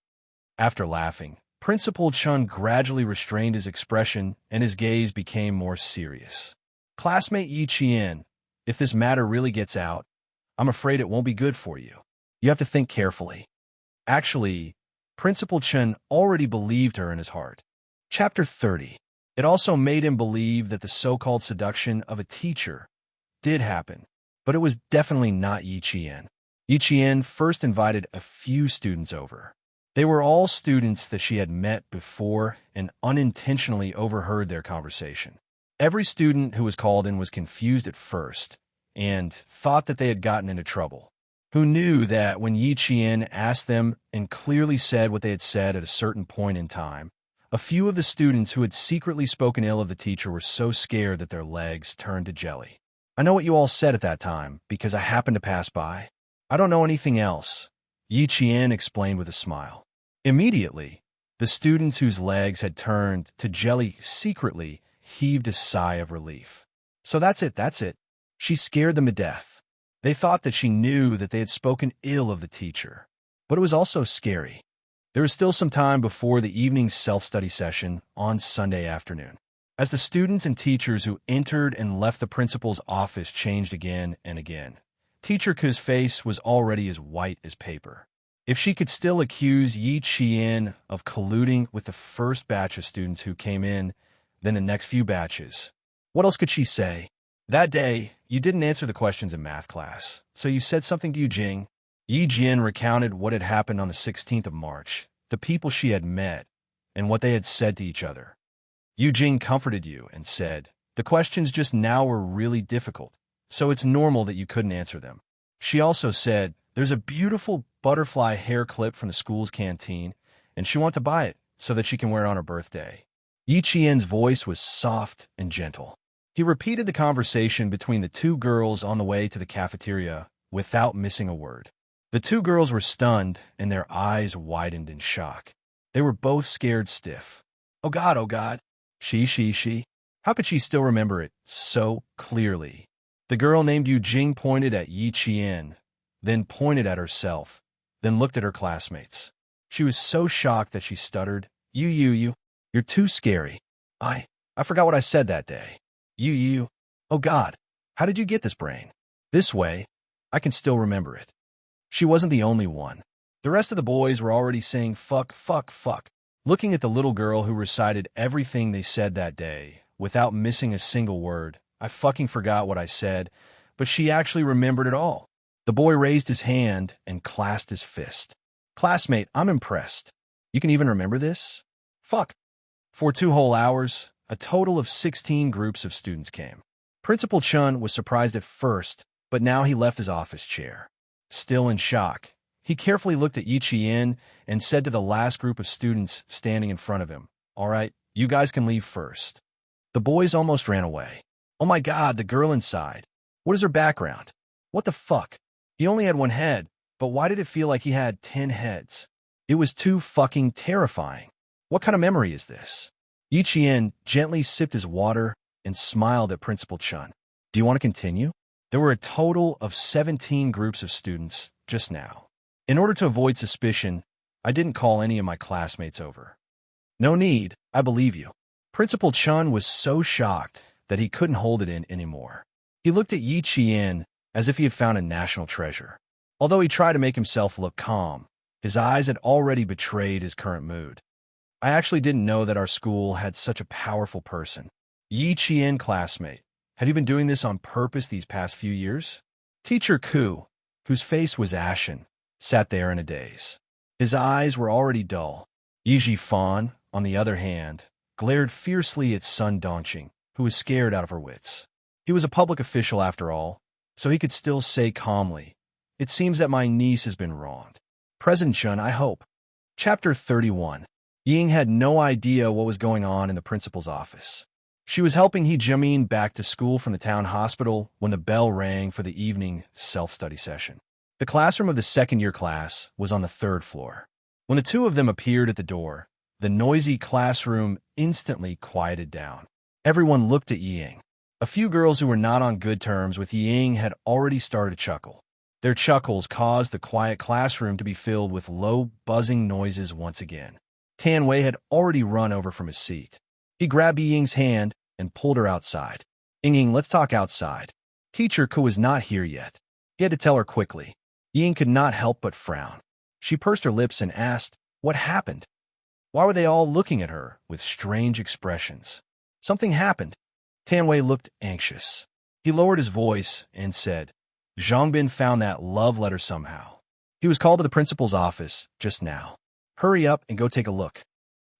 After laughing, Principal Chen gradually restrained his expression and his gaze became more serious. "Classmate Yi Qian, if this matter really gets out, I'm afraid it won't be good for you. You have to think carefully." Actually, Principal Chen already believed her in his heart. Chapter 30. It also made him believe that the so-called seduction of a teacher did happen, but it was definitely not Yi Qian. Yi Qian first invited a few students over. They were all students that she had met before and unintentionally overheard their conversation. Every student who was called in was confused at first and thought that they had gotten into trouble. Who knew that when Yi Qian asked them and clearly said what they had said at a certain point in time, a few of the students who had secretly spoken ill of the teacher were so scared that their legs turned to jelly. "I know what you all said at that time because I happened to pass by. I don't know anything else," Yi Qian explained with a smile. Immediately, the students whose legs had turned to jelly secretly heaved a sigh of relief. "So that's it. She scared them to death." They thought that she knew that they had spoken ill of the teacher, but it was also scary. There was still some time before the evening self-study session on Sunday afternoon. As the students and teachers who entered and left the principal's office changed again and again, Teacher Ku's face was already as white as paper. If she could still accuse Yi Qian of colluding with the first batch of students who came in, then the next few batches, what else could she say? That day, you didn't answer the questions in math class, so you said something to Yu Jing. Yi Jian recounted what had happened on the 16th of March, the people she had met, and what they had said to each other. Yu Jing comforted you and said, "The questions just now were really difficult, so it's normal that you couldn't answer them." She also said, "There's a beautiful butterfly hair clip from the school's canteen, and she wants to buy it so that she can wear it on her birthday." Yi Qian's voice was soft and gentle. He repeated the conversation between the two girls on the way to the cafeteria without missing a word. The two girls were stunned, and their eyes widened in shock. They were both scared stiff. Oh God. She. How could she still remember it so clearly? The girl named Yu Jing pointed at Yi Qian, then pointed at herself, then looked at her classmates. She was so shocked that she stuttered, You. You're too scary. I forgot what I said that day. You. Oh God, how did you get this brain? This way, I can still remember it." She wasn't the only one. The rest of the boys were already saying fuck, looking at the little girl who recited everything they said that day, without missing a single word. I fucking forgot what I said, but she actually remembered it all. The boy raised his hand and clasped his fist. "Classmate, I'm impressed. You can even remember this? Fuck." For 2 whole hours, a total of 16 groups of students came. Principal Chun was surprised at first, but now he left his office chair. Still in shock, he carefully looked at Yi Qian and said to the last group of students standing in front of him, "All right, you guys can leave first." The boys almost ran away. Oh my God, the girl inside. What is her background? What the fuck? He only had one head, but why did it feel like he had 10 heads? It was too fucking terrifying. What kind of memory is this? Yi Qian gently sipped his water and smiled at Principal Chun. "Do you want to continue?" There were a total of 17 groups of students just now. In order to avoid suspicion, I didn't call any of my classmates over. "No need, I believe you." Principal Chun was so shocked that he couldn't hold it in anymore. He looked at Yi Qian as if he had found a national treasure. Although he tried to make himself look calm, his eyes had already betrayed his current mood. "I actually didn't know that our school had such a powerful person." Yi Qian classmate. Had he been doing this on purpose these past few years? Teacher Ku, whose face was ashen, sat there in a daze. His eyes were already dull. Yi Fan, on the other hand, glared fiercely at Sun Dongqing, who was scared out of her wits. He was a public official after all, so he could still say calmly, "It seems that my niece has been wronged. President Chun, I hope." Chapter 31. Ying had no idea what was going on in the principal's office. She was helping He Jimin back to school from the town hospital when the bell rang for the evening self-study session. The classroom of the second-year class was on the third floor. When the two of them appeared at the door, the noisy classroom instantly quieted down. Everyone looked at Ying. A few girls who were not on good terms with Ying had already started to chuckle. Their chuckles caused the quiet classroom to be filled with low, buzzing noises once again. Tan Wei had already run over from his seat. He grabbed Ying's hand and pulled her outside. "Ying, let's talk outside." Teacher Ko was not here yet. He had to tell her quickly. Ying could not help but frown. She pursed her lips and asked, "What happened?" Why were they all looking at her with strange expressions? Something happened. Tan Wei looked anxious. He lowered his voice and said, "Zhangbin found that love letter somehow. He was called to the principal's office just now. Hurry up and go take a look."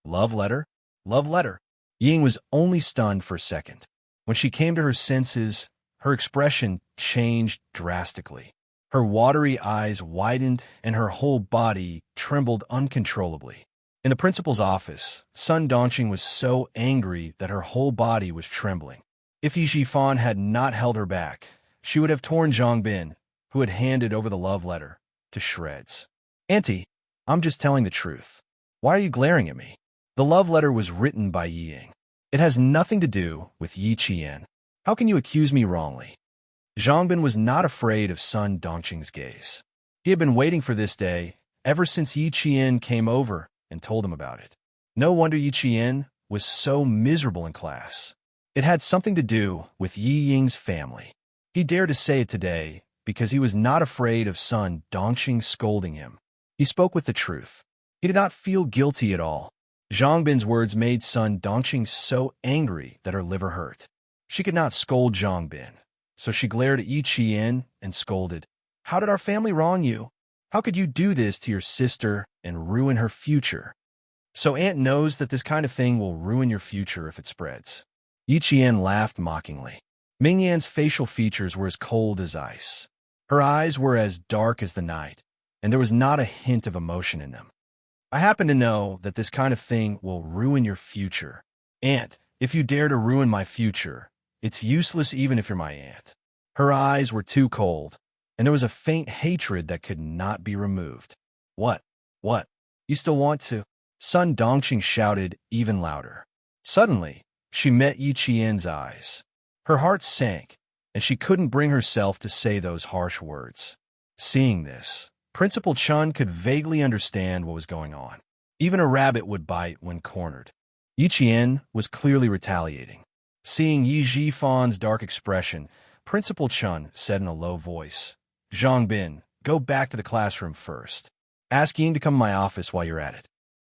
Love letter? Love letter? Ying was only stunned for a second. When she came to her senses, her expression changed drastically. Her watery eyes widened and her whole body trembled uncontrollably. In the principal's office, Sun Dongqing was so angry that her whole body was trembling. If Yi Shifan had not held her back, she would have torn Zhang Bin, who had handed over the love letter, to shreds. "Auntie, I'm just telling the truth. Why are you glaring at me?" The love letter was written by Yi Ying. "It has nothing to do with Yi Qian. How can you accuse me wrongly?" Zhang Bin was not afraid of Sun Dongqing's gaze. He had been waiting for this day ever since Yi Qian came over and told him about it. No wonder Yi Qian was so miserable in class. It had something to do with Yi Ying's family. He dared to say it today because he was not afraid of Sun Dongqing scolding him. He spoke with the truth. He did not feel guilty at all. Zhang Bin's words made Sun Dongqing so angry that her liver hurt. She could not scold Zhang Bin, so she glared at Yi Qian and scolded, "How did our family wrong you? How could you do this to your sister and ruin her future?" "So Aunt knows that this kind of thing will ruin your future if it spreads." Yi Qian laughed mockingly. Ming Yan's facial features were as cold as ice. Her eyes were as dark as the night, and there was not a hint of emotion in them. "I happen to know that this kind of thing will ruin your future. Aunt, if you dare to ruin my future, it's useless even if you're my aunt." Her eyes were too cold, and there was a faint hatred that could not be removed. What? You still want to?" Sun Dongqing shouted even louder. Suddenly, she met Yi Qian's eyes. Her heart sank, and she couldn't bring herself to say those harsh words. Seeing this, Principal Chun could vaguely understand what was going on. Even a rabbit would bite when cornered. Yi Qian was clearly retaliating. Seeing Yi Jifan's dark expression, Principal Chun said in a low voice, "Zhang Bin, go back to the classroom first. Ask Ying to come to my office while you're at it."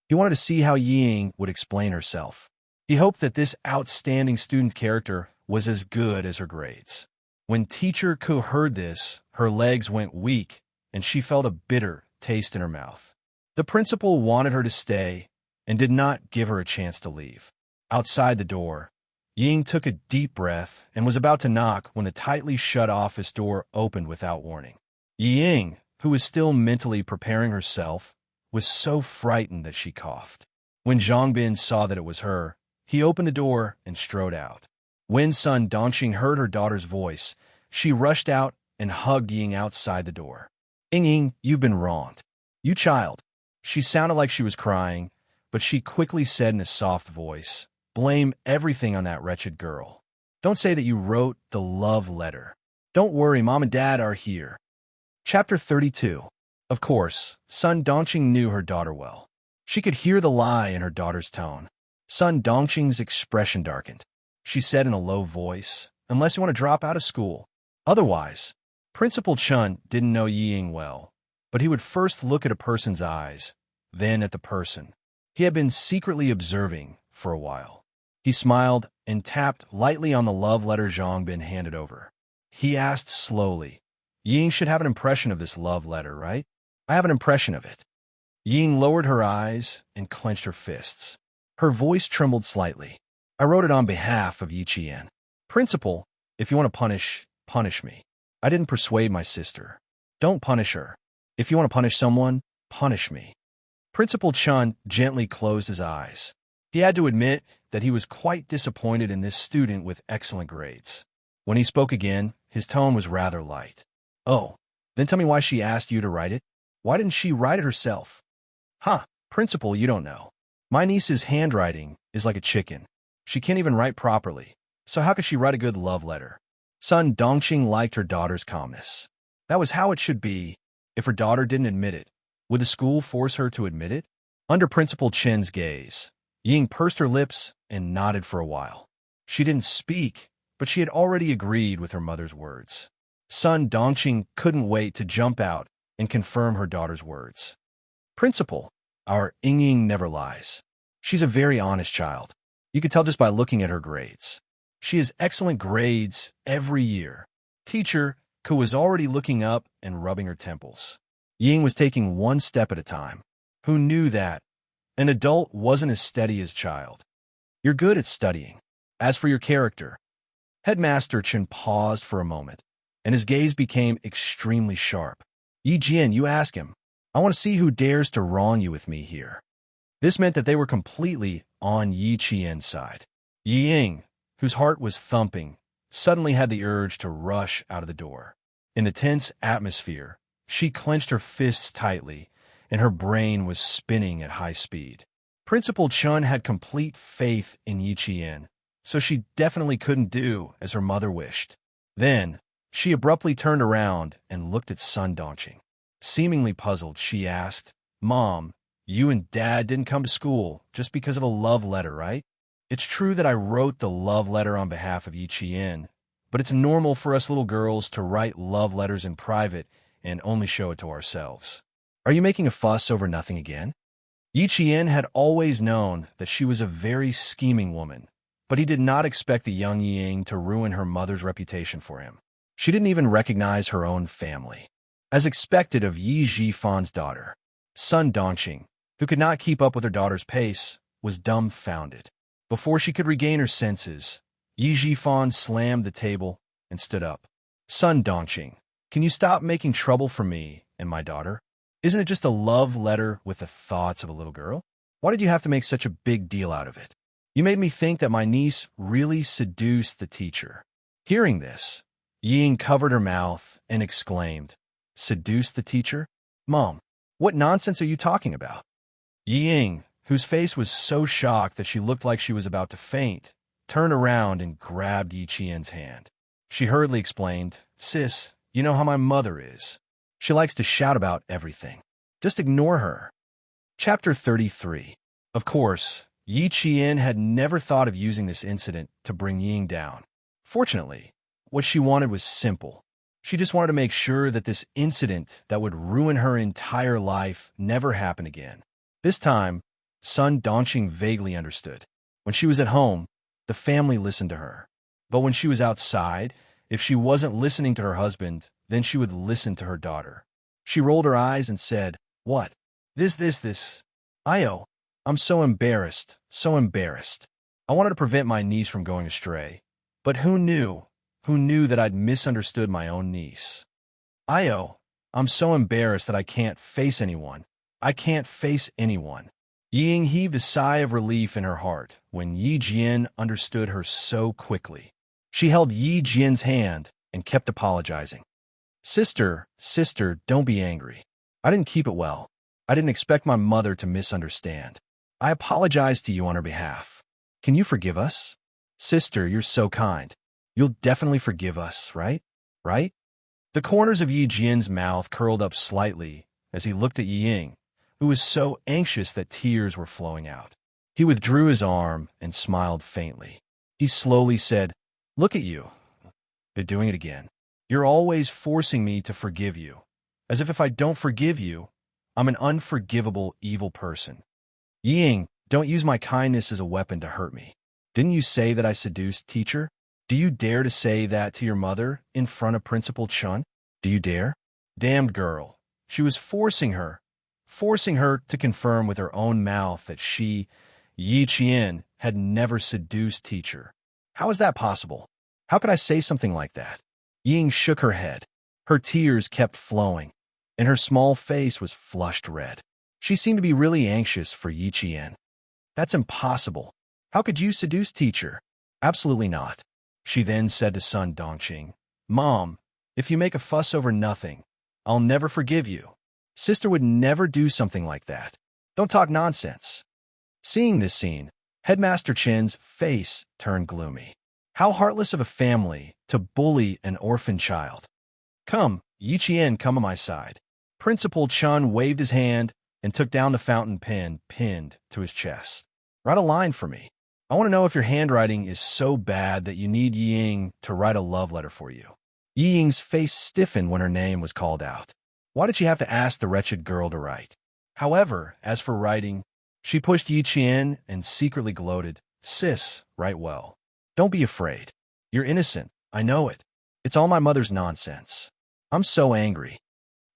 He wanted to see how Ying would explain herself. He hoped that this outstanding student character was as good as her grades. When Teacher Ku heard this, her legs went weak, and she felt a bitter taste in her mouth. The principal wanted her to stay and did not give her a chance to leave. Outside the door, Ying took a deep breath and was about to knock when the tightly shut office door opened without warning. Ying, who was still mentally preparing herself, was so frightened that she coughed. When Zhang Bin saw that it was her, he opened the door and strode out. When Sun Dongqing heard her daughter's voice, she rushed out and hugged Ying outside the door. "Ying, you've been wronged. You child." She sounded like she was crying, but she quickly said in a soft voice, "Blame everything on that wretched girl. Don't say that you wrote the love letter. Don't worry, Mom and Dad are here." Chapter 32. Of course, Sun Dongqing knew her daughter well. She could hear the lie in her daughter's tone. Sun Dongqing's expression darkened. She said in a low voice, "Unless you want to drop out of school. Otherwise." Principal Chun didn't know Yi Ying well, but he would first look at a person's eyes, then at the person. He had been secretly observing for a while. He smiled and tapped lightly on the love letter Zhang Bin handed over. He asked slowly, "Ying should have an impression of this love letter, right?" "I have an impression of it." Ying lowered her eyes and clenched her fists. Her voice trembled slightly. "I wrote it on behalf of Yi Qian. Principal, if you want to punish me." I didn't persuade my sister. Don't punish her. If you want to punish someone, punish me. Principal Chun gently closed his eyes. He had to admit that he was quite disappointed in this student with excellent grades. When he spoke again, his tone was rather light. Oh, then tell me why she asked you to write it? Why didn't she write it herself? Huh, Principal, you don't know. My niece's handwriting is like a chicken. She can't even write properly. So how could she write a good love letter? Son Dongqing liked her daughter's calmness. That was how it should be. If her daughter didn't admit it, would the school force her to admit it? Under Principal Chen's gaze, Ying pursed her lips and nodded for a while. She didn't speak, but she had already agreed with her mother's words. Son Dongqing couldn't wait to jump out and confirm her daughter's words. Principal, our Ying never lies. She's a very honest child. You could tell just by looking at her grades. She has excellent grades every year. Teacher Ku was already looking up and rubbing her temples. Ying was taking one step at a time. Who knew that? An adult wasn't as steady as child. You're good at studying. As for your character, Headmaster Chen paused for a moment, and his gaze became extremely sharp. Yi Jian, you ask him. I want to see who dares to wrong you with me here. This meant that they were completely on Yi Qian's side. Yi Ying, whose heart was thumping, suddenly had the urge to rush out of the door. In the tense atmosphere, she clenched her fists tightly, and her brain was spinning at high speed. Principal Chun had complete faith in Yi Qian, so she definitely couldn't do as her mother wished. Then, she abruptly turned around and looked at Sun Dongqing. Seemingly puzzled, she asked, Mom, you and Dad didn't come to school just because of a love letter, right? It's true that I wrote the love letter on behalf of Yi Qian, but it's normal for us little girls to write love letters in private and only show it to ourselves. Are you making a fuss over nothing again? Yi Qian had always known that she was a very scheming woman, but he did not expect the young Ying to ruin her mother's reputation for him. She didn't even recognize her own family. As expected of Yi Jifan's daughter, Sun Dongqing, who could not keep up with her daughter's pace, was dumbfounded. Before she could regain her senses, Yi Jifan slammed the table and stood up. Sun Dongqing, can you stop making trouble for me and my daughter? Isn't it just a love letter with the thoughts of a little girl? Why did you have to make such a big deal out of it? You made me think that my niece really seduced the teacher. Hearing this, Ying covered her mouth and exclaimed, Seduced the teacher? Mom, what nonsense are you talking about? Ying, whose face was so shocked that she looked like she was about to faint, turned around and grabbed Yi Qian's hand. She hurriedly explained, Sis, you know how my mother is. She likes to shout about everything. Just ignore her. Chapter 33. Of course, Yi Qian had never thought of using this incident to bring Ying down. Fortunately, what she wanted was simple. She just wanted to make sure that this incident that would ruin her entire life never happened again. This time, Sun Dongqing vaguely understood. When she was at home, the family listened to her. But when she was outside, if she wasn't listening to her husband, then she would listen to her daughter. She rolled her eyes and said, What? This. Io, I'm so embarrassed, so embarrassed. I wanted to prevent my niece from going astray. But who knew that I'd misunderstood my own niece? Io, I'm so embarrassed that I can't face anyone. I can't face anyone. Ying heaved a sigh of relief in her heart when Yi Jian understood her so quickly. She held Yi Jian's hand and kept apologizing. Sister, don't be angry. I didn't keep it well. I didn't expect my mother to misunderstand. I apologize to you on her behalf. Can you forgive us? Sister, you're so kind. You'll definitely forgive us, right? Right? The corners of Yi Jian's mouth curled up slightly as he looked at Yi Ying, who was so anxious that tears were flowing out. He withdrew his arm and smiled faintly. He slowly said, Look at you. You're doing it again. You're always forcing me to forgive you, as if I don't forgive you, I'm an unforgivable, evil person. Ying, don't use my kindness as a weapon to hurt me. Didn't you say that I seduced teacher? Do you dare to say that to your mother in front of Principal Chun? Do you dare? Damned girl. She was forcing her to confirm with her own mouth that she, Yi Qian, had never seduced teacher. How is that possible? How could I say something like that? Ying shook her head. Her tears kept flowing, and her small face was flushed red. She seemed to be really anxious for Yi Qian. That's impossible. How could you seduce teacher? Absolutely not. She then said to son Dongqing, Mom, if you make a fuss over nothing, I'll never forgive you. Sister would never do something like that. Don't talk nonsense. Seeing this scene, Headmaster Chen's face turned gloomy. How heartless of a family to bully an orphan child. Come, Yi Qian, come on my side. Principal Chen waved his hand and took down the fountain pen pinned to his chest. Write a line for me. I want to know if your handwriting is so bad that you need Yi Ying to write a love letter for you. Yi Ying's face stiffened when her name was called out. Why did she have to ask the wretched girl to write? However, as for writing, she pushed Yi Qian and secretly gloated, Sis, write well. Don't be afraid. You're innocent. I know it. It's all my mother's nonsense. I'm so angry.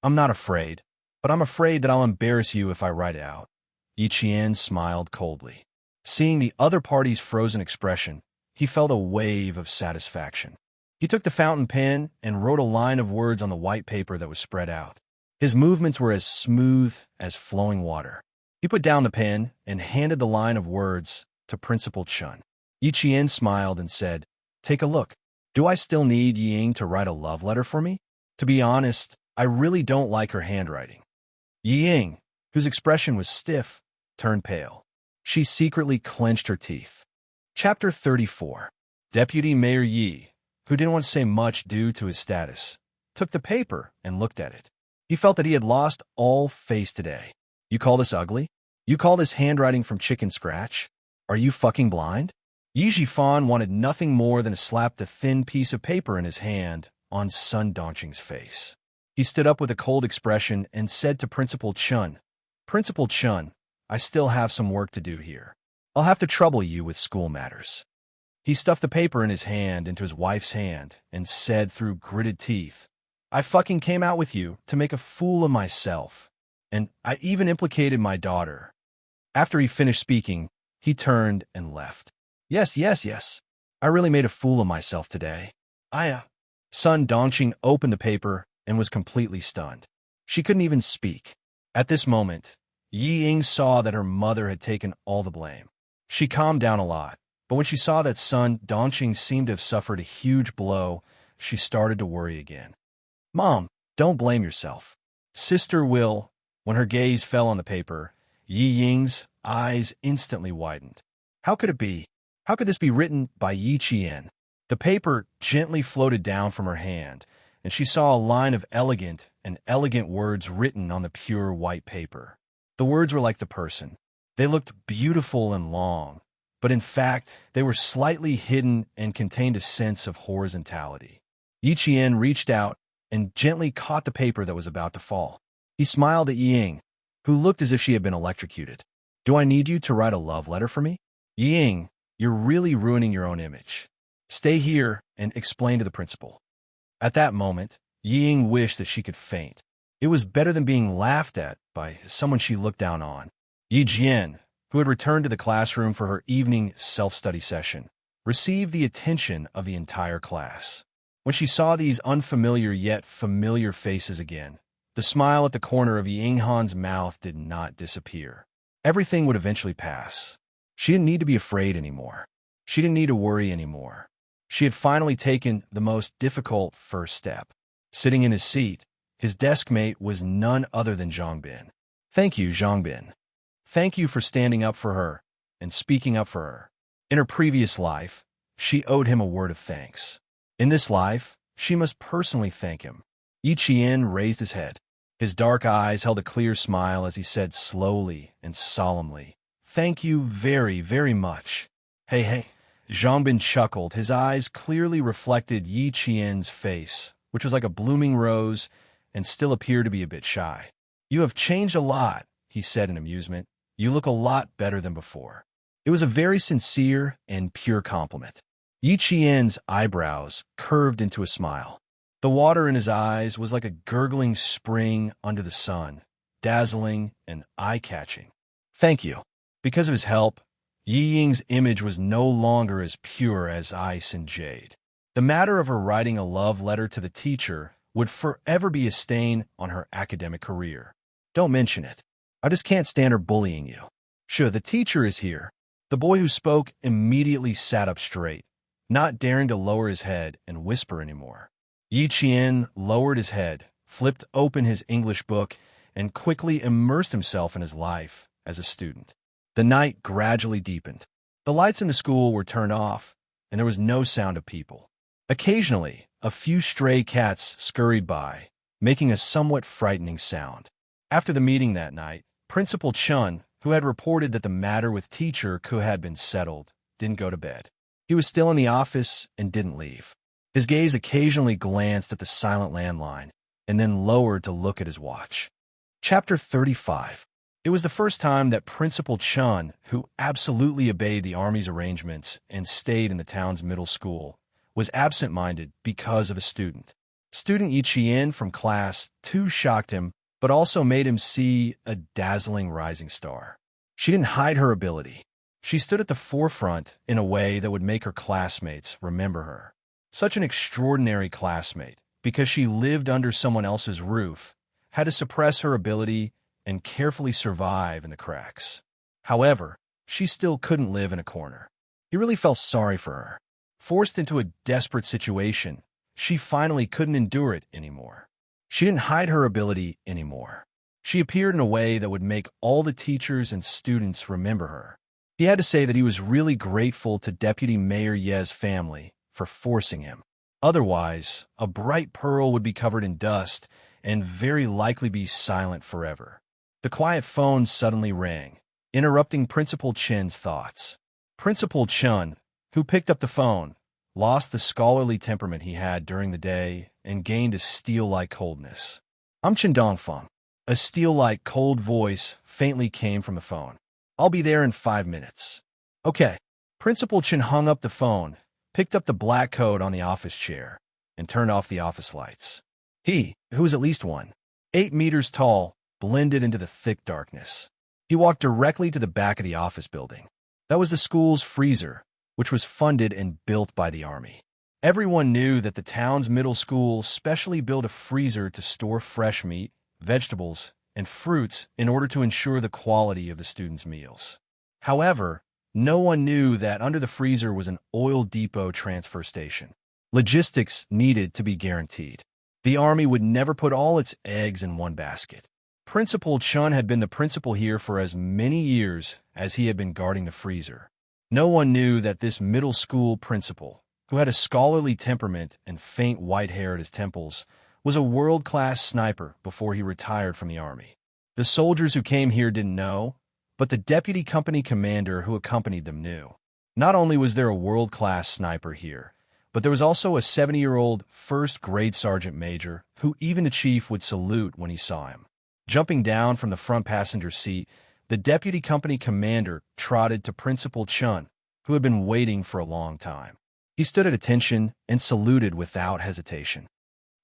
I'm not afraid, but I'm afraid that I'll embarrass you if I write it out. Yi Qian smiled coldly. Seeing the other party's frozen expression, he felt a wave of satisfaction. He took the fountain pen and wrote a line of words on the white paper that was spread out. His movements were as smooth as flowing water. He put down the pen and handed the line of words to Principal Chen. Yi Qian smiled and said, Take a look. Do I still need Yi Ying to write a love letter for me? To be honest, I really don't like her handwriting. Yi Ying, whose expression was stiff, turned pale. She secretly clenched her teeth. Chapter 34. Deputy Mayor Yi, who didn't want to say much due to his status, took the paper and looked at it. He felt that he had lost all face today. You call this ugly? You call this handwriting from chicken scratch? Are you fucking blind? Yi Jifan wanted nothing more than to slap the thin piece of paper in his hand on Sun Dongqing's face. He stood up with a cold expression and said to Principal Chen, Principal Chen, I still have some work to do here. I'll have to trouble you with school matters. He stuffed the paper in his hand into his wife's hand and said through gritted teeth, I fucking came out with you to make a fool of myself. And I even implicated my daughter. After he finished speaking, he turned and left. Yes. I really made a fool of myself today. Sun Dongqing opened the paper and was completely stunned. She couldn't even speak. At this moment, Yi Ying saw that her mother had taken all the blame. She calmed down a lot, but when she saw that Sun Dongqing seemed to have suffered a huge blow, she started to worry again. Mom, don't blame yourself. Sister will. When her gaze fell on the paper, Yi Ying's eyes instantly widened. How could it be? How could this be written by Yi Qian? The paper gently floated down from her hand, and she saw a line of elegant words written on the pure white paper. The words were like the person. They looked beautiful and long, but in fact, they were slightly hidden and contained a sense of horizontality. Yi Qian reached out and gently caught the paper that was about to fall. He smiled at Yi Ying, who looked as if she had been electrocuted. Do I need you to write a love letter for me? Yi Ying, you're really ruining your own image. Stay here and explain to the principal. At that moment, Yi Ying wished that she could faint. It was better than being laughed at by someone she looked down on. Yi Jian, who had returned to the classroom for her evening self-study session, received the attention of the entire class. When she saw these unfamiliar yet familiar faces again, the smile at the corner of Yi Yinghan's mouth did not disappear. Everything would eventually pass. She didn't need to be afraid anymore. She didn't need to worry anymore. She had finally taken the most difficult first step. Sitting in his seat, his desk mate was none other than Zhang Bin. Thank you, Zhang Bin. Thank you for standing up for her and speaking up for her. In her previous life, she owed him a word of thanks. In this life, she must personally thank him. Yi Qian raised his head. His dark eyes held a clear smile as he said slowly and solemnly, Thank you very, very much. Hey. Zhang Bin chuckled. His eyes clearly reflected Yi Qian's face, which was like a blooming rose and still appeared to be a bit shy. You have changed a lot, he said in amusement. You look a lot better than before. It was a very sincere and pure compliment. Yi Qian's eyebrows curved into a smile. The water in his eyes was like a gurgling spring under the sun, dazzling and eye-catching. Thank you. Because of his help, Yi Ying's image was no longer as pure as ice and jade. The matter of her writing a love letter to the teacher would forever be a stain on her academic career. Don't mention it. I just can't stand her bullying you. Sure, the teacher is here. The boy who spoke immediately sat up straight, not daring to lower his head and whisper anymore. Yi Qian lowered his head, flipped open his English book, and quickly immersed himself in his life as a student. The night gradually deepened. The lights in the school were turned off, and there was no sound of people. Occasionally, a few stray cats scurried by, making a somewhat frightening sound. After the meeting that night, Principal Chun, who had reported that the matter with teacher Ku had been settled, didn't go to bed. He was still in the office and didn't leave. His gaze occasionally glanced at the silent landline, and then lowered to look at his watch. Chapter 35. It was the first time that Principal Chun, who absolutely obeyed the army's arrangements and stayed in the town's middle school, was absent-minded because of a student. Student Yi Qian from class 2 shocked him, but also made him see a dazzling rising star. She didn't hide her ability. She stood at the forefront in a way that would make her classmates remember her. Such an extraordinary classmate, because she lived under someone else's roof, had to suppress her ability and carefully survive in the cracks. However, she still couldn't live in a corner. He really felt sorry for her. Forced into a desperate situation, she finally couldn't endure it anymore. She didn't hide her ability anymore. She appeared in a way that would make all the teachers and students remember her. He had to say that he was really grateful to Deputy Mayor Ye's family for forcing him. Otherwise, a bright pearl would be covered in dust and very likely be silent forever. The quiet phone suddenly rang, interrupting Principal Chen's thoughts. Principal Chen, who picked up the phone, lost the scholarly temperament he had during the day and gained a steel-like coldness. "I'm Chen Dongfeng." A steel-like cold voice faintly came from the phone. "I'll be there in 5 minutes." "Okay." Principal Chen hung up the phone, picked up the black coat on the office chair, and turned off the office lights. He, who was at least 8 meters tall, blended into the thick darkness. He walked directly to the back of the office building. That was the school's freezer, which was funded and built by the army. Everyone knew that the town's middle school specially built a freezer to store fresh meat, vegetables, and fruits in order to ensure the quality of the students' meals. However, no one knew that under the freezer was an oil depot transfer station. Logistics needed to be guaranteed. The army would never put all its eggs in one basket. Principal Chun had been the principal here for as many years as he had been guarding the freezer. No one knew that this middle school principal, who had a scholarly temperament and faint white hair at his temples, was a world-class sniper before he retired from the army. The soldiers who came here didn't know, but the deputy company commander who accompanied them knew. Not only was there a world-class sniper here, but there was also a 70-year-old first-grade sergeant major who even the chief would salute when he saw him. Jumping down from the front passenger seat, the deputy company commander trotted to Principal Chun, who had been waiting for a long time. He stood at attention and saluted without hesitation.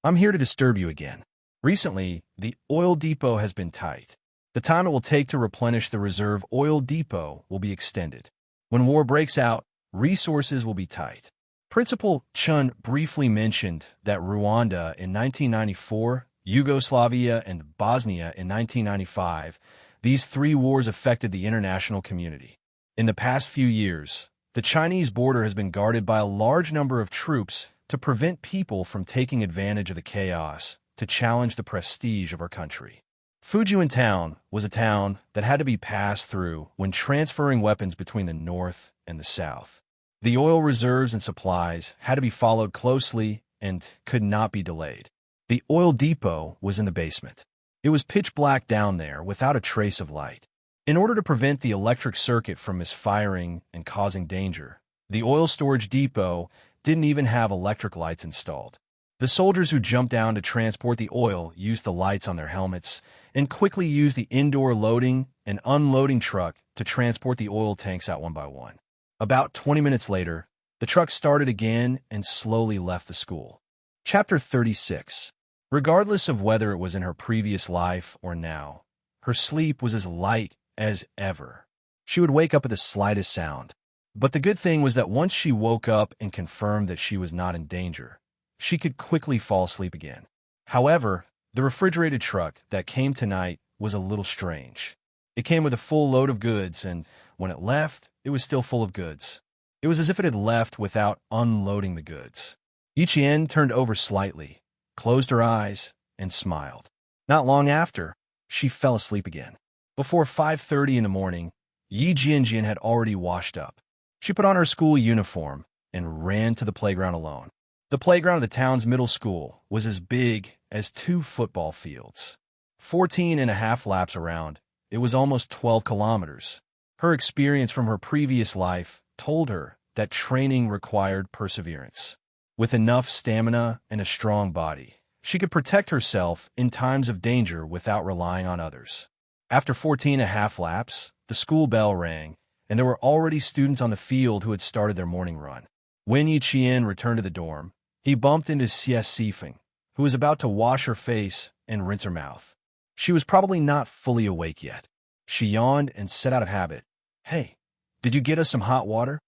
"I'm here to disturb you again. Recently, the oil depot has been tight. The time it will take to replenish the reserve oil depot will be extended. When war breaks out, resources will be tight." Principal Chun briefly mentioned that Rwanda in 1994, Yugoslavia, and Bosnia in 1995, these 3 wars affected the international community. In the past few years, the Chinese border has been guarded by a large number of troops to prevent people from taking advantage of the chaos to challenge the prestige of our country. Fujian Town was a town that had to be passed through when transferring weapons between the north and the south. The oil reserves and supplies had to be followed closely and could not be delayed. The oil depot was in the basement. It was pitch black down there without a trace of light. In order to prevent the electric circuit from misfiring and causing danger, the oil storage depot didn't even have electric lights installed. The soldiers who jumped down to transport the oil used the lights on their helmets and quickly used the indoor loading and unloading truck to transport the oil tanks out one by one. About 20 minutes later, the truck started again and slowly left the school. Chapter 36. Regardless of whether it was in her previous life or now, her sleep was as light as ever. She would wake up at the slightest sound. But the good thing was that once she woke up and confirmed that she was not in danger, she could quickly fall asleep again. However, the refrigerated truck that came tonight was a little strange. It came with a full load of goods, and when it left, it was still full of goods. It was as if it had left without unloading the goods. Yiqian turned over slightly, closed her eyes, and smiled. Not long after, she fell asleep again. Before 5:30 in the morning, Yi Jianjian had already washed up. She put on her school uniform and ran to the playground alone. The playground of the town's middle school was as big as 2 football fields. 14.5 laps around, it was almost 12 kilometers. Her experience from her previous life told her that training required perseverance. With enough stamina and a strong body, she could protect herself in times of danger without relying on others. After 14.5 laps, the school bell rang, and there were already students on the field who had started their morning run. When Yiqian returned to the dorm, he bumped into Xianxia, who was about to wash her face and rinse her mouth. She was probably not fully awake yet. She yawned and said out of habit, "Hey, did you get us some hot water?"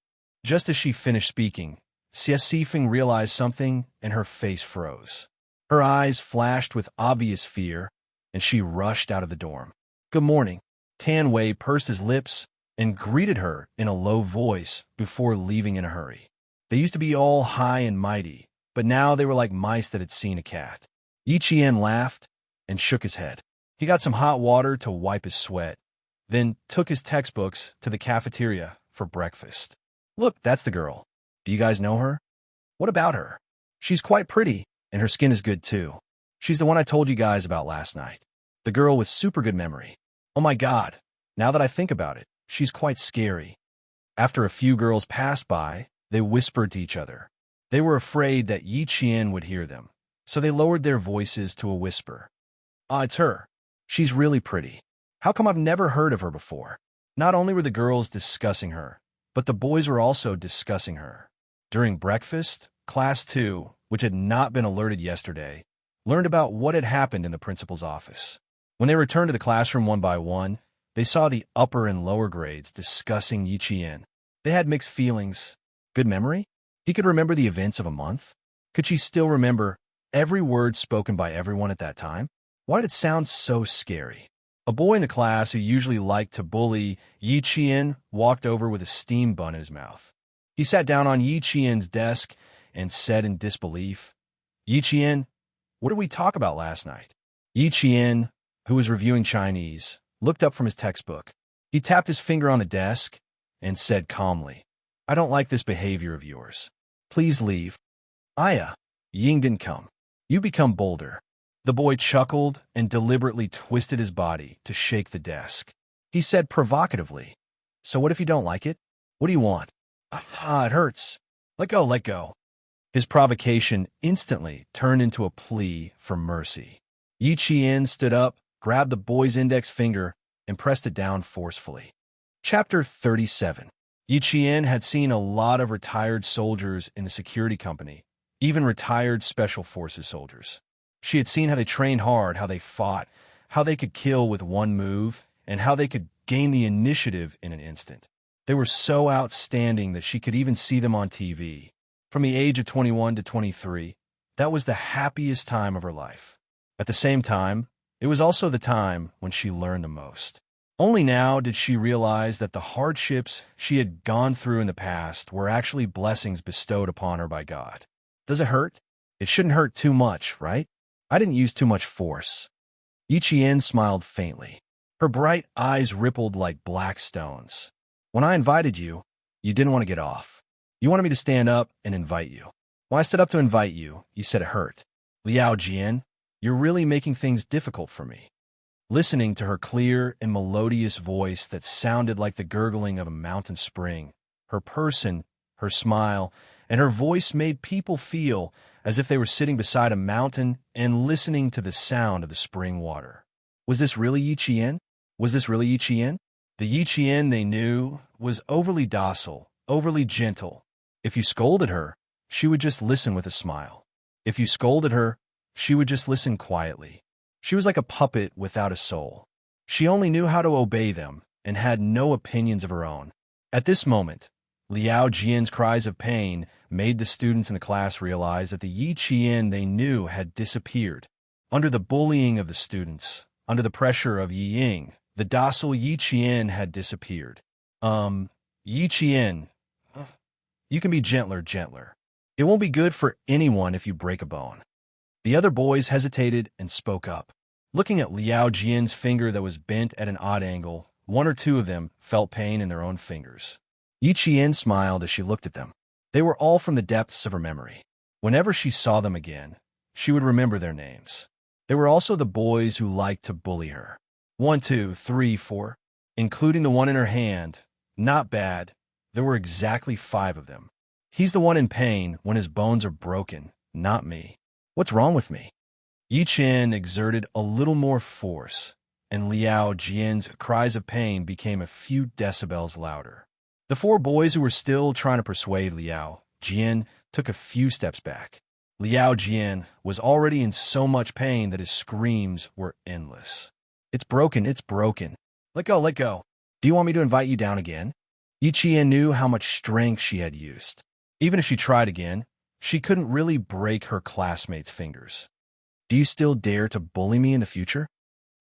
Just as she finished speaking, Xianxia realized something and her face froze. Her eyes flashed with obvious fear, and she rushed out of the dorm. "Good morning." Tan Wei pursed his lips and greeted her in a low voice before leaving in a hurry. They used to be all high and mighty, but now they were like mice that had seen a cat. Yiqian laughed and shook his head. He got some hot water to wipe his sweat, then took his textbooks to the cafeteria for breakfast. "Look, that's the girl. Do you guys know her?" "What about her?" "She's quite pretty, and her skin is good too. She's the one I told you guys about last night. The girl with super good memory." "Oh my God, now that I think about it, she's quite scary." After a few girls passed by, they whispered to each other. They were afraid that Yiqian would hear them, so they lowered their voices to a whisper. "Ah, it's her. She's really pretty. How come I've never heard of her before?" Not only were the girls discussing her, but the boys were also discussing her. During breakfast, Class 2, which had not been alerted yesterday, learned about what had happened in the principal's office. When they returned to the classroom one by one, they saw the upper and lower grades discussing Yiqian. They had mixed feelings. Good memory? He could remember the events of a month? Could she still remember every word spoken by everyone at that time? Why did it sound so scary? A boy in the class who usually liked to bully Yiqian walked over with a steam bun in his mouth. He sat down on Yiqian's desk and said in disbelief, "Yiqian, what did we talk about last night?" Yiqian, who was reviewing Chinese, looked up from his textbook. He tapped his finger on the desk and said calmly, "I don't like this behavior of yours. Please leave." "Aya, Ying didn't come. You become bolder." The boy chuckled and deliberately twisted his body to shake the desk. He said provocatively, "So what if you don't like it? What do you want?" "Ah, it hurts. Let go, let go." His provocation instantly turned into a plea for mercy. Yiqian stood up, grabbed the boy's index finger, and pressed it down forcefully. Chapter 37. Yiqian had seen a lot of retired soldiers in the security company, even retired special forces soldiers. She had seen how they trained hard, how they fought, how they could kill with one move, and how they could gain the initiative in an instant. They were so outstanding that she could even see them on TV. From the age of 21 to 23, that was the happiest time of her life. At the same time, it was also the time when she learned the most. Only now did she realize that the hardships she had gone through in the past were actually blessings bestowed upon her by God. Does it hurt? It shouldn't hurt too much, right? I didn't use too much force. Yiqian smiled faintly. Her bright eyes rippled like black stones. When I invited you, you didn't want to get off. You wanted me to stand up and invite you. When I stood up to invite you, you said it hurt. Liao Jian, you're really making things difficult for me. Listening to her clear and melodious voice that sounded like the gurgling of a mountain spring, her person, her smile, and her voice made people feel as if they were sitting beside a mountain and listening to the sound of the spring water. Was this really Yiqian? Was this really Yiqian? The Yiqian they knew was overly docile, overly gentle. If you scolded her, she would just listen with a smile. If you scolded her, she would just listen quietly. She was like a puppet without a soul. She only knew how to obey them and had no opinions of her own. At this moment, Liao Jian's cries of pain made the students in the class realize that the Yiqian they knew had disappeared. Under the bullying of the students, under the pressure of Yi Ying, the docile Yi Qian had disappeared. Yi Qian, you can be gentler. It won't be good for anyone if you break a bone. The other boys hesitated and spoke up. Looking at Liao Jian's finger that was bent at an odd angle, one or two of them felt pain in their own fingers. Yi Qian smiled as she looked at them. They were all from the depths of her memory. Whenever she saw them again, she would remember their names. There were also the boys who liked to bully her. 1, 2, 3, 4, including the one in her hand. Not bad. There were exactly 5 of them. He's the one in pain when his bones are broken, not me. What's wrong with me? Yi Qian exerted a little more force, and Liao Jian's cries of pain became a few decibels louder. The 4 boys who were still trying to persuade Liao Jian took a few steps back. Liao Jian was already in so much pain that his screams were endless. It's broken. Let go. Do you want me to invite you down again? Yi Qian knew how much strength she had used. Even if she tried again, she couldn't really break her classmates' fingers. Do you still dare to bully me in the future?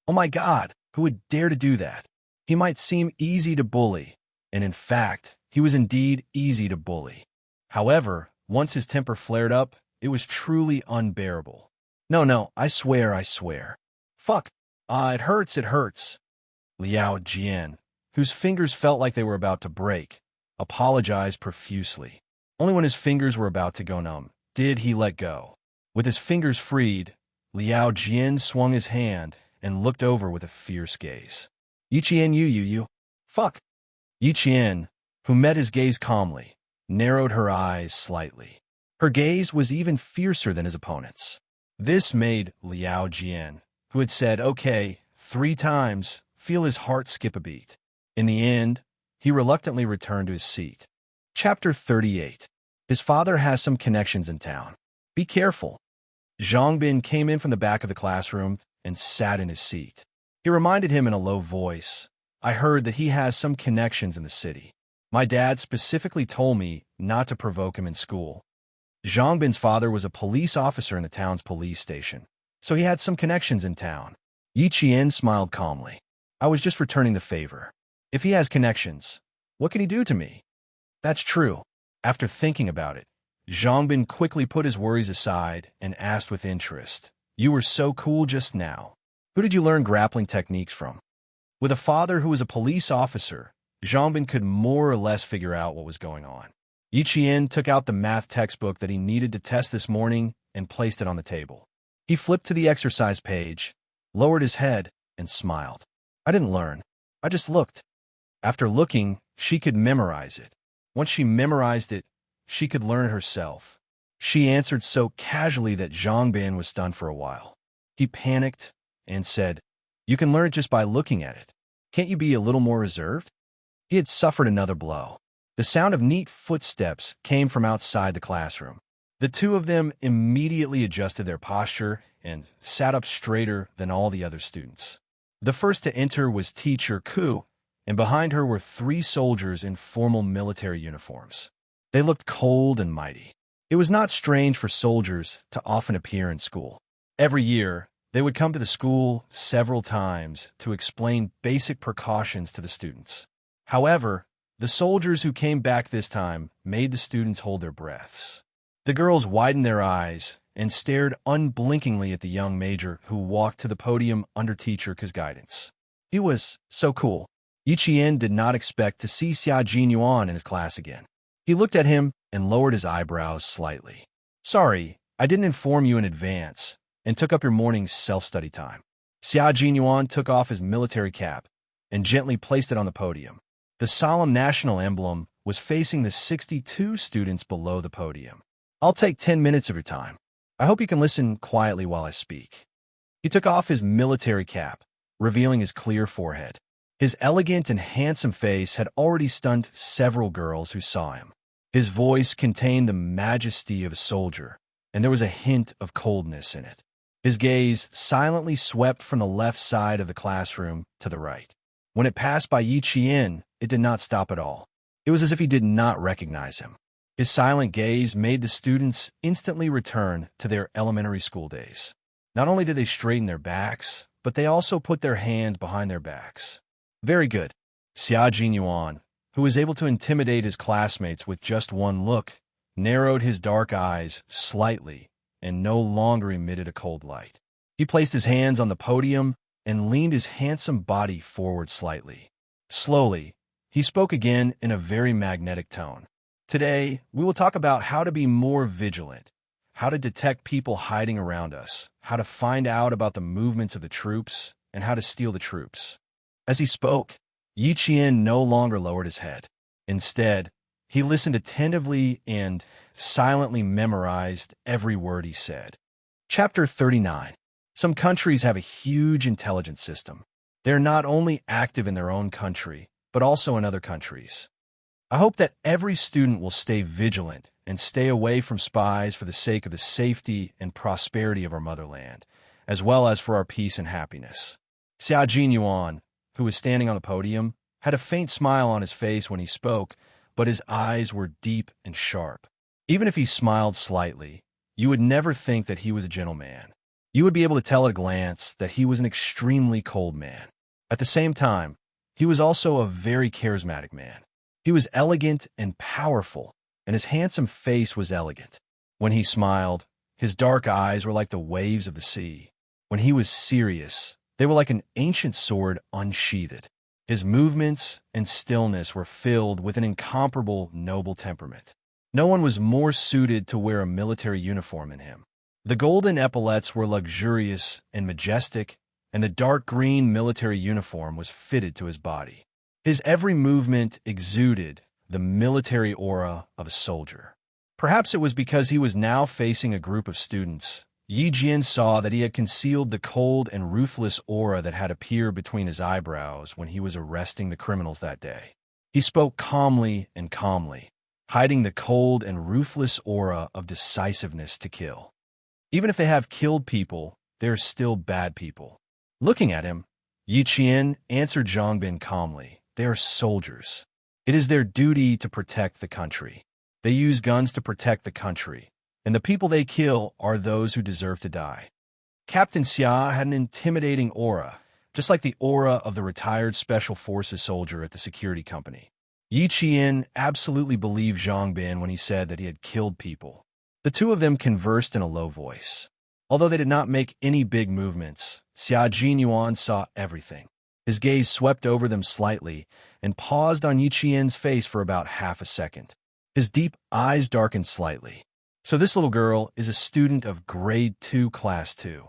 Oh my God, who would dare to do that? He might seem easy to bully, and in fact, he was indeed easy to bully. However, once his temper flared up, it was truly unbearable. No, I swear. Fuck. It hurts. Liao Jian, whose fingers felt like they were about to break, apologized profusely. Only when his fingers were about to go numb did he let go. With his fingers freed, Liao Jian swung his hand and looked over with a fierce gaze. Yi Qian, you. Fuck. Yi Qian, who met his gaze calmly, narrowed her eyes slightly. Her gaze was even fiercer than his opponent's. This made Liao Jian, who had said okay 3 times, feel his heart skip a beat. In the end, he reluctantly returned to his seat. Chapter 38. His father has some connections in town. Be careful. Zhang Bin came in from the back of the classroom and sat in his seat. He reminded him in a low voice, I heard that he has some connections in the city. My dad specifically told me not to provoke him in school. Zhang Bin's father was a police officer in the town's police station, so he had some connections in town. Yi Qian smiled calmly. I was just returning the favor. If he has connections, what can he do to me? That's true. After thinking about it, Zhang Bin quickly put his worries aside and asked with interest, You were so cool just now. Who did you learn grappling techniques from? With a father who was a police officer, Zhang Bin could more or less figure out what was going on. Yi Qian took out the math textbook that he needed to test this morning and placed it on the table. He flipped to the exercise page, lowered his head, and smiled. I didn't learn. I just looked. After looking, she could memorize it. Once she memorized it, she could learn it herself. She answered so casually that Zhang Bin was stunned for a while. He panicked and said, You can learn it just by looking at it. Can't you be a little more reserved? He had suffered another blow. The sound of neat footsteps came from outside the classroom. The 2 of them immediately adjusted their posture and sat up straighter than all the other students. The first to enter was Teacher Ku, and behind her were 3 soldiers in formal military uniforms. They looked cold and mighty. It was not strange for soldiers to often appear in school. Every year, they would come to the school several times to explain basic precautions to the students. However, the soldiers who came back this time made the students hold their breaths. The girls widened their eyes and stared unblinkingly at the young major who walked to the podium under Teacher Ku's guidance. He was so cool. Yi Qian did not expect to see Xia Jinyuan in his class again. He looked at him and lowered his eyebrows slightly. Sorry, I didn't inform you in advance and took up your morning's self-study time. Xia Jinyuan took off his military cap and gently placed it on the podium. The solemn national emblem was facing the 62 students below the podium. I'll take 10 minutes of your time. I hope you can listen quietly while I speak. He took off his military cap, revealing his clear forehead. His elegant and handsome face had already stunned several girls who saw him. His voice contained the majesty of a soldier, and there was a hint of coldness in it. His gaze silently swept from the left side of the classroom to the right. When it passed by Yi Qian, it did not stop at all. It was as if he did not recognize him. His silent gaze made the students instantly return to their elementary school days. Not only did they straighten their backs, but they also put their hands behind their backs. Very good. Xianxia, who was able to intimidate his classmates with just one look, narrowed his dark eyes slightly and no longer emitted a cold light. He placed his hands on the podium and leaned his handsome body forward slightly. Slowly, he spoke again in a very magnetic tone. Today, we will talk about how to be more vigilant, how to detect people hiding around us, how to find out about the movements of the troops, and how to steal the troops. As he spoke, Yi Qian no longer lowered his head. Instead, he listened attentively and silently memorized every word he said. Chapter 39. Some countries have a huge intelligence system. They're not only active in their own country, but also in other countries. I hope that every student will stay vigilant and stay away from spies for the sake of the safety and prosperity of our motherland, as well as for our peace and happiness. Xianxia, who was standing on the podium, had a faint smile on his face when he spoke, but his eyes were deep and sharp. Even if he smiled slightly, you would never think that he was a gentleman. You would be able to tell at a glance that he was an extremely cold man. At the same time, he was also a very charismatic man. He was elegant and powerful, and his handsome face was elegant. When he smiled, his dark eyes were like the waves of the sea. When he was serious, they were like an ancient sword unsheathed. His movements and stillness were filled with an incomparable, noble temperament. No one was more suited to wear a military uniform than him. The golden epaulets were luxurious and majestic, and the dark green military uniform was fitted to his body. His every movement exuded the military aura of a soldier. Perhaps it was because he was now facing a group of students. Yi Jian saw that he had concealed the cold and ruthless aura that had appeared between his eyebrows when he was arresting the criminals that day. He spoke calmly, hiding the cold and ruthless aura of decisiveness to kill. Even if they have killed people, they are still bad people. Looking at him, Yi Qian answered Zhongbin calmly. They are soldiers. It is their duty to protect the country. They use guns to protect the country, and the people they kill are those who deserve to die. Captain Xia had an intimidating aura, just like the aura of the retired Special Forces soldier at the security company. Yi Qian absolutely believed Zhongbin when he said that he had killed people. The two of them conversed in a low voice. Although they did not make any big movements, Xianxia saw everything. His gaze swept over them slightly and paused on Yi Qian's face for about half a second. His deep eyes darkened slightly. So this little girl is a student of Grade 2, Class 2.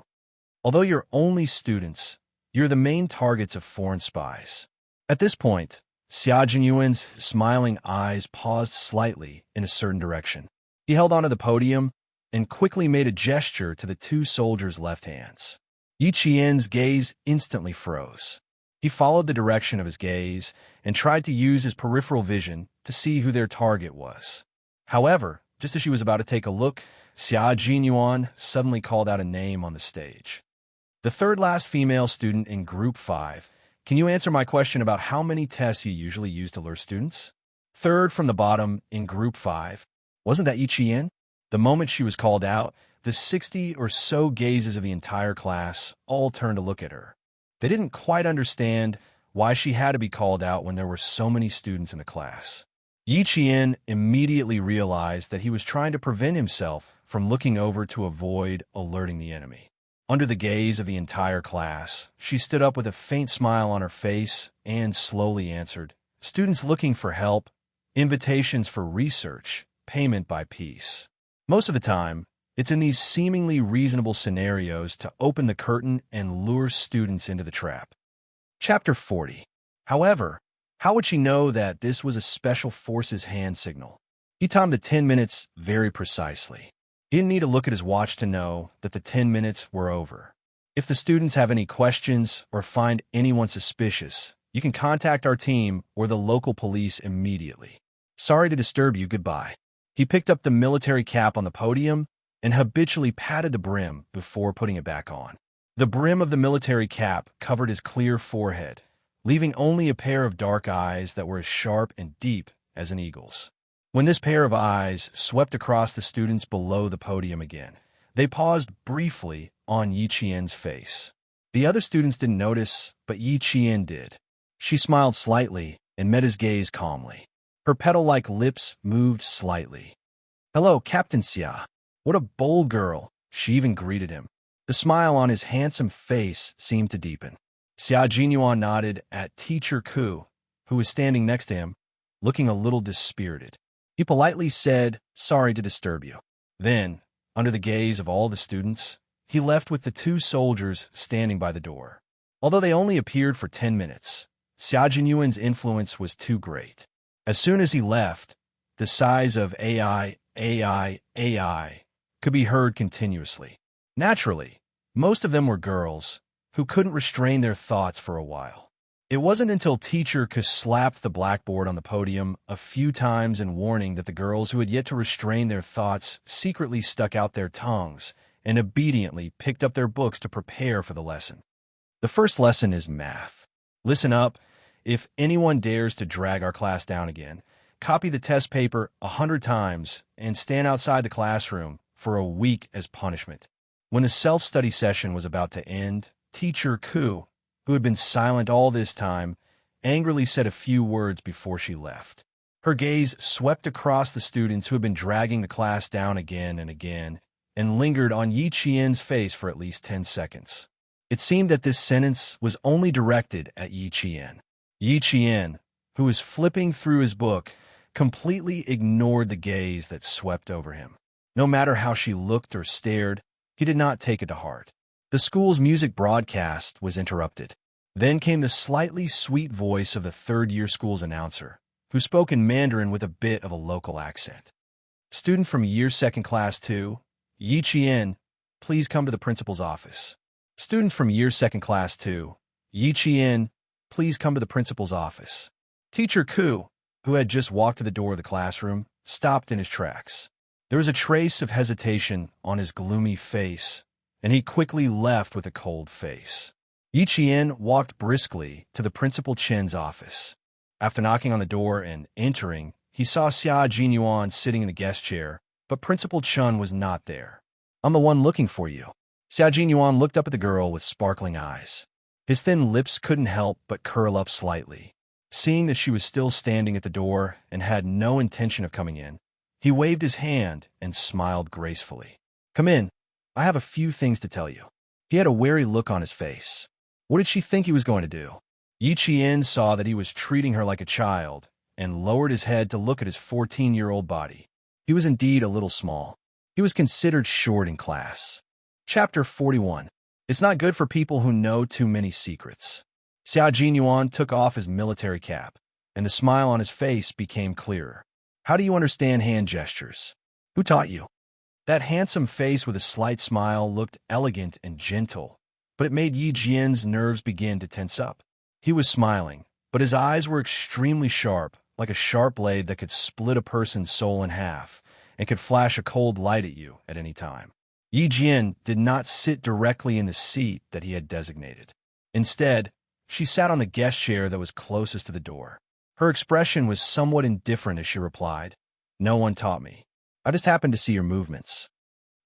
Although you're only students, you're the main targets of foreign spies. At this point, Xiaojinyuan's smiling eyes paused slightly in a certain direction. He held onto the podium and quickly made a gesture to the two soldiers' left hands. Yi Qian's gaze instantly froze. He followed the direction of his gaze and tried to use his peripheral vision to see who their target was. However, just as she was about to take a look, Xiaojinyuan suddenly called out a name on the stage. The third last female student in Group 5. Can you answer my question about how many tests you usually use to lure students? Third from the bottom in Group 5. Wasn't that Yi Qian? The moment she was called out, the 60 or so gazes of the entire class all turned to look at her. They didn't quite understand why she had to be called out when there were so many students in the class. Yi Qian immediately realized that he was trying to prevent himself from looking over to avoid alerting the enemy. Under the gaze of the entire class, she stood up with a faint smile on her face and slowly answered, "Students looking for help, invitations for research, payment by peace." Most of the time, it's in these seemingly reasonable scenarios to open the curtain and lure students into the trap. Chapter 40. However, how would she know that this was a Special Forces hand signal? He timed the 10 minutes very precisely. He didn't need to look at his watch to know that the 10 minutes were over. If the students have any questions or find anyone suspicious, you can contact our team or the local police immediately. Sorry to disturb you, goodbye. He picked up the military cap on the podium and habitually patted the brim before putting it back on. The brim of the military cap covered his clear forehead, leaving only a pair of dark eyes that were as sharp and deep as an eagle's. When this pair of eyes swept across the students below the podium again, they paused briefly on Yi Qian's face. The other students didn't notice, but Yi Qian did. She smiled slightly and met his gaze calmly. Her petal-like lips moved slightly. "Hello, Captain Xia. What a bold girl." She even greeted him. The smile on his handsome face seemed to deepen. Xia Jinyuan nodded at Teacher Ku, who was standing next to him, looking a little dispirited. He politely said, "Sorry to disturb you." Then, under the gaze of all the students, he left with the two soldiers standing by the door. Although they only appeared for 10 minutes, Xia Jinyuan's influence was too great. As soon as he left, the sighs of AI could be heard continuously. Naturally, most of them were girls who couldn't restrain their thoughts for a while. It wasn't until Teacher Ku slapped the blackboard on the podium a few times in warning that the girls who had yet to restrain their thoughts secretly stuck out their tongues and obediently picked up their books to prepare for the lesson. The first lesson is math. Listen up. If anyone dares to drag our class down again, copy the test paper 100 times and stand outside the classroom for a week as punishment. When the self-study session was about to end, Teacher Ku, who had been silent all this time, angrily said a few words before she left. Her gaze swept across the students who had been dragging the class down again and lingered on Yi Qian's face for at least 10 seconds. It seemed that this sentence was only directed at Yi Qian. Yi Qian, who was flipping through his book, completely ignored the gaze that swept over him. No matter how she looked or stared, he did not take it to heart. The school's music broadcast was interrupted. Then came the slightly sweet voice of the third-year school's announcer, who spoke in Mandarin with a bit of a local accent. "Student from year 2nd class 2, Yi Qian, please come to the principal's office." "Student from year 2nd class 2, Yi Qian, please come to the principal's office." Teacher Ku, who had just walked to the door of the classroom, stopped in his tracks. There was a trace of hesitation on his gloomy face, and he quickly left with a cold face. Yi Qian walked briskly to the Principal Chen's office. After knocking on the door and entering, he saw Xia Jinyuan sitting in the guest chair, but Principal Chen was not there. "I'm the one looking for you." Xia Jinyuan looked up at the girl with sparkling eyes. His thin lips couldn't help but curl up slightly. Seeing that she was still standing at the door and had no intention of coming in, he waved his hand and smiled gracefully. "Come in. I have a few things to tell you." He had a wary look on his face. What did she think he was going to do? Yi Qian saw that he was treating her like a child and lowered his head to look at his 14-year-old body. He was indeed a little small. He was considered short in class. Chapter 41. It's not good for people who know too many secrets. Xia Jinyuan took off his military cap, and the smile on his face became clearer. "How do you understand hand gestures? Who taught you?" That handsome face with a slight smile looked elegant and gentle, but it made Yi Jian's nerves begin to tense up. He was smiling, but his eyes were extremely sharp, like a sharp blade that could split a person's soul in half and could flash a cold light at you at any time. Yi Jian did not sit directly in the seat that he had designated. Instead, she sat on the guest chair that was closest to the door. Her expression was somewhat indifferent as she replied, "No one taught me. I just happened to see your movements."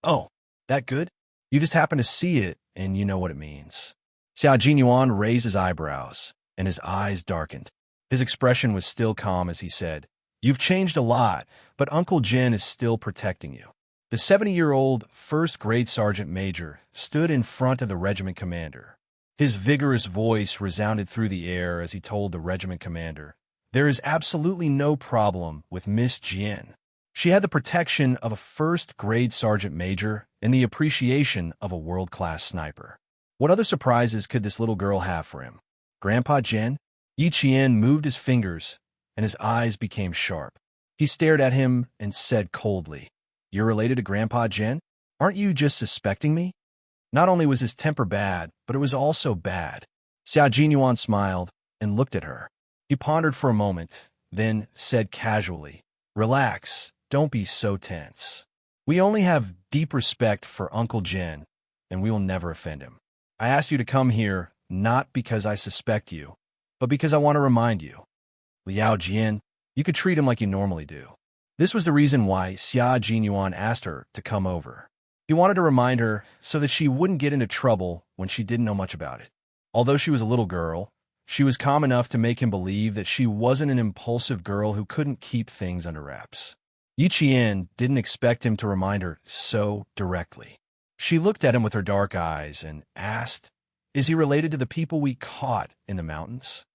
"Oh, that good? You just happen to see it, and you know what it means." Xia Jinyuan raised his eyebrows, and his eyes darkened. His expression was still calm as he said, "You've changed a lot, but Uncle Jin is still protecting you." The 70-year-old first-grade sergeant major stood in front of the regiment commander. His vigorous voice resounded through the air as he told the regiment commander, "There is absolutely no problem with Miss Jin. She had the protection of a first-grade sergeant major and the appreciation of a world-class sniper. What other surprises could this little girl have for him? Grandpa Jin?" Yi Qian moved his fingers, and his eyes became sharp. He stared at him and said coldly, "You're related to Grandpa Jin? Aren't you just suspecting me?" Not only was his temper bad, but it was also bad. Xia Jinyuan smiled and looked at her. He pondered for a moment, then said casually, "Relax. Don't be so tense. We only have deep respect for Uncle Jin, and we will never offend him. I asked you to come here not because I suspect you, but because I want to remind you. Liao Jian, you could treat him like you normally do." This was the reason why Xia Jinyuan asked her to come over. He wanted to remind her so that she wouldn't get into trouble when she didn't know much about it. Although she was a little girl, she was calm enough to make him believe that she wasn't an impulsive girl who couldn't keep things under wraps. Yiqian didn't expect him to remind her so directly. She looked at him with her dark eyes and asked, "Is he related to the people we caught in the mountains?"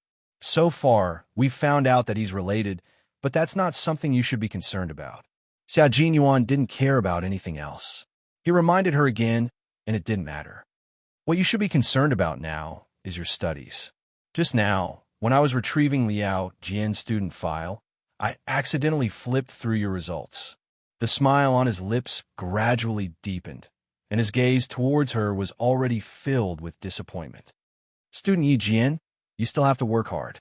"So far, we've found out that he's related, but that's not something you should be concerned about." Xia Jinyuan didn't care about anything else. He reminded her again, and it didn't matter. "What you should be concerned about now is your studies. Just now, when I was retrieving Liao Jian's student file, I accidentally flipped through your results." The smile on his lips gradually deepened, and his gaze towards her was already filled with disappointment. "Student Yi Jian, you still have to work hard."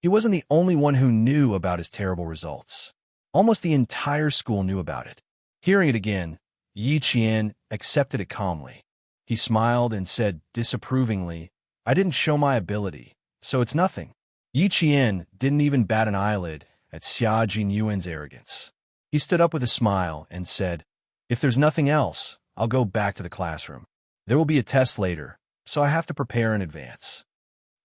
He wasn't the only one who knew about his terrible results. Almost the entire school knew about it. Hearing it again, Yi Qian accepted it calmly. He smiled and said disapprovingly, "I didn't show my ability, so it's nothing." Yi Qian didn't even bat an eyelid at Xia Jinyuan's arrogance. He stood up with a smile and said, "If there's nothing else, I'll go back to the classroom. There will be a test later, so I have to prepare in advance."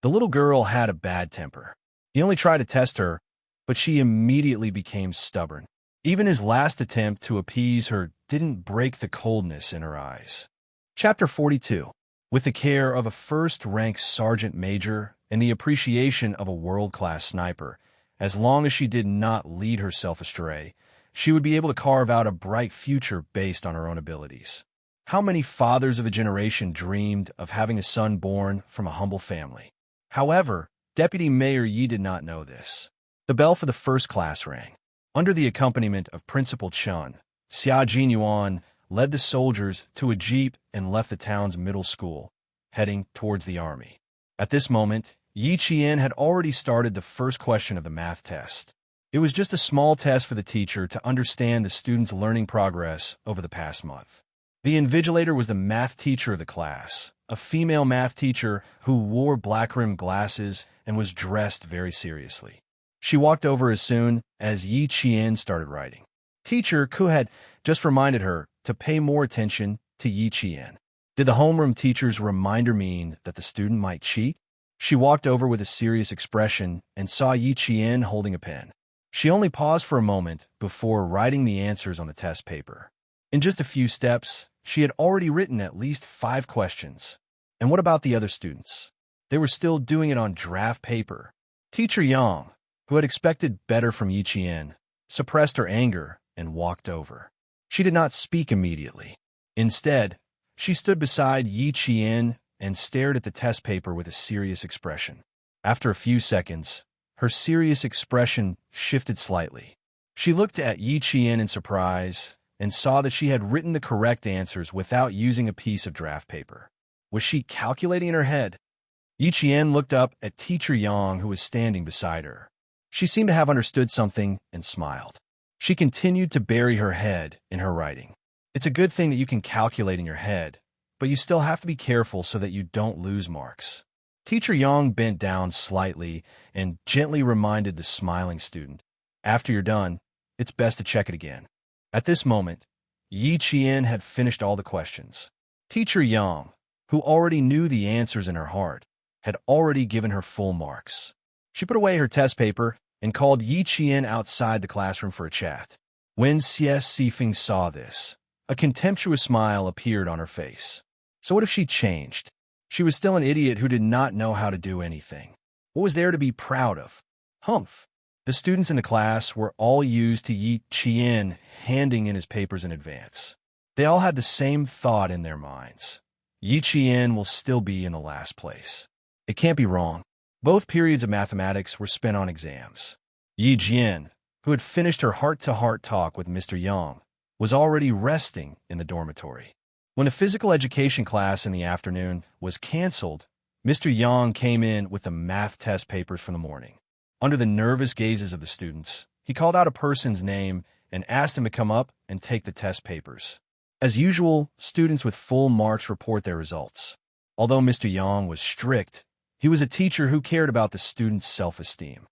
The little girl had a bad temper. He only tried to test her, but she immediately became stubborn. Even his last attempt to appease her didn't break the coldness in her eyes. Chapter 42. With the care of a first-rank sergeant major and the appreciation of a world-class sniper, as long as she did not lead herself astray, she would be able to carve out a bright future based on her own abilities. How many fathers of a generation dreamed of having a son born from a humble family? However, Deputy Mayor Yi did not know this. The bell for the first class rang. Under the accompaniment of Principal Chun, Xia Jinyuan led the soldiers to a jeep and left the town's middle school, heading towards the army. At this moment, Yi Qian had already started the first question of the math test. It was just a small test for the teacher to understand the students' learning progress over the past month. The invigilator was the math teacher of the class, a female math teacher who wore black-rimmed glasses and was dressed very seriously. She walked over as soon as Yi Qian started writing. Teacher Ku had just reminded her to pay more attention to Yi Qian. Did the homeroom teacher's reminder mean that the student might cheat? She walked over with a serious expression and saw Yi Qian holding a pen. She only paused for a moment before writing the answers on the test paper. In just a few steps, she had already written at least 5 questions. And what about the other students? They were still doing it on draft paper. Teacher Yang, who had expected better from Yi Qian, suppressed her anger and walked over. She did not speak immediately. Instead, she stood beside Yi Qian and stared at the test paper with a serious expression. After a few seconds, her serious expression shifted slightly. She looked at Yi Qian in surprise and saw that she had written the correct answers without using a piece of draft paper. Was she calculating in her head? Yi Qian looked up at Teacher Yang, who was standing beside her. She seemed to have understood something and smiled. She continued to bury her head in her writing. It's a good thing that you can calculate in your head, but you still have to be careful so that you don't lose marks. Teacher Yang bent down slightly and gently reminded the smiling student, "After you're done, it's best to check it again." At this moment, Yi Qian had finished all the questions. Teacher Yang, who already knew the answers in her heart, had already given her full marks. She put away her test paper and called Yi Qian outside the classroom for a chat. When Xie Sifeng saw this, a contemptuous smile appeared on her face. So what if she changed? She was still an idiot who did not know how to do anything. What was there to be proud of? Humph! The students in the class were all used to Yi Qian handing in his papers in advance. They all had the same thought in their minds. Yi Qian will still be in the last place. It can't be wrong. Both periods of mathematics were spent on exams. Yi Jian, who had finished her heart-to-heart talk with Mr. Yang, was already resting in the dormitory. When the physical education class in the afternoon was canceled, Mr. Yang came in with the math test papers from the morning. Under the nervous gazes of the students, he called out a person's name and asked him to come up and take the test papers. As usual, students with full marks report their results. Although Mr. Yang was strict, he was a teacher who cared about the students' self-esteem.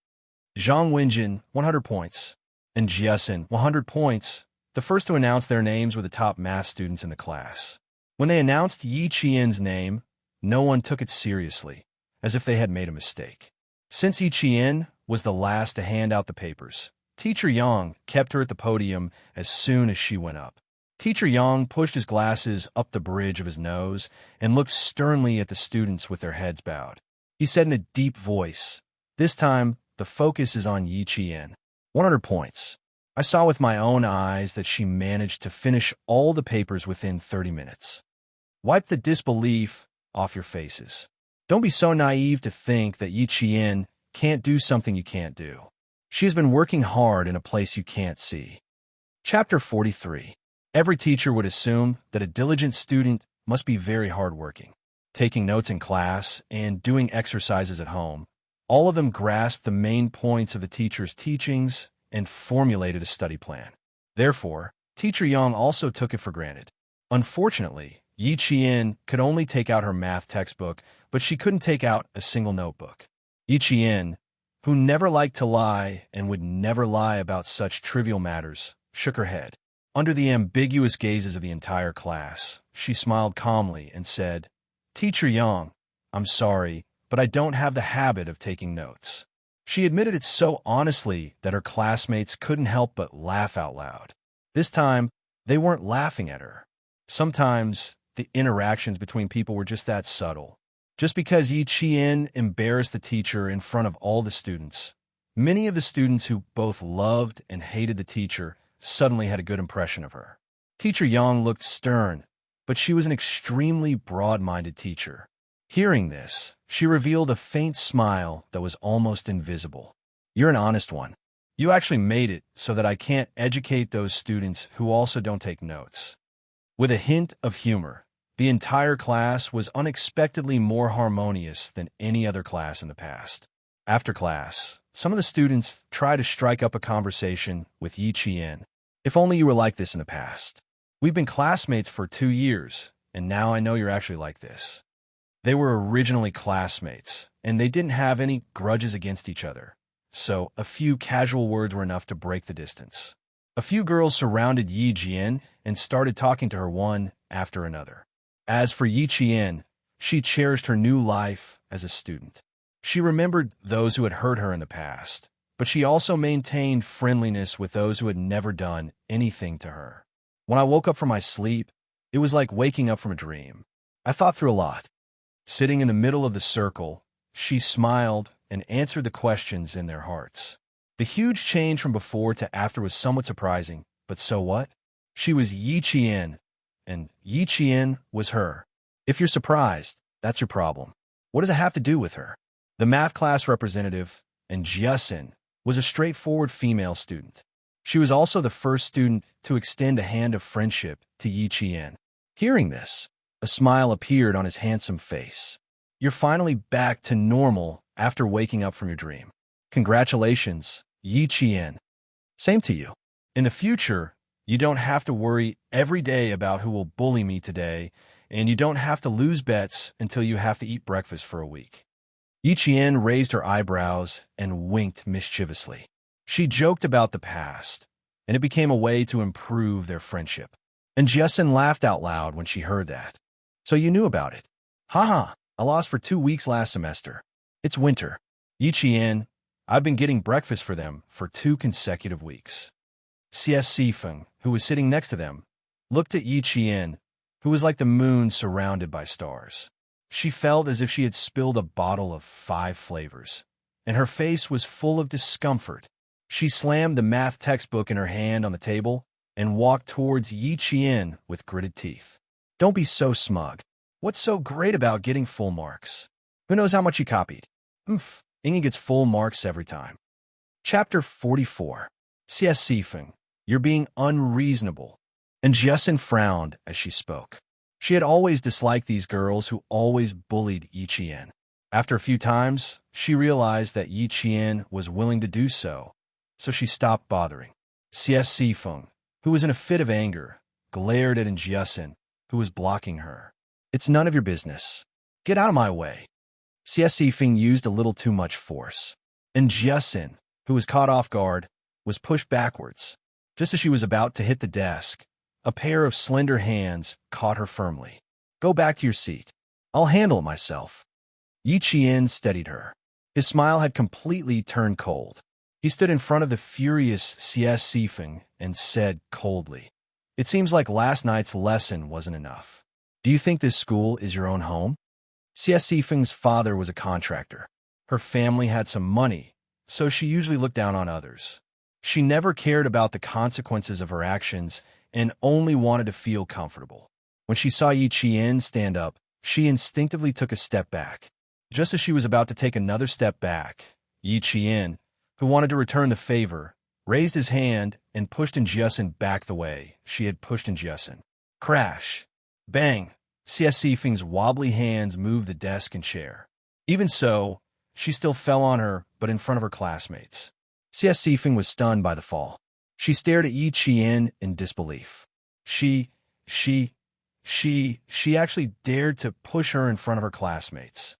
Zhang Wenjin, 100 points, and Jiasen, 100 points. The first to announce their names were the top math students in the class. When they announced Yi Qian's name, no one took it seriously, as if they had made a mistake. Since Yi Qian was the last to hand out the papers, Teacher Yang kept her at the podium as soon as she went up. Teacher Yang pushed his glasses up the bridge of his nose and looked sternly at the students with their heads bowed. He said in a deep voice, "This time, the focus is on Yi Qian. 100 points. I saw with my own eyes that she managed to finish all the papers within 30 minutes. Wipe the disbelief off your faces. Don't be so naive to think that Yi Qian can't do something you can't do. She has been working hard in a place you can't see." Chapter 43. Every teacher would assume that a diligent student must be very hardworking. Taking notes in class and doing exercises at home, all of them grasped the main points of the teacher's teachings and formulated a study plan. Therefore, Teacher Yang also took it for granted. Unfortunately, Yi Qian could only take out her math textbook, but she couldn't take out a single notebook. Yi Qian, who never liked to lie and would never lie about such trivial matters, shook her head. Under the ambiguous gazes of the entire class, she smiled calmly and said, "Teacher Yang, I'm sorry, but I don't have the habit of taking notes." She admitted it so honestly that her classmates couldn't help but laugh out loud. This time, they weren't laughing at her. Sometimes, the interactions between people were just that subtle. Just because Yi Qian embarrassed the teacher in front of all the students, many of the students who both loved and hated the teacher suddenly had a good impression of her. Teacher Yang looked stern, but she was an extremely broad-minded teacher. Hearing this, she revealed a faint smile that was almost invisible. "You're an honest one. You actually made it so that I can't educate those students who also don't take notes." With a hint of humor, the entire class was unexpectedly more harmonious than any other class in the past. After class, some of the students tried to strike up a conversation with Yi Qian. "If only you were like this in the past. We've been classmates for 2 years, and now I know you're actually like this." They were originally classmates, and they didn't have any grudges against each other, so a few casual words were enough to break the distance. A few girls surrounded Yi Qian and started talking to her one after another. As for Yi Qian, she cherished her new life as a student. She remembered those who had hurt her in the past, but she also maintained friendliness with those who had never done anything to her. "When I woke up from my sleep, it was like waking up from a dream. I thought through a lot." Sitting in the middle of the circle, she smiled and answered the questions in their hearts. The huge change from before to after was somewhat surprising, but so what? She was Yi Qian, and Yi Qian was her. If you're surprised, that's your problem. What does it have to do with her? The math class representative, and Xianxia, was a straightforward female student. She was also the first student to extend a hand of friendship to Yi Qian. Hearing this, a smile appeared on his handsome face. "You're finally back to normal after waking up from your dream. Congratulations, Yi Qian." "Same to you. In the future, you don't have to worry every day about who will bully me today, and you don't have to lose bets until you have to eat breakfast for a week." Yi Qian raised her eyebrows and winked mischievously. She joked about the past, and it became a way to improve their friendship. And Xianxia laughed out loud when she heard that. "So you knew about it?" "Haha, I lost for 2 weeks last semester. It's winter. Yi Qian, I've been getting breakfast for them for 2 consecutive weeks." Xianxia, who was sitting next to them, looked at Yi Qian, who was like the moon surrounded by stars. She felt as if she had spilled a bottle of 5 flavors, and her face was full of discomfort. She slammed the math textbook in her hand on the table and walked towards Yi Qian with gritted teeth. "Don't be so smug. What's so great about getting full marks? Who knows how much you copied? Inge gets full marks every time." Chapter 44. Xianxia, you're being unreasonable. And Xianxia frowned as she spoke. She had always disliked these girls who always bullied Yi Qian. After a few times, she realized that Yi Qian was willing to do so, so she stopped bothering. Xianxia, who was in a fit of anger, glared at Xianxia, who was blocking her. "It's none of your business. Get out of my way." Xianxia used a little too much force, and Xianxia, who was caught off guard, was pushed backwards. Just as she was about to hit the desk, a pair of slender hands caught her firmly. "Go back to your seat. I'll handle it myself." Yi Qian steadied her. His smile had completely turned cold. He stood in front of the furious CS Sifeng and said coldly, "It seems like last night's lesson wasn't enough. Do you think this school is your own home?" CS Sifeng's father was a contractor. Her family had some money, so she usually looked down on others. She never cared about the consequences of her actions and only wanted to feel comfortable. When she saw Yi Qian stand up, she instinctively took a step back. Just as she was about to take another step back, Yi Qian, who wanted to return the favor, raised his hand and pushed Xianxia back the way she had pushed Xianxia. Crash! Bang! CS Sifeng's wobbly hands moved the desk and chair. Even so, she still fell on her, but in front of her classmates. CS Sifeng was stunned by the fall. She stared at Yi Qian in disbelief. She actually dared to push her in front of her classmates.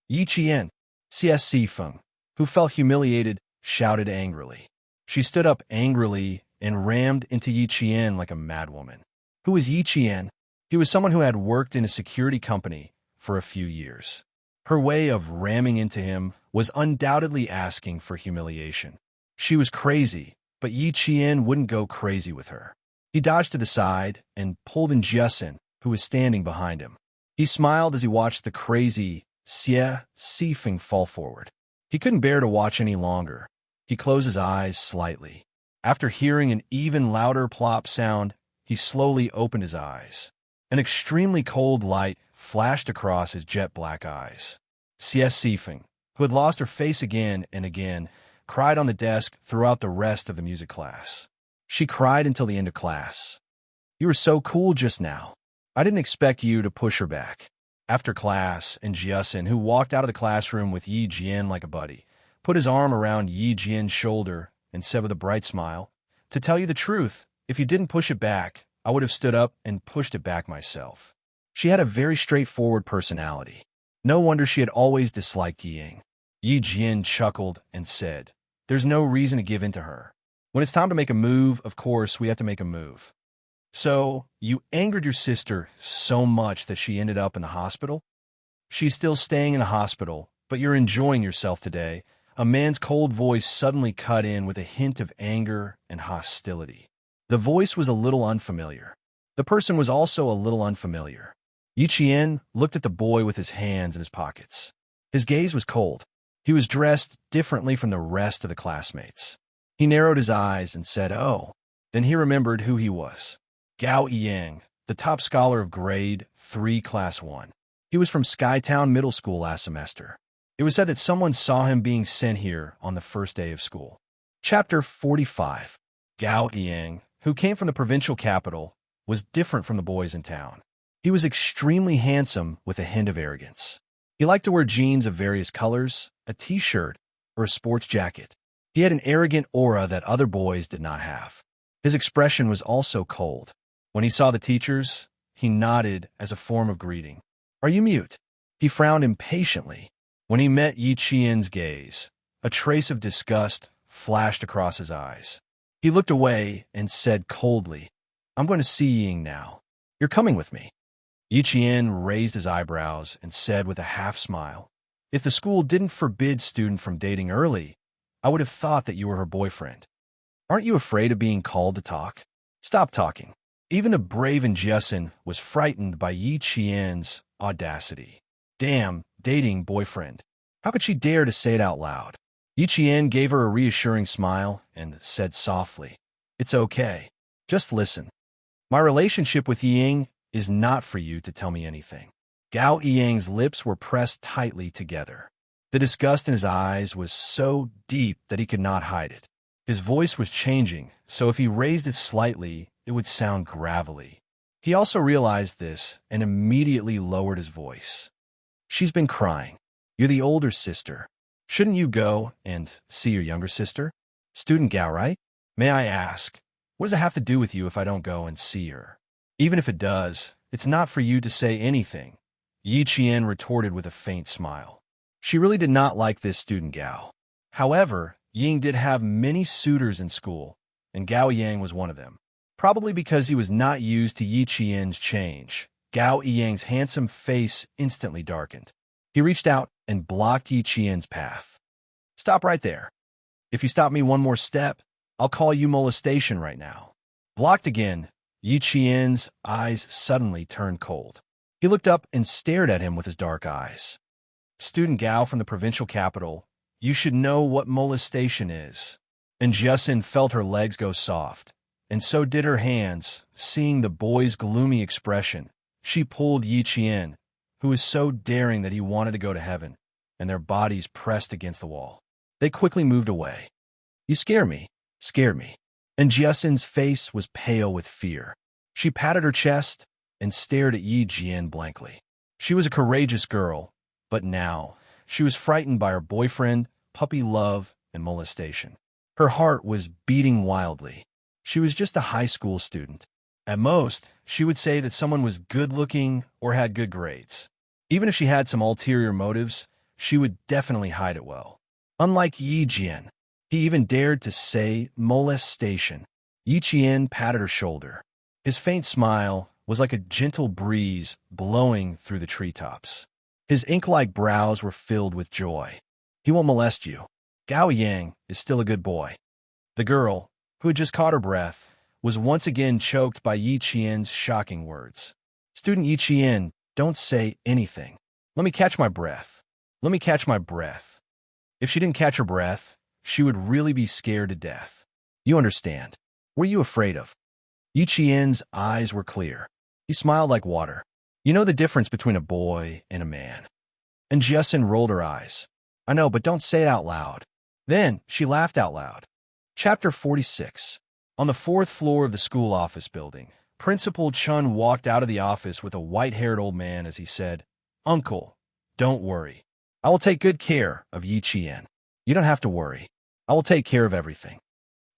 Yi Qian, CS Sifeng, who felt humiliated, shouted angrily. She stood up angrily and rammed into Yi Qian like a madwoman. Who was Yi Qian? He was someone who had worked in a security company for a few years. Her way of ramming into him was undoubtedly asking for humiliation. She was crazy, but Yi Qian wouldn't go crazy with her. He dodged to the side and pulled in Xianxia, who was standing behind him. He smiled as he watched the crazy CS Sifeng fall forward. He couldn't bear to watch any longer. He closed his eyes slightly. After hearing an even louder plop sound, he slowly opened his eyes. An extremely cold light flashed across his jet-black eyes. CS Sifeng, who had lost her face again and again, cried on the desk throughout the rest of the music class. She cried until the end of class. "You were so cool just now. I didn't expect you to push her back." After class, and Xianxia, who walked out of the classroom with Yi Qian like a buddy, put his arm around Yi Qian's shoulder and said with a bright smile, "To tell you the truth, if you didn't push it back, I would have stood up and pushed it back myself." She had a very straightforward personality. No wonder she had always disliked Ying. Yi Qian chuckled and said, "There's no reason to give in to her. When it's time to make a move, of course, we have to make a move." "So, you angered your sister so much that she ended up in the hospital?" "She's still staying in the hospital, but you're enjoying yourself today." A man's cold voice suddenly cut in with a hint of anger and hostility. The voice was a little unfamiliar. The person was also a little unfamiliar. Yi Qian looked at the boy with his hands in his pockets. His gaze was cold. He was dressed differently from the rest of the classmates. He narrowed his eyes and said, "Oh." Then he remembered who he was. Gao Yang, the top scholar of grade 3 Class 1. He was from Skytown Middle School last semester. It was said that someone saw him being sent here on the first day of school. Chapter 45. Gao Yang, who came from the provincial capital, was different from the boys in town. He was extremely handsome with a hint of arrogance. He liked to wear jeans of various colors, a t-shirt, or a sports jacket. He had an arrogant aura that other boys did not have. His expression was also cold. When he saw the teachers, he nodded as a form of greeting. "Are you mute?" He frowned impatiently. When he met Yi Qian's gaze, a trace of disgust flashed across his eyes. He looked away and said coldly, "I'm going to see Ying now. You're coming with me." Yi Qian raised his eyebrows and said with a half-smile, "If the school didn't forbid student from dating early, I would have thought that you were her boyfriend. Aren't you afraid of being called to talk? Stop talking." Even the brave Xianxia was frightened by Yi Qian's audacity. Damn, dating boyfriend. How could she dare to say it out loud? Yi Qian gave her a reassuring smile and said softly, "It's okay. Just listen. My relationship with Ying is not for you to tell me anything." Gao Yang's lips were pressed tightly together. The disgust in his eyes was so deep that he could not hide it. His voice was changing, so if he raised it slightly, it would sound gravelly. He also realized this and immediately lowered his voice. "She's been crying. You're the older sister. Shouldn't you go and see your younger sister? Student Gao, right? May I ask, what does it have to do with you if I don't go and see her? Even if it does, it's not for you to say anything," Yi Qian retorted with a faint smile. She really did not like this student Gao. However, Ying did have many suitors in school, and Gao Yang was one of them. Probably because he was not used to Yi Qian's change, Gao Yang's handsome face instantly darkened. He reached out and blocked Yi Qian's path. "Stop right there. If you stop me one more step, I'll call you molestation right now." Blocked again, Yi Qian's eyes suddenly turned cold. He looked up and stared at him with his dark eyes. "Student Gao from the provincial capital, you should know what molestation is." And Jiasin felt her legs go soft, and so did her hands. Seeing the boy's gloomy expression, she pulled Yi Qian, who was so daring that he wanted to go to heaven, and their bodies pressed against the wall. They quickly moved away. "You scare me, scared me." And Jiasin's face was pale with fear. She patted her chest and stared at Yi Jian blankly. She was a courageous girl, but now she was frightened by her boyfriend, puppy love, and molestation. Her heart was beating wildly. She was just a high school student. At most, she would say that someone was good-looking or had good grades. Even if she had some ulterior motives, she would definitely hide it well. Unlike Yi Jian, he even dared to say molestation. Yi Qian patted her shoulder. His faint smile was like a gentle breeze blowing through the treetops. His ink-like brows were filled with joy. "He won't molest you. Gao Yang is still a good boy." The girl, who had just caught her breath, was once again choked by Yi Qian's shocking words. "Student Yi Qian, don't say anything. Let me catch my breath. Let me catch my breath." If she didn't catch her breath, she would really be scared to death. "You understand. What are you afraid of?" Yi Qian's eyes were clear. He smiled like water. "You know the difference between a boy and a man." And Jiasin rolled her eyes. "I know, but don't say it out loud." Then she laughed out loud. Chapter 46. On the fourth floor of the school office building, Principal Chun walked out of the office with a white-haired old man as he said, "Uncle, don't worry. I will take good care of Yi Qian. You don't have to worry. I will take care of everything."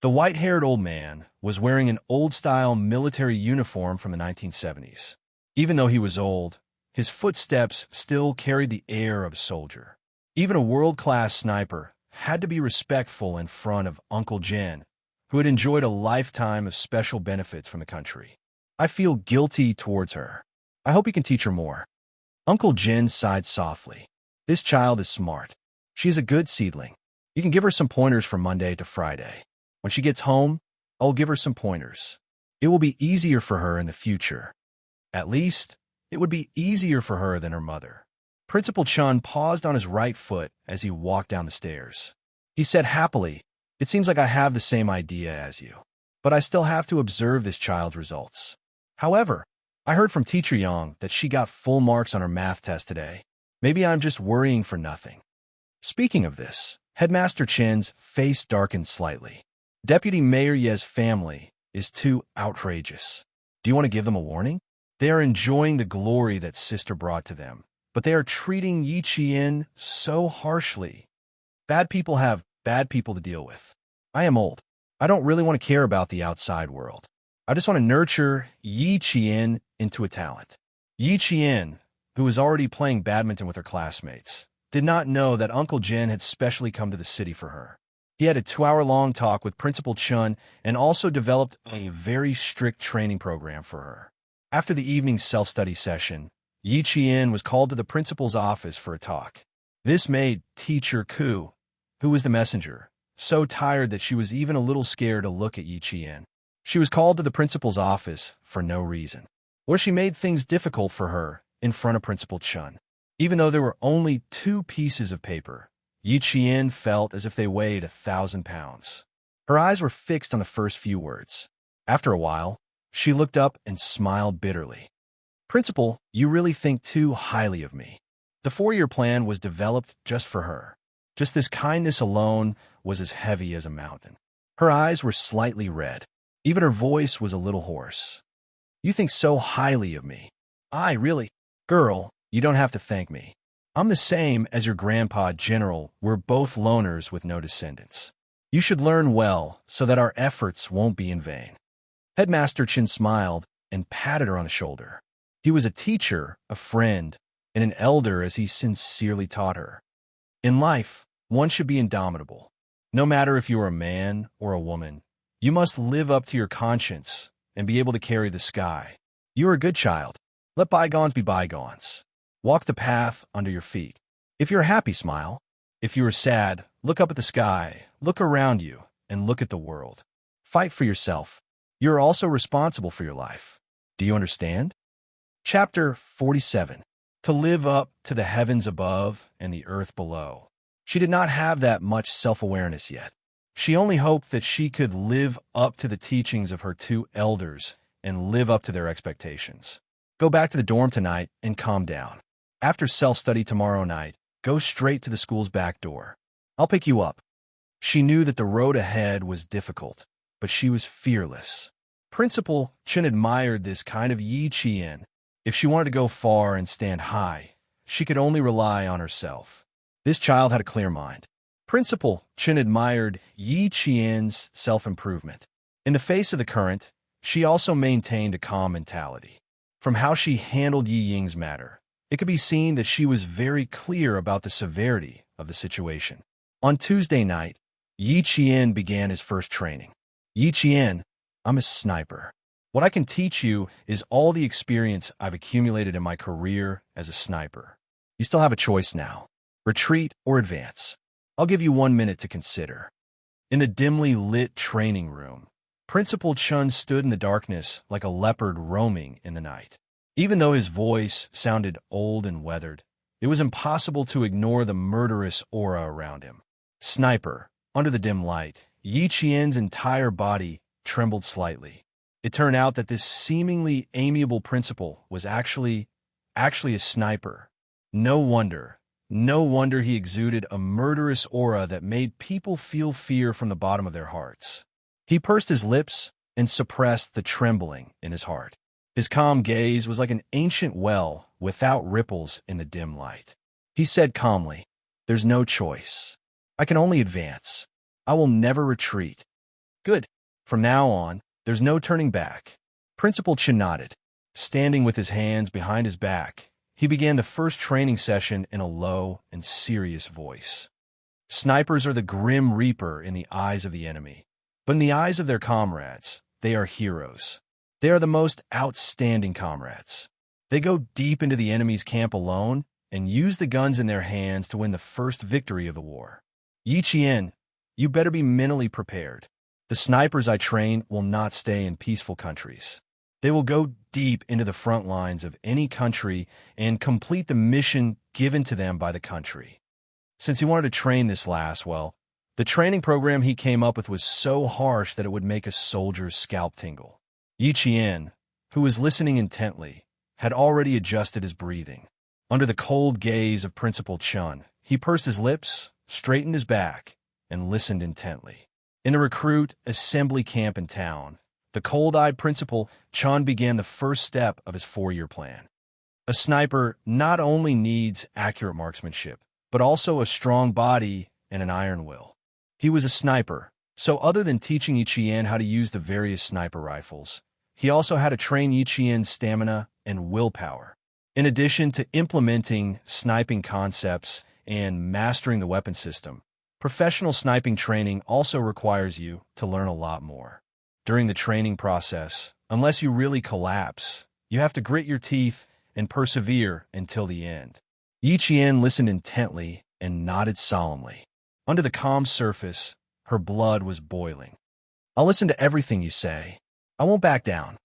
The white-haired old man was wearing an old-style military uniform from the 1970s. Even though he was old, his footsteps still carried the air of a soldier. Even a world-class sniper had to be respectful in front of Uncle Jin, who had enjoyed a lifetime of special benefits from the country. "I feel guilty towards her. I hope you can teach her more." Uncle Jin sighed softly. "This child is smart. She is a good seedling. You can give her some pointers from Monday to Friday. When she gets home, I'll give her some pointers. It will be easier for her in the future. At least, it would be easier for her than her mother." Principal Chun paused on his right foot as he walked down the stairs. He said happily, "It seems like I have the same idea as you, but I still have to observe this child's results. However, I heard from Teacher Yang that she got full marks on her math test today. Maybe I'm just worrying for nothing." Speaking of this, Headmaster Chen's face darkened slightly. Deputy Mayor Ye's family is too outrageous. Do you want to give them a warning? They are enjoying the glory that sister brought to them, but they are treating Yi Qian so harshly. Bad people have bad people to deal with. I am old. I don't really want to care about the outside world. I just want to nurture Yi Qian into a talent." Yi Qian, who was already playing badminton with her classmates, did not know that Uncle Jin had specially come to the city for her. He had a 2-hour-long talk with Principal Chun and also developed a very strict training program for her. After the evening self-study session, Yi Qian was called to the principal's office for a talk. This made Teacher Ku, who was the messenger, so tired that she was even a little scared to look at Yi Qian. She was called to the principal's office for no reason, or she made things difficult for her in front of Principal Chun. Even though there were only 2 pieces of paper, Yi Qian felt as if they weighed 1,000 pounds. Her eyes were fixed on the first few words. After a while, she looked up and smiled bitterly. "Principal, you really think too highly of me." The 4-year plan was developed just for her. Just this kindness alone was as heavy as a mountain. Her eyes were slightly red. Even her voice was a little hoarse. "You think so highly of me." "I really—" "Girl, you don't have to thank me. I'm the same as your grandpa General. We're both loners with no descendants. You should learn well so that our efforts won't be in vain." Headmaster Chin smiled and patted her on the shoulder. He was a teacher, a friend, and an elder as he sincerely taught her. In life, one should be indomitable. No matter if you are a man or a woman, You must live up to your conscience and be able to carry the sky. You are a good child. Let bygones be bygones. Walk the path under your feet. If you're happy, smile. If you are sad, look up at the sky, look around you, and look at the world. Fight for yourself. You are also responsible for your life. Do you understand? Chapter 47. To live up to the heavens above and the earth below. She did not have that much self-awareness yet. She only hoped that she could live up to the teachings of her two elders and live up to their expectations. Go back to the dorm tonight and calm down. After self-study tomorrow night, go straight to the school's back door. I'll pick you up. She knew that the road ahead was difficult, but she was fearless. Principal Chen admired this kind of Yi Qian. If she wanted to go far and stand high, she could only rely on herself. This child had a clear mind. Principal Chen admired Yi Qian's self-improvement. In the face of the current, she also maintained a calm mentality. From how she handled Yi Ying's matter, it could be seen that she was very clear about the severity of the situation. On Tuesday night, Yi Qian began his first training. Yi Qian, I'm a sniper. What I can teach you is all the experience I've accumulated in my career as a sniper. You still have a choice now. Retreat or advance. I'll give you 1 minute to consider. In the dimly lit training room, Principal Chun stood in the darkness like a leopard roaming in the night. Even though his voice sounded old and weathered, it was impossible to ignore the murderous aura around him. Sniper, under the dim light, Yi Qian's entire body trembled slightly. It turned out that this seemingly amiable principal was actually a sniper. No wonder he exuded a murderous aura that made people feel fear from the bottom of their hearts. He pursed his lips and suppressed the trembling in his heart. His calm gaze was like an ancient well without ripples in the dim light. He said calmly, "There's no choice. I can only advance. I will never retreat." Good. From now on, there's no turning back. Principal Chen nodded. Standing with his hands behind his back, he began the first training session in a low and serious voice. Snipers are the grim reaper in the eyes of the enemy, but in the eyes of their comrades, they are heroes. They are the most outstanding comrades. They go deep into the enemy's camp alone and use the guns in their hands to win the first victory of the war. Yi Qian, you better be mentally prepared. The snipers I train will not stay in peaceful countries. They will go deep into the front lines of any country and complete the mission given to them by the country. Since he wanted to train this last, well, the training program he came up with was so harsh that it would make a soldier's scalp tingle. Yi Qian, who was listening intently, had already adjusted his breathing. Under the cold gaze of Principal Chun, he pursed his lips, straightened his back, and listened intently. In the recruit assembly camp in town, the cold-eyed Principal Chun began the first step of his 4-year plan. A sniper not only needs accurate marksmanship, but also a strong body and an iron will. He was a sniper, so other than teaching Yi Qian how to use the various sniper rifles, he also had to train Yi Qian's stamina and willpower. In addition to implementing sniping concepts and mastering the weapon system, professional sniping training also requires you to learn a lot more. During the training process, unless you really collapse, you have to grit your teeth and persevere until the end. Yi Qian listened intently and nodded solemnly. Under the calm surface, her blood was boiling. I'll listen to everything you say. I won't back down.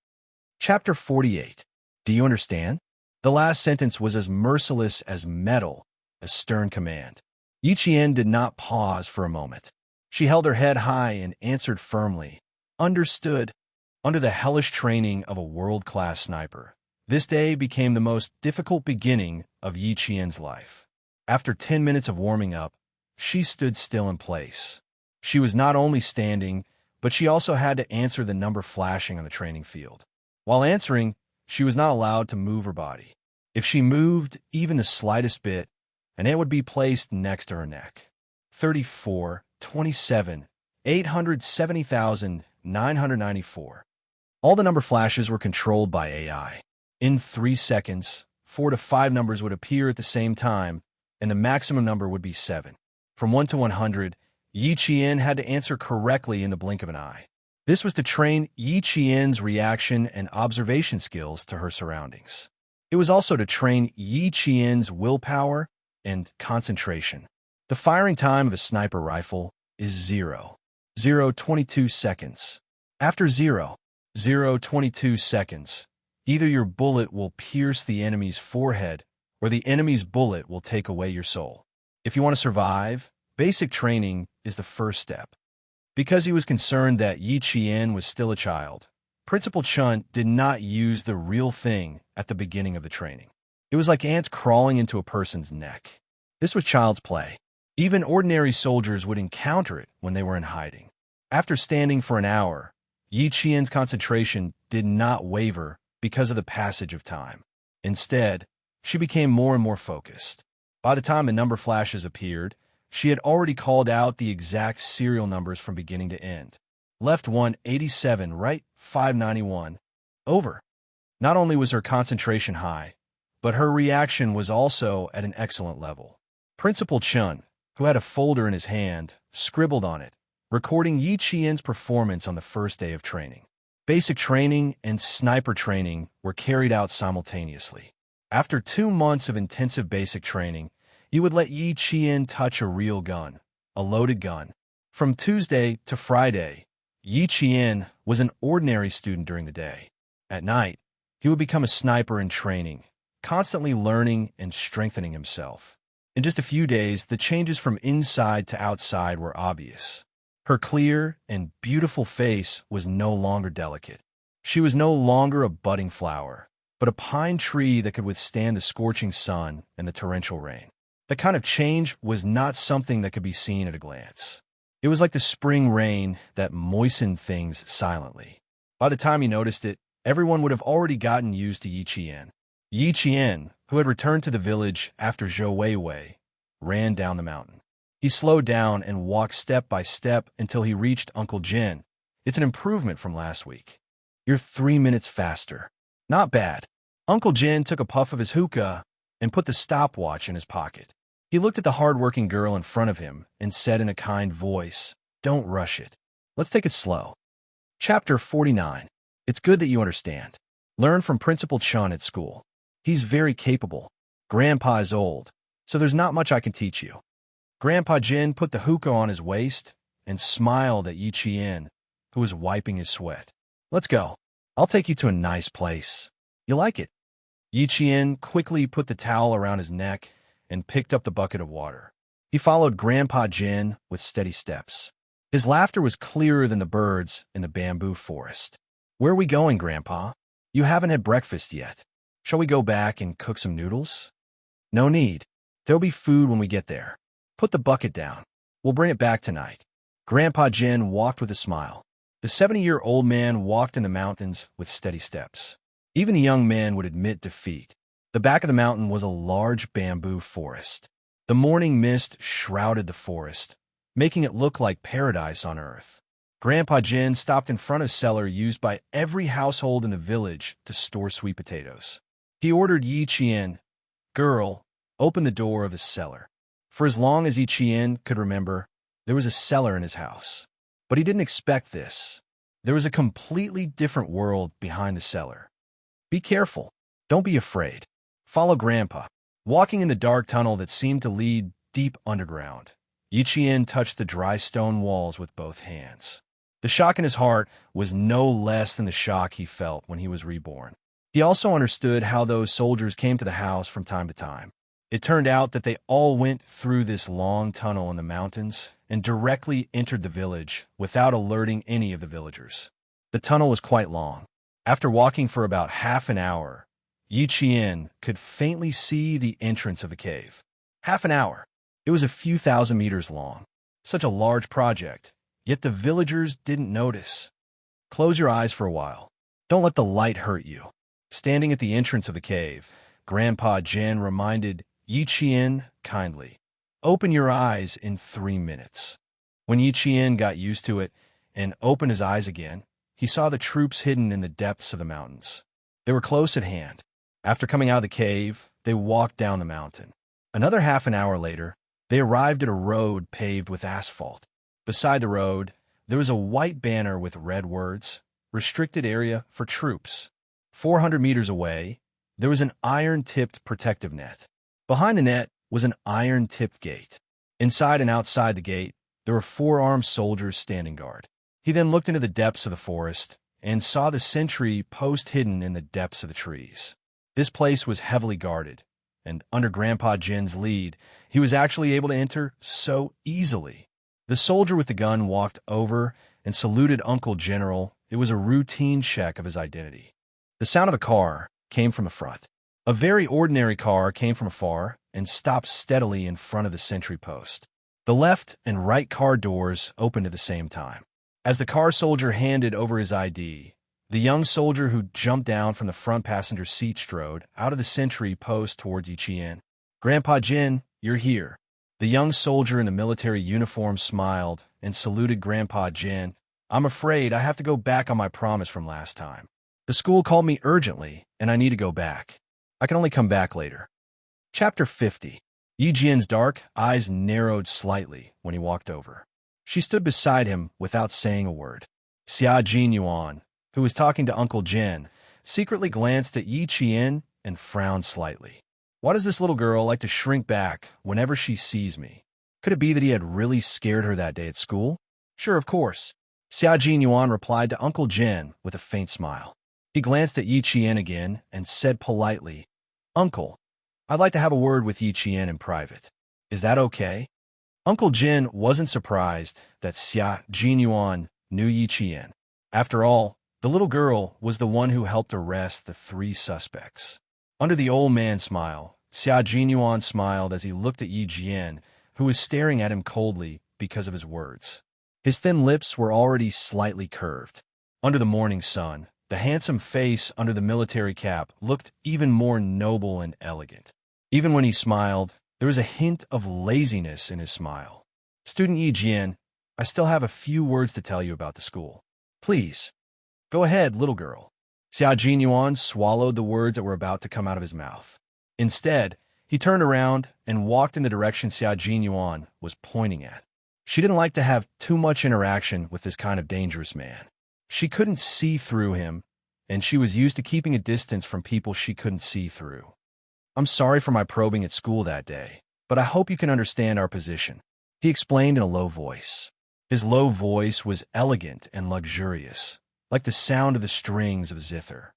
Chapter 48. Do you understand? The last sentence was as merciless as metal, a stern command. Yi Qian did not pause for a moment. She held her head high and answered firmly, "Understood." Under the hellish training of a world-class sniper, this day became the most difficult beginning of Yi Qian's life. After 10 minutes of warming up, she stood still in place. She was not only standing, but she also had to answer the number flashing on the training field. While answering, she was not allowed to move her body. If she moved even the slightest bit, an ant would be placed next to her neck. 34, 27, 870,994. All the number flashes were controlled by AI. In 3 seconds, 4 to 5 numbers would appear at the same time, and the maximum number would be 7. From 1 to 100, Yi Qian had to answer correctly in the blink of an eye. This was to train Yi Qian's reaction and observation skills to her surroundings. It was also to train Yi Qian's willpower and concentration. The firing time of a sniper rifle is 0.22 seconds. After 0.22 seconds, either your bullet will pierce the enemy's forehead or the enemy's bullet will take away your soul. If you want to survive, basic training is the first step. Because he was concerned that Yi Qian was still a child, Principal Chun did not use the real thing at the beginning of the training. It was like ants crawling into a person's neck. This was child's play. Even ordinary soldiers would encounter it when they were in hiding. After standing for an hour, Yi Qian's concentration did not waver because of the passage of time. Instead, she became more and more focused. By the time the number flashes appeared, she had already called out the exact serial numbers from beginning to end. Left 187, right 591. Over. Not only was her concentration high, but her reaction was also at an excellent level. Principal Chun, who had a folder in his hand, scribbled on it, recording Yi Qian's performance on the first day of training. Basic training and sniper training were carried out simultaneously. After 2 months of intensive basic training, he would let Yi Qian touch a real gun, a loaded gun. From Tuesday to Friday, Yi Qian was an ordinary student during the day. At night, he would become a sniper in training, constantly learning and strengthening himself. In just a few days, the changes from inside to outside were obvious. Her clear and beautiful face was no longer delicate. She was no longer a budding flower, but a pine tree that could withstand the scorching sun and the torrential rain. That kind of change was not something that could be seen at a glance. It was like the spring rain that moistened things silently. By the time he noticed it, everyone would have already gotten used to Yi Qian. Yi Qian, who had returned to the village after Zhou Weiwei, ran down the mountain. He slowed down and walked step by step until he reached Uncle Jin. It's an improvement from last week. You're 3 minutes faster. Not bad. Uncle Jin took a puff of his hookah and put the stopwatch in his pocket. He looked at the hard-working girl in front of him and said in a kind voice, "Don't rush it. Let's take it slow." Chapter 49. It's good that you understand. Learn from Principal Chun at school. He's very capable. Grandpa is old, so there's not much I can teach you. Grandpa Jin put the hookah on his waist and smiled at Yi Qian, who was wiping his sweat. Let's go. I'll take you to a nice place. You like it? Yi Qian quickly put the towel around his neck and picked up the bucket of water. He followed Grandpa Jin with steady steps. His laughter was clearer than the birds in the bamboo forest. Where are we going, Grandpa? You haven't had breakfast yet. Shall we go back and cook some noodles? No need. There'll be food when we get there. Put the bucket down. We'll bring it back tonight. Grandpa Jin walked with a smile. The 70-year-old man walked in the mountains with steady steps. Even a young man would admit defeat. The back of the mountain was a large bamboo forest. The morning mist shrouded the forest, making it look like paradise on earth. Grandpa Jin stopped in front of a cellar used by every household in the village to store sweet potatoes. He ordered Yi Qian, "Girl, open the door of the cellar." For as long as Yi Qian could remember, there was a cellar in his house. But he didn't expect this. There was a completely different world behind the cellar. Be careful. Don't be afraid. Follow Grandpa. Walking in the dark tunnel that seemed to lead deep underground, Yi Qian touched the dry stone walls with both hands. The shock in his heart was no less than the shock he felt when he was reborn. He also understood how those soldiers came to the house from time to time. It turned out that they all went through this long tunnel in the mountains and directly entered the village without alerting any of the villagers. The tunnel was quite long. After walking for about half an hour, Yi Qian could faintly see the entrance of the cave. Half an hour. It was a few thousand meters long. Such a large project, yet the villagers didn't notice. Close your eyes for a while. Don't let the light hurt you. Standing at the entrance of the cave, Grandpa Jin reminded Yi Qian kindly, "Open your eyes in 3 minutes." When Yi Qian got used to it and opened his eyes again, he saw the troops hidden in the depths of the mountains. They were close at hand. After coming out of the cave, they walked down the mountain. Another half an hour later, they arrived at a road paved with asphalt. Beside the road there was a white banner with red words, "Restricted Area for Troops." 400 meters away, there was an iron-tipped protective net. Behind the net was an iron-tipped gate. Inside and outside the gate, there were 4 armed soldiers standing guard. He then looked into the depths of the forest and saw the sentry post hidden in the depths of the trees. This place was heavily guarded, and under Grandpa Jin's lead, he was actually able to enter so easily. The soldier with the gun walked over and saluted Uncle General. It was a routine check of his identity. The sound of a car came from the front. A very ordinary car came from afar and stopped steadily in front of the sentry post. The left and right car doors opened at the same time. As the car soldier handed over his ID, the young soldier who jumped down from the front passenger seat strode out of the sentry post towards Yiqian. "Grandpa Jin, you're here." The young soldier in the military uniform smiled and saluted Grandpa Jin. "I'm afraid I have to go back on my promise from last time. The school called me urgently, and I need to go back. I can only come back later." Chapter 50. Yi Jian's dark eyes narrowed slightly when he walked over. She stood beside him without saying a word. Xia Jinyuan, who was talking to Uncle Jin, secretly glanced at Yi Qian and frowned slightly. Why does this little girl like to shrink back whenever she sees me? Could it be that he had really scared her that day at school? Sure, of course. Xia Jinyuan replied to Uncle Jin with a faint smile. He glanced at Yi Qian again and said politely, "Uncle, I'd like to have a word with Yi Qian in private. Is that okay?" Uncle Jin wasn't surprised that Xia Jinyuan knew Yi Qian. After all, the little girl was the one who helped arrest the 3 suspects. Under the old man's smile, Xia Jinyuan smiled as he looked at Yi Jian, who was staring at him coldly because of his words. His thin lips were already slightly curved. Under the morning sun, the handsome face under the military cap looked even more noble and elegant. Even when he smiled, there was a hint of laziness in his smile. "Student Yi Jian, I still have a few words to tell you about the school. Please, go ahead, little girl." Xia Jinyuan swallowed the words that were about to come out of his mouth. Instead, he turned around and walked in the direction Xia Jinyuan was pointing at. She didn't like to have too much interaction with this kind of dangerous man. She couldn't see through him, and she was used to keeping a distance from people she couldn't see through. "I'm sorry for my probing at school that day, but I hope you can understand our position," he explained in a low voice. His low voice was elegant and luxurious, like the sound of the strings of a zither.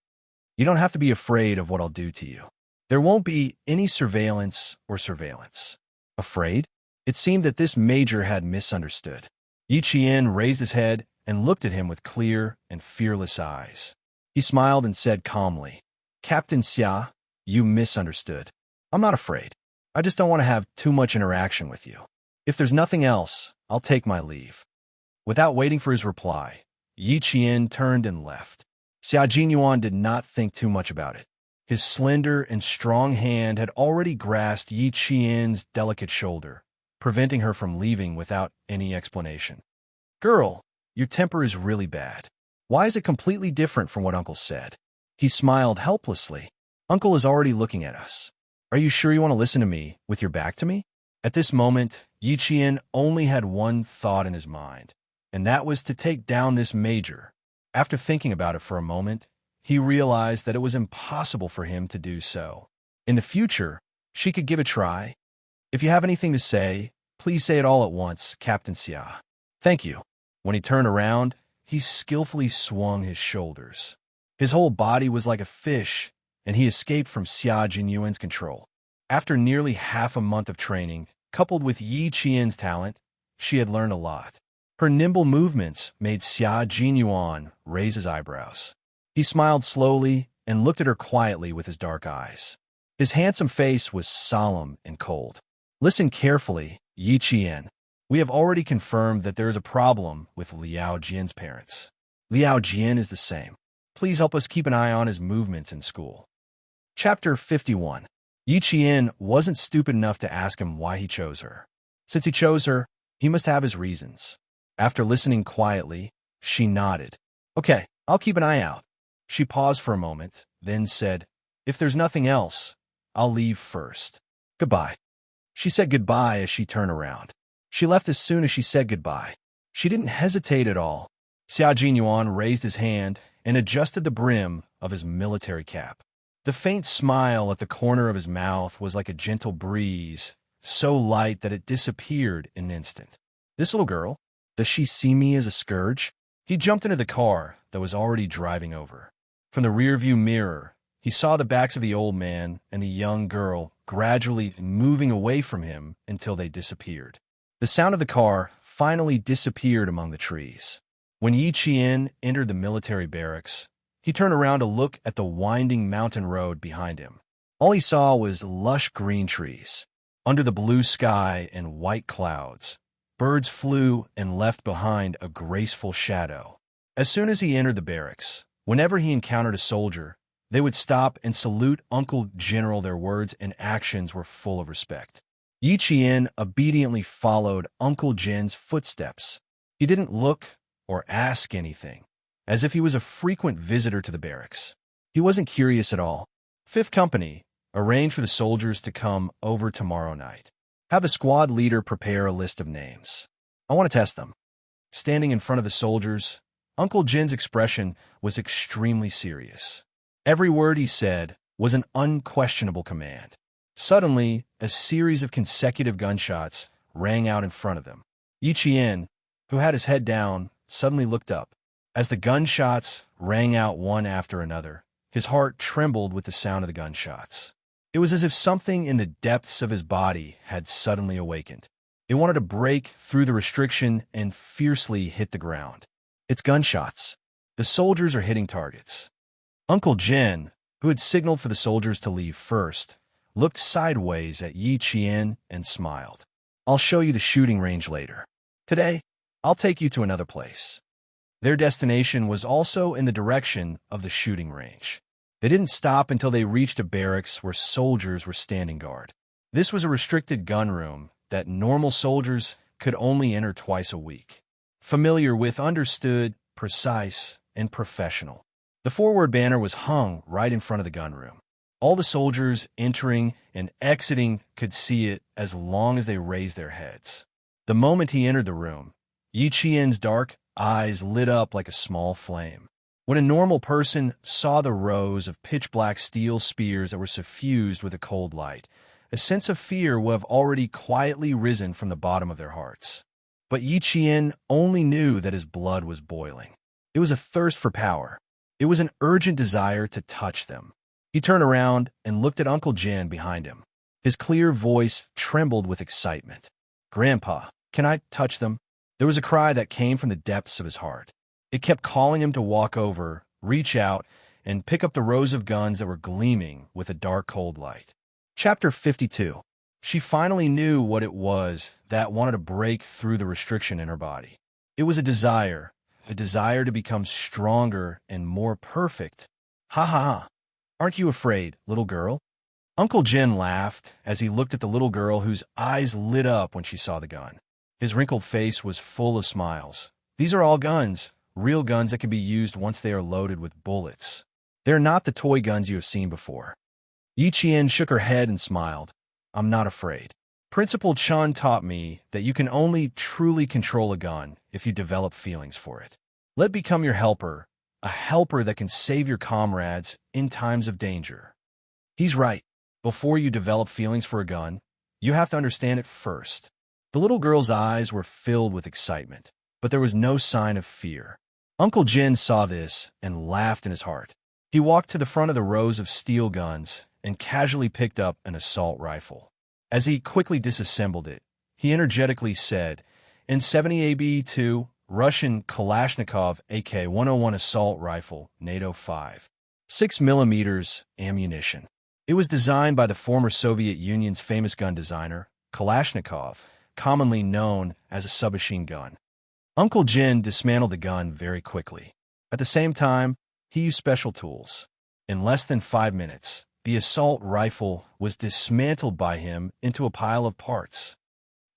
"You don't have to be afraid of what I'll do to you. There won't be any surveillance or surveillance." Afraid? It seemed that this major had misunderstood. Yi Qian raised his head and looked at him with clear and fearless eyes. He smiled and said calmly, "Captain Xia, you misunderstood. I'm not afraid. I just don't want to have too much interaction with you. If there's nothing else, I'll take my leave." Without waiting for his reply, Yi Qian turned and left. Xia Jinyuan did not think too much about it. His slender and strong hand had already grasped Yi Qian's delicate shoulder, preventing her from leaving without any explanation. "Girl, your temper is really bad. Why is it completely different from what Uncle said?" He smiled helplessly. "Uncle is already looking at us. Are you sure you want to listen to me with your back to me?" At this moment, Yi Qian only had one thought in his mind, and that was to take down this major. After thinking about it for a moment, he realized that it was impossible for him to do so. In the future, she could give a try. "If you have anything to say, please say it all at once, Captain Xia." "Thank you." When he turned around, he skillfully swung his shoulders. His whole body was like a fish, and he escaped from Xia Jinyuan's control. After nearly half a month of training, coupled with Yi Qian's talent, she had learned a lot. Her nimble movements made Xia Jinyuan raise his eyebrows. He smiled slowly and looked at her quietly with his dark eyes. His handsome face was solemn and cold. "Listen carefully, Yi Qian. We have already confirmed that there is a problem with Liao Jian's parents. Liao Jian is the same. Please help us keep an eye on his movements in school." Chapter 51. Yi Qian wasn't stupid enough to ask him why he chose her. Since he chose her, he must have his reasons. After listening quietly, she nodded. "Okay, I'll keep an eye out." She paused for a moment, then said, "If there's nothing else, I'll leave first. Goodbye." She said goodbye as she turned around. She left as soon as she said goodbye. She didn't hesitate at all. Xia Jinyuan raised his hand and adjusted the brim of his military cap. The faint smile at the corner of his mouth was like a gentle breeze, so light that it disappeared in an instant. This little girl, does she see me as a scourge? He jumped into the car that was already driving over. From the rearview mirror, he saw the backs of the old man and the young girl gradually moving away from him until they disappeared. The sound of the car finally disappeared among the trees. When Yi Qian entered the military barracks, he turned around to look at the winding mountain road behind him. All he saw was lush green trees. Under the blue sky and white clouds, birds flew and left behind a graceful shadow. As soon as he entered the barracks, whenever he encountered a soldier, they would stop and salute Uncle General. Their words and actions were full of respect. Yi Qian obediently followed Uncle Jin's footsteps. He didn't look or ask anything, as if he was a frequent visitor to the barracks. He wasn't curious at all. Fifth Company, arrange for the soldiers to come over tomorrow night. Have a squad leader prepare a list of names. I want to test them. Standing in front of the soldiers, Uncle Jin's expression was extremely serious. Every word he said was an unquestionable command. Suddenly, a series of consecutive gunshots rang out in front of them. Yi Qian, who had his head down, suddenly looked up. As the gunshots rang out one after another, his heart trembled with the sound of the gunshots. It was as if something in the depths of his body had suddenly awakened. It wanted to break through the restriction and fiercely hit the ground. It's gunshots. The soldiers are hitting targets. Uncle Jin, who had signaled for the soldiers to leave first, looked sideways at Yi Qian and smiled. I'll show you the shooting range later. Today, I'll take you to another place. Their destination was also in the direction of the shooting range. They didn't stop until they reached a barracks where soldiers were standing guard. This was a restricted gun room that normal soldiers could only enter twice a week. Familiar with, understood, precise, and professional. The forward banner was hung right in front of the gun room. All the soldiers entering and exiting could see it as long as they raised their heads. The moment he entered the room, Yi Qian's dark eyes lit up like a small flame. When a normal person saw the rows of pitch-black steel spears that were suffused with a cold light, a sense of fear would have already quietly risen from the bottom of their hearts. But Yi Qian only knew that his blood was boiling. It was a thirst for power. It was an urgent desire to touch them. He turned around and looked at Uncle Jin behind him. His clear voice trembled with excitement. "Grandpa, can I touch them?" There was a cry that came from the depths of his heart. It kept calling him to walk over, reach out, and pick up the rows of guns that were gleaming with a dark, cold light. Chapter 52. She finally knew what it was that wanted to break through the restriction in her body. It was a desire to become stronger and more perfect. Ha ha ha. Aren't you afraid, little girl? Uncle Jin laughed as he looked at the little girl whose eyes lit up when she saw the gun. His wrinkled face was full of smiles. These are all guns, real guns that can be used once they are loaded with bullets. They're not the toy guns you have seen before. Yi Qian shook her head and smiled. I'm not afraid. Principal Chun taught me that you can only truly control a gun if you develop feelings for it. Let become your helper, a helper that can save your comrades in times of danger. He's right. Before you develop feelings for a gun, you have to understand it first. The little girl's eyes were filled with excitement, but there was no sign of fear. Uncle Jin saw this and laughed in his heart. He walked to the front of the rows of steel guns and casually picked up an assault rifle. As he quickly disassembled it, he energetically said, N70AB2, Russian Kalashnikov AK-101 assault rifle, NATO 5. 6mm ammunition. It was designed by the former Soviet Union's famous gun designer, Kalashnikov, commonly known as a submachine gun. Uncle Jin dismantled the gun very quickly. At the same time, he used special tools. In less than 5 minutes, the assault rifle was dismantled by him into a pile of parts.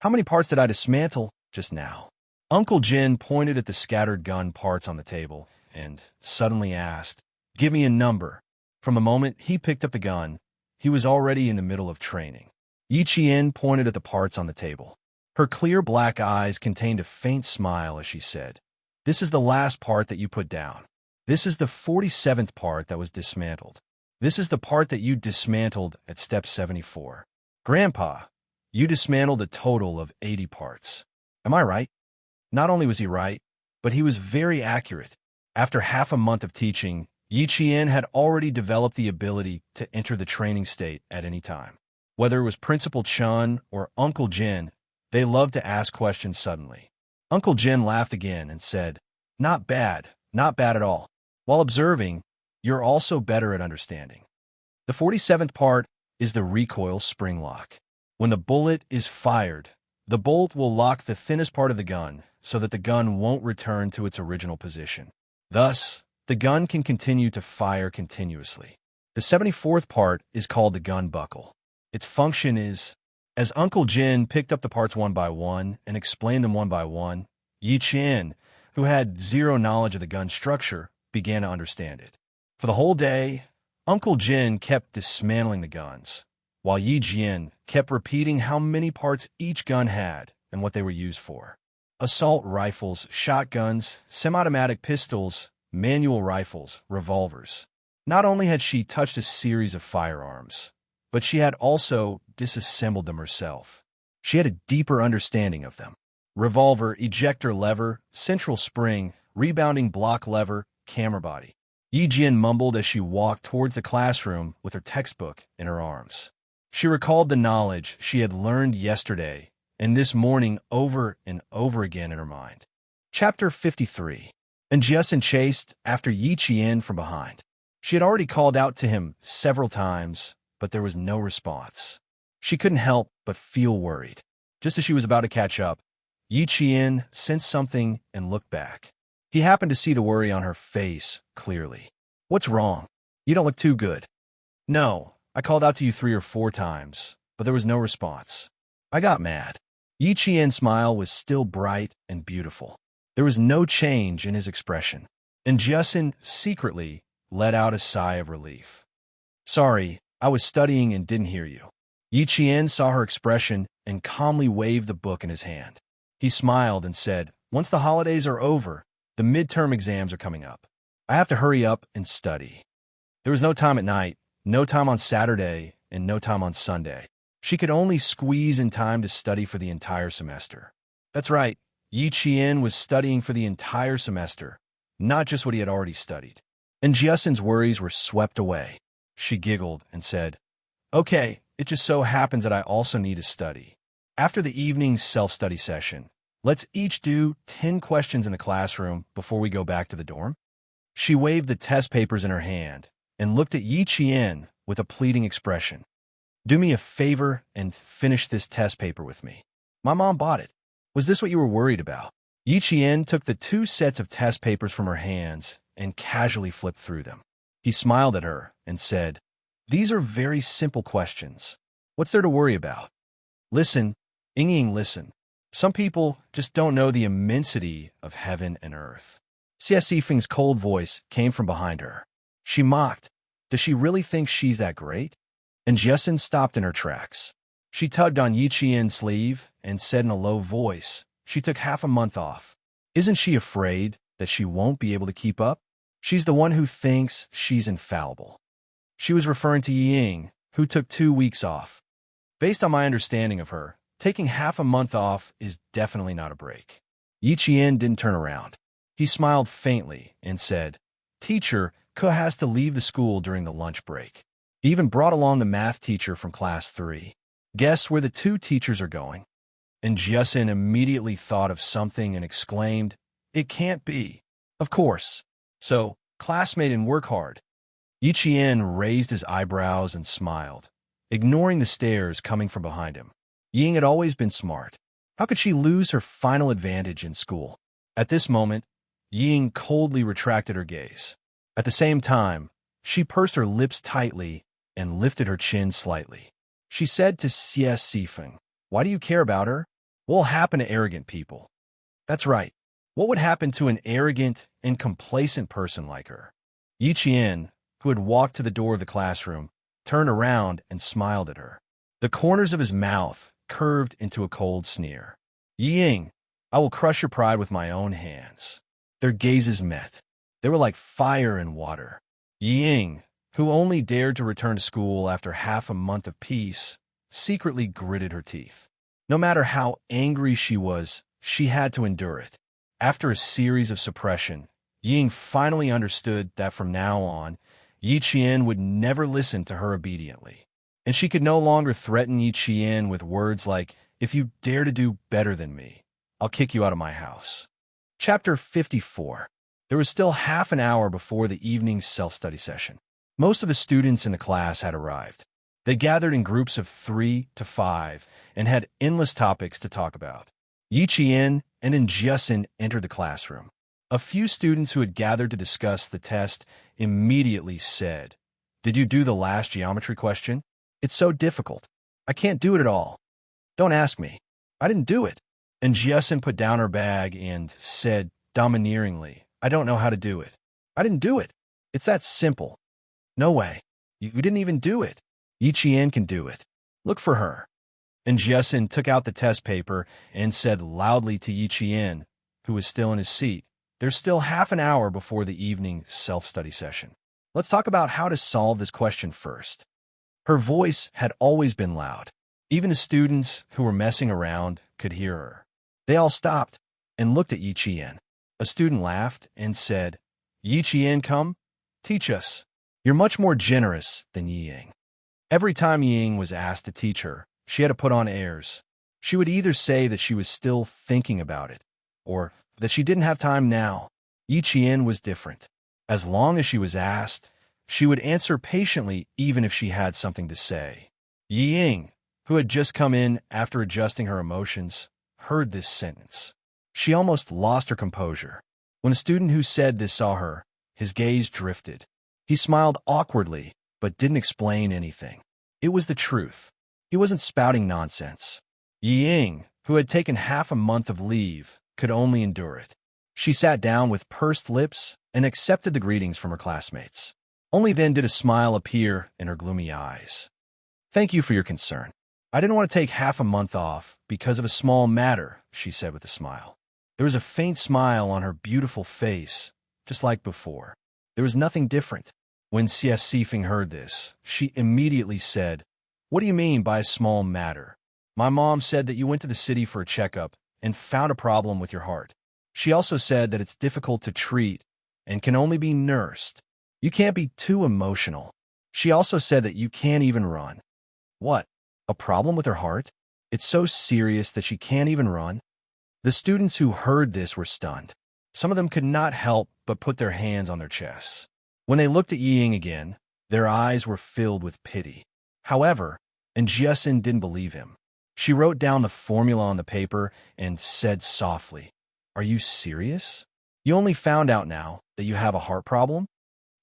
How many parts did I dismantle just now? Uncle Jin pointed at the scattered gun parts on the table and suddenly asked, "Give me a number." From the moment he picked up the gun, he was already in the middle of training. Yi Qian pointed at the parts on the table. Her clear black eyes contained a faint smile as she said, "This is the last part that you put down. This is the 47th part that was dismantled. This is the part that you dismantled at step 74. Grandpa, you dismantled a total of 80 parts. Am I right?" Not only was he right, but he was very accurate. After half a month of teaching, Yiqian had already developed the ability to enter the training state at any time. Whether it was Principal Chun or Uncle Jin, they loved to ask questions suddenly. Uncle Jin laughed again and said, not bad at all. While observing, "You're also better at understanding. The 47th part is the recoil spring lock. When the bullet is fired, the bolt will lock the thinnest part of the gun so that the gun won't return to its original position. Thus, the gun can continue to fire continuously. The 74th part is called the gun buckle. Its function is..." As Uncle Jin picked up the parts one by one and explained them one by one, Yiqian, who had zero knowledge of the gun structure, began to understand it. For the whole day, Uncle Jin kept dismantling the guns, while Yiqian kept repeating how many parts each gun had and what they were used for. Assault rifles, shotguns, semi-automatic pistols, manual rifles, revolvers. Not only had she touched a series of firearms, but she had also disassembled them herself. She had a deeper understanding of them. Revolver, ejector lever, central spring, rebounding block lever, camera body. Yiqian mumbled as she walked towards the classroom with her textbook in her arms. She recalled the knowledge she had learned yesterday and this morning over and over again in her mind. Chapter 53. And Jiasin chased after Yiqian from behind. She had already called out to him several times, but there was no response. She couldn't help but feel worried. Just as she was about to catch up, Yiqian sensed something and looked back. He happened to see the worry on her face clearly. "What's wrong? You don't look too good." "No, I called out to you 3 or 4 times, but there was no response. I got mad." Yiqian's smile was still bright and beautiful. There was no change in his expression, and Jiasin secretly let out a sigh of relief. "Sorry, I was studying and didn't hear you." Yiqian saw her expression and calmly waved the book in his hand. He smiled and said, "Once the holidays are over, the midterm exams are coming up. I have to hurry up and study." There was no time at night, no time on Saturday, and no time on Sunday. She could only squeeze in time to study for the entire semester. That's right, Yiqian was studying for the entire semester, not just what he had already studied. And Jiasin's worries were swept away. She giggled and said, "Okay, it just so happens that I also need to study. After the evening self-study session, let's each do 10 questions in the classroom before we go back to the dorm." She waved the test papers in her hand and looked at Yiqian with a pleading expression. "Do me a favor and finish this test paper with me. My mom bought it. Was this what you were worried about?" Yiqian took the 2 sets of test papers from her hands and casually flipped through them. He smiled at her and said, "These are very simple questions. What's there to worry about? Listen, Ying, listen. Some people just don't know the immensity of heaven and earth." Xie Feng's cold voice came from behind her. She mocked. Does she really think she's that great? And Jiasin stopped in her tracks. She tugged on Yiqian's sleeve and said in a low voice, "She took half a month off. Isn't she afraid that she won't be able to keep up? She's the one who thinks she's infallible." She was referring to Ying, who took 2 weeks off. Based on my understanding of her, taking half a month off is definitely not a break. Yiqian didn't turn around. He smiled faintly and said, "Teacher Ke has to leave the school during the lunch break. He even brought along the math teacher from class 3. Guess where the 2 teachers are going?" And Jiasin immediately thought of something and exclaimed, "It can't be. Of course. So, classmate and work hard." Yiqian raised his eyebrows and smiled, ignoring the stares coming from behind him. Ying had always been smart. How could she lose her final advantage in school? At this moment, Ying coldly retracted her gaze. At the same time, she pursed her lips tightly and lifted her chin slightly. She said to Xie Feng, "Why do you care about her? What will happen to arrogant people?" "That's right. What would happen to an arrogant and complacent person like her?" Yiqian, who had walked to the door of the classroom, turned around and smiled at her. The corners of his mouth curved into a cold sneer. Ying, I will crush your pride with my own hands. Their gazes met. They were like fire and water. Ying, who only dared to return to school after half a month of peace, secretly gritted her teeth. No matter how angry she was, she had to endure it. After a series of suppression, Ying finally understood that from now on, Yi Qian would never listen to her obediently. And she could no longer threaten Yi Qian with words like, "If you dare to do better than me, I'll kick you out of my house." Chapter 54. There was still half an hour before the evening's self-study session. Most of the students in the class had arrived. They gathered in groups of 3 to 5 and had endless topics to talk about. Yi Qian and Xianxia entered the classroom. A few students who had gathered to discuss the test immediately said, "Did you do the last geometry question? It's so difficult. I can't do it at all. Don't ask me. I didn't do it." And Xianxia put down her bag and said domineeringly, "I don't know how to do it. I didn't do it. It's that simple." "No way. You didn't even do it. Yi Qian can do it. Look for her." And Xianxia took out the test paper and said loudly to Yi Qian, who was still in his seat, "There's still half an hour before the evening self-study session. Let's talk about how to solve this question first." Her voice had always been loud. Even the students who were messing around could hear her. They all stopped and looked at Yi Qian. A student laughed and said, "Yi Qian, come, teach us. You're much more generous than Yi Ying." Every time Ying was asked to teach her, she had to put on airs. She would either say that she was still thinking about it, or that she didn't have time now. Yi Qian was different. As long as she was asked, she would answer patiently even if she had something to say. Yi Ying, who had just come in after adjusting her emotions, heard this sentence. She almost lost her composure. When a student who said this saw her, his gaze drifted. He smiled awkwardly, but didn't explain anything. It was the truth. He wasn't spouting nonsense. Yi Ying, who had taken half a month of leave, could only endure it. She sat down with pursed lips and accepted the greetings from her classmates. Only then did a smile appear in her gloomy eyes. "Thank you for your concern. I didn't want to take half a month off because of a small matter," she said with a smile. There was a faint smile on her beautiful face, just like before. There was nothing different. When Xianxia heard this, she immediately said, "What do you mean by a small matter? My mom said that you went to the city for a checkup and found a problem with your heart. She also said that it's difficult to treat and can only be nursed. You can't be too emotional. She also said that you can't even run." "What? A problem with her heart? It's so serious that she can't even run?" The students who heard this were stunned. Some of them could not help but put their hands on their chests. When they looked at Yi Ying again, their eyes were filled with pity. However, Xianxia didn't believe him. She wrote down the formula on the paper and said softly, "Are you serious? You only found out now that you have a heart problem?"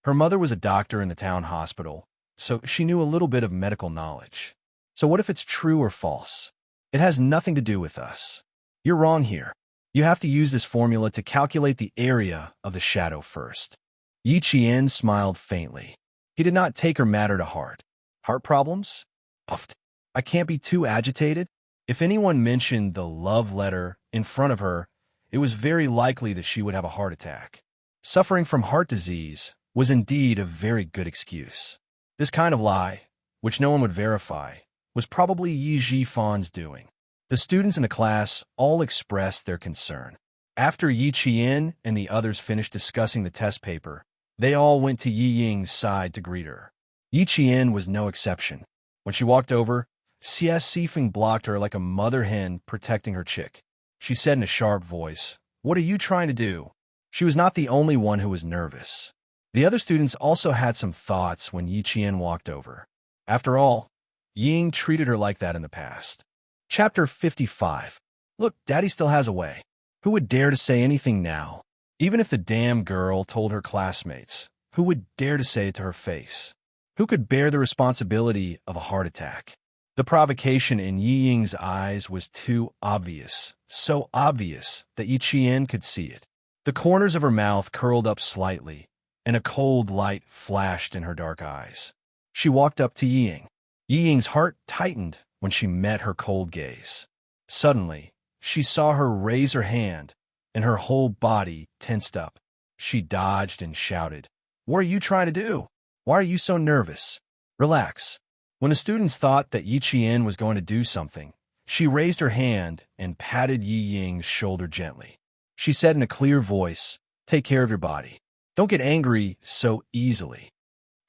Her mother was a doctor in the town hospital, so she knew a little bit of medical knowledge. "So what if it's true or false? It has nothing to do with us. You're wrong here. You have to use this formula to calculate the area of the shadow first." Yi Qian smiled faintly. He did not take her matter to heart. Heart problems? Puffed. I can't be too agitated. If anyone mentioned the love letter in front of her, it was very likely that she would have a heart attack. Suffering from heart disease was indeed a very good excuse. This kind of lie, which no one would verify, was probably Yi Zhifan's doing. The students in the class all expressed their concern. After Yi Qian and the others finished discussing the test paper, they all went to Yi Ying's side to greet her. Yi Qian was no exception. When she walked over, Xianxia blocked her like a mother hen protecting her chick. She said in a sharp voice, "What are you trying to do?" She was not the only one who was nervous. The other students also had some thoughts when Yi Qian walked over. After all, Ying treated her like that in the past. Chapter 55. Look, Daddy still has a way. Who would dare to say anything now? Even if the damn girl told her classmates, who would dare to say it to her face? Who could bear the responsibility of a heart attack? The provocation in Yi Ying's eyes was too obvious, so obvious that Yi Qian could see it. The corners of her mouth curled up slightly, and a cold light flashed in her dark eyes. She walked up to Yi Ying. Yi Ying's heart tightened when she met her cold gaze. Suddenly, she saw her raise her hand, and her whole body tensed up. She dodged and shouted, "What are you trying to do? Why are you so nervous? Relax." When the students thought that Yi Qian was going to do something, she raised her hand and patted Yi Ying's shoulder gently. She said in a clear voice, "Take care of your body. Don't get angry so easily."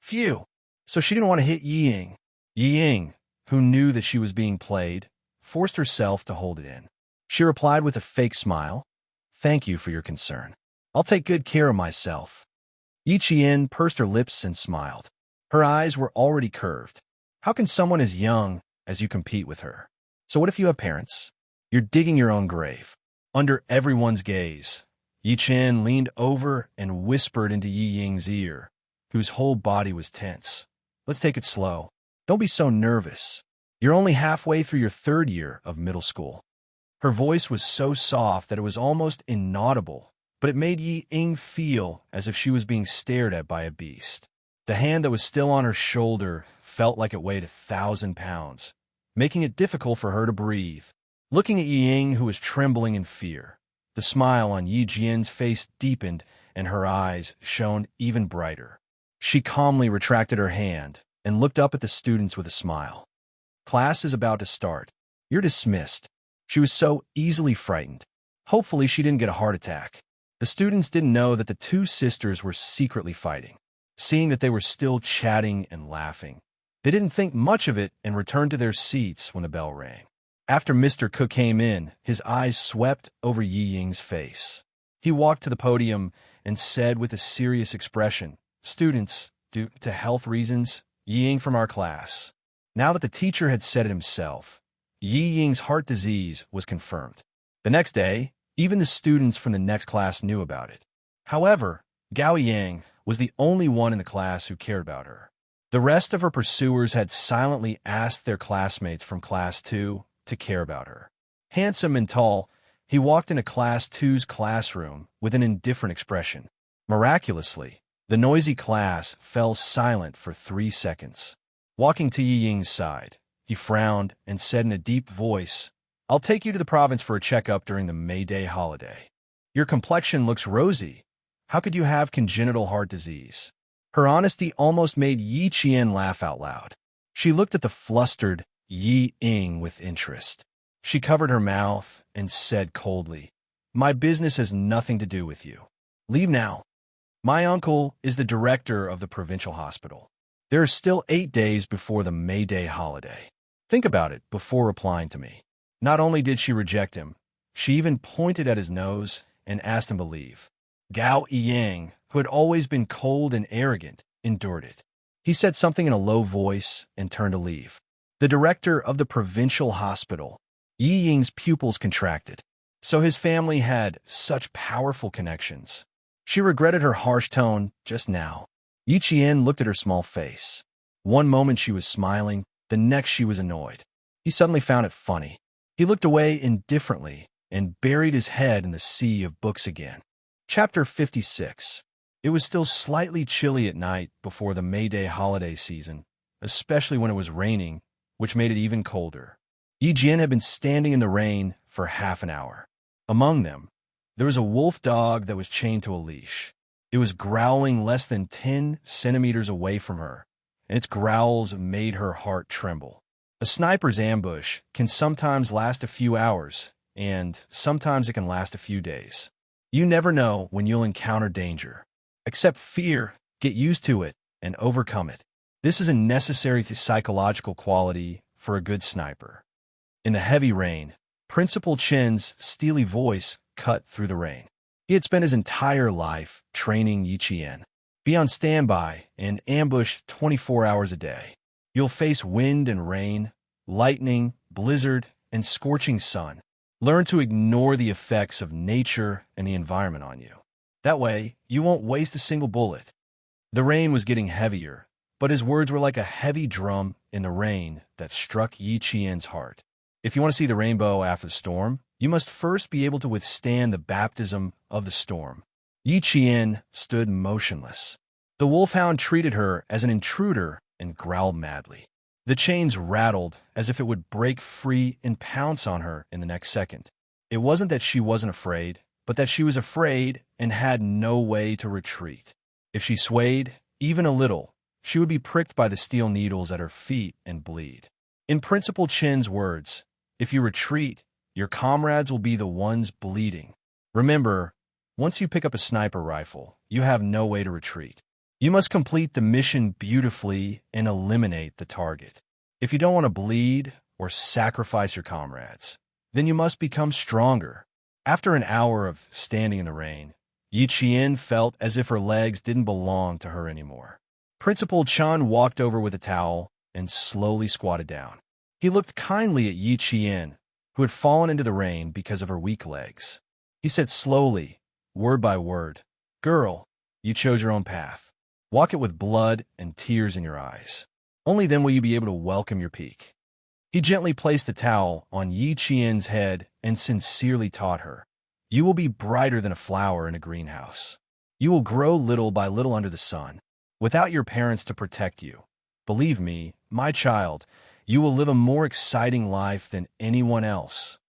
Phew! So she didn't want to hit Yi Ying. Yi Ying, who knew that she was being played, forced herself to hold it in. She replied with a fake smile, "Thank you for your concern. I'll take good care of myself." Yi Qian pursed her lips and smiled. Her eyes were already curved. How can someone as young as you compete with her? So what if you have parents? You're digging your own grave. Under everyone's gaze, Yi Qian leaned over and whispered into Yi Ying's ear, whose whole body was tense. "Let's take it slow. Don't be so nervous. You're only halfway through your 3rd year of middle school." Her voice was so soft that it was almost inaudible, but it made Yi Ying feel as if she was being stared at by a beast. The hand that was still on her shoulder felt like it weighed 1,000 pounds, making it difficult for her to breathe. Looking at Yi Ying, who was trembling in fear, the smile on Yi Jian's face deepened and her eyes shone even brighter. She calmly retracted her hand and looked up at the students with a smile. "Class is about to start. You're dismissed." She was so easily frightened. Hopefully she didn't get a heart attack. The students didn't know that the two sisters were secretly fighting. Seeing that they were still chatting and laughing, they didn't think much of it and returned to their seats when the bell rang. After Mr. Cook came in, his eyes swept over Yi Ying's face. He walked to the podium and said with a serious expression, "Students, due to health reasons, Yi Ying from our class." Now that the teacher had said it himself, Yi Ying's heart disease was confirmed. The next day, even the students from the next class knew about it. However, Gao Yang was the only one in the class who cared about her. The rest of her pursuers had silently asked their classmates from Class 2 to care about her. Handsome and tall, he walked into Class 2's classroom with an indifferent expression. Miraculously, the noisy class fell silent for 3 seconds. Walking to Yi Ying's side, he frowned and said in a deep voice, "I'll take you to the province for a checkup during the May Day holiday. Your complexion looks rosy. How could you have congenital heart disease?" Her honesty almost made Yi Qian laugh out loud. She looked at the flustered Yi Ying with interest. She covered her mouth and said coldly, "My business has nothing to do with you. Leave now. My uncle is the director of the provincial hospital. There are still 8 days before the May Day holiday. Think about it before replying to me." Not only did she reject him, she even pointed at his nose and asked him to leave. Gao Yang, who had always been cold and arrogant, endured it. He said something in a low voice and turned to leave. The director of the provincial hospital, Yi Ying's pupils contracted. So his family had such powerful connections. She regretted her harsh tone just now. Yi Qian looked at her small face. One moment she was smiling, the next she was annoyed. He suddenly found it funny. He looked away indifferently and buried his head in the sea of books again. Chapter 56. It was still slightly chilly at night before the May Day holiday season, especially when it was raining, which made it even colder. Yi Jian had been standing in the rain for half an hour. Among them, there was a wolf dog that was chained to a leash. It was growling less than 10 centimeters away from her, and its growls made her heart tremble. A sniper's ambush can sometimes last a few hours, and sometimes it can last a few days. You never know when you'll encounter danger. Accept fear, get used to it, and overcome it. This is a necessary psychological quality for a good sniper. In the heavy rain, Principal Chen's steely voice cut through the rain. He had spent his entire life training Yi Qian. Be on standby and ambush 24 hours a day. You'll face wind and rain, lightning, blizzard, and scorching sun. Learn to ignore the effects of nature and the environment on you. That way, you won't waste a single bullet. The rain was getting heavier, but his words were like a heavy drum in the rain that struck Yi Qian's heart. If you want to see the rainbow after the storm, you must first be able to withstand the baptism of the storm. Yi Qian stood motionless. The wolfhound treated her as an intruder and growled madly. The chains rattled as if it would break free and pounce on her in the next second. It wasn't that she wasn't afraid, but that she was afraid and had no way to retreat. If she swayed, even a little, she would be pricked by the steel needles at her feet and bleed. In Principal Chin's words, if you retreat, your comrades will be the ones bleeding. Remember, once you pick up a sniper rifle, you have no way to retreat. You must complete the mission beautifully and eliminate the target. If you don't want to bleed or sacrifice your comrades, then you must become stronger. After an hour of standing in the rain, Yi Qian felt as if her legs didn't belong to her anymore. Principal Chen walked over with a towel and slowly squatted down. He looked kindly at Yi Qian, who had fallen into the rain because of her weak legs. He said slowly, word by word, "Girl, you chose your own path. Walk it with blood and tears in your eyes. Only then will you be able to welcome your peak." He gently placed the towel on Yi Qian's head and sincerely taught her, "You will be brighter than a flower in a greenhouse. You will grow little by little under the sun, without your parents to protect you. Believe me, my child, you will live a more exciting life than anyone else."